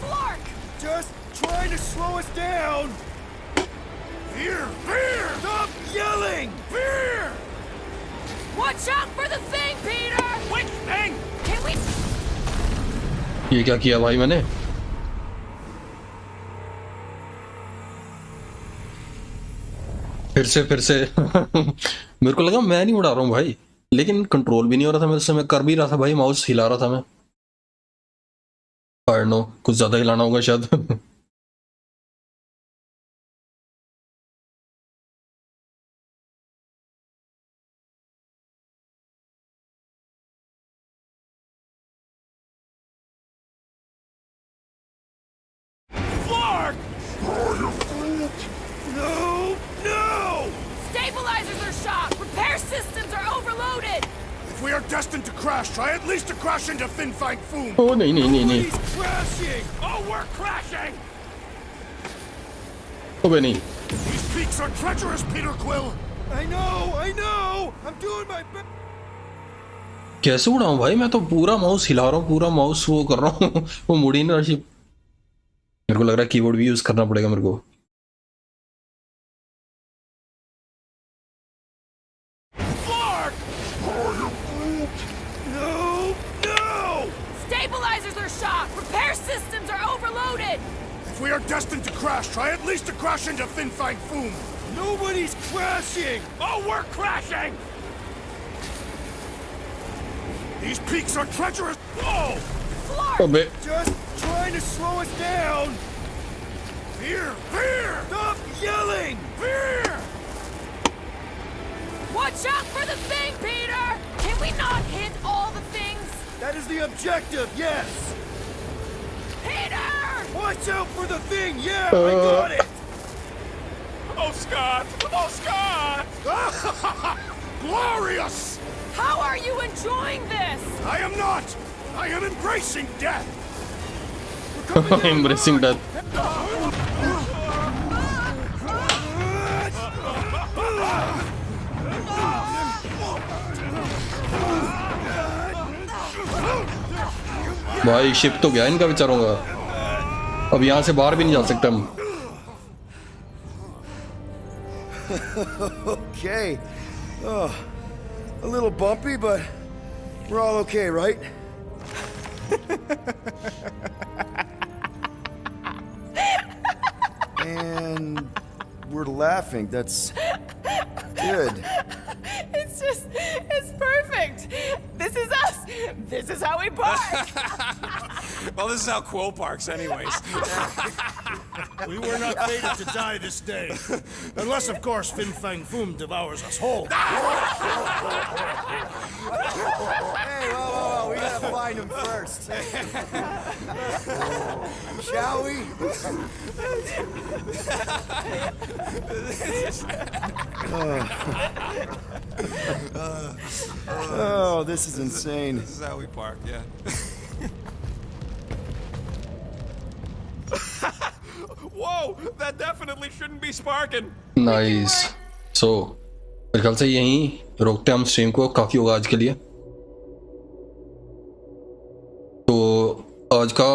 [SPEAKER 12] Flark!
[SPEAKER 2] Just trying to slow us down!
[SPEAKER 6] Fear! Fear!
[SPEAKER 2] Stop yelling!
[SPEAKER 6] Fear!
[SPEAKER 12] Watch out for the thing, Peter!
[SPEAKER 6] Which thing?
[SPEAKER 12] Can we...
[SPEAKER 1] ये क्या किया भाई मैंने? फिर से मेरे को लगा मैं नहीं उड़ा रहा हूँ भाई, लेकिन कंट्रोल भी नहीं हो रहा था मेरे से. मैं कर भी रहा था भाई, माउस हिला रहा था मैं. आई डोंट नो, कुछ ज्यादा हिलाना होगा शायद.
[SPEAKER 6] Flark! No! No!
[SPEAKER 12] Stabilizers are shot! Repair systems are overloaded!
[SPEAKER 6] If we are destined to crash, try at least to crash into Fin Fang Foom.
[SPEAKER 1] Oh नहीं.
[SPEAKER 6] Nobody's crashing! Oh, we're crashing!
[SPEAKER 1] अबे नहीं.
[SPEAKER 6] These peaks are treacherous, Peter Quill!
[SPEAKER 2] I know! I'm doing my best!
[SPEAKER 1] कैसे उड़ाऊं भाई? मैं तो पूरा mouse हिला रहा हूँ, पूरा माउस वो कर रहा हूँ. वो मुड़ी नहीं रही. मेरे को लग रहा है कीबोर्ड भी यूज करना पड़ेगा मेरे को.
[SPEAKER 6] Flark! No! No!
[SPEAKER 12] Stabilizers are shot! Repair systems are overloaded!
[SPEAKER 6] If we are destined to crash, try at least to crash into Fin Fang Foom.
[SPEAKER 2] Nobody's crashing!
[SPEAKER 6] Oh, we're crashing! These peaks are treacherous. Whoa!
[SPEAKER 1] अबे
[SPEAKER 2] Just trying to slow us down!
[SPEAKER 6] Fear! Fear!
[SPEAKER 2] Stop yelling!
[SPEAKER 6] Fear!
[SPEAKER 12] Watch out for the thing, Peter! Can we not hit all the things?
[SPEAKER 2] That is the objective, yes!
[SPEAKER 12] Peter!
[SPEAKER 2] Watch out for the thing, yeah! I got it!
[SPEAKER 6] Oh, Scott! Oh, Scott! Glorious!
[SPEAKER 12] How are you enjoying this?
[SPEAKER 6] I am not! I am embracing death!
[SPEAKER 1] embracing death. भाई ship तो गया इनका बेचारों का. अब यहाँ से बाहर भी नहीं जा सकते हम.
[SPEAKER 2] Okay. Oh, a little bumpy, but we're all okay, right? And we're laughing. That's good.
[SPEAKER 12] It's perfect. This is us. This is how we park.
[SPEAKER 4] Well, this is how Quill parks anyways.
[SPEAKER 6] We were not fated to die this day. Unless, of course, Fin Fang Foom devours us whole.
[SPEAKER 2] Hey, whoa. We gotta find him first. Shall we? Oh, this is insane.
[SPEAKER 4] This is how we park, yeah. Whoa! That definitely shouldn't be sparking.
[SPEAKER 1] Nice. So मेरे ख्याल से यहीं रोकते हैं हम stream को, काफ़ी होगा आज के लिए। तो आज का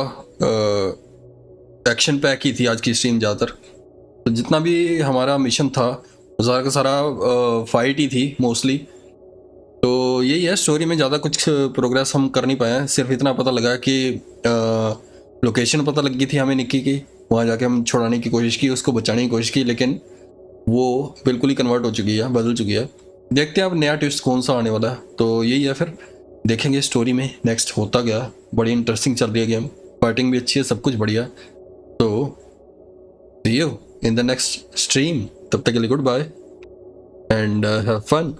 [SPEAKER 1] एक्शन पैक ही थी आज की स्ट्रीम ज़्यादातर। तो जितना भी हमारा मिशन था सारा का सारा फाइट ही थी मोस्टली। तो यही है, स्टोरी में ज़्यादा कुछ प्रोग्रेस हम कर नहीं पाए हैं। सिर्फ इतना पता लगा कि लोकेशन पता लग गई थी हमें निक्की की, वहाँ जाके हम छुड़ाने की कोशिश की, उसको बचाने की कोशिश की, लेकिन वो बिल्कुल ही कन्वर्ट हो चुकी है, बदल चुकी है। देखते हैं अब नया ट्विस्ट कौन सा आने वाला है। तो यही है, फिर देखेंगे स्टोरी में नेक्स्ट होता गया। बड़ी इंटरेस्टिंग चल रही है गेम, फाइटिंग भी अच्छी है, सब कुछ बढ़िया। तो see you in the next stream, तब तक के लिए goodbye and have fun.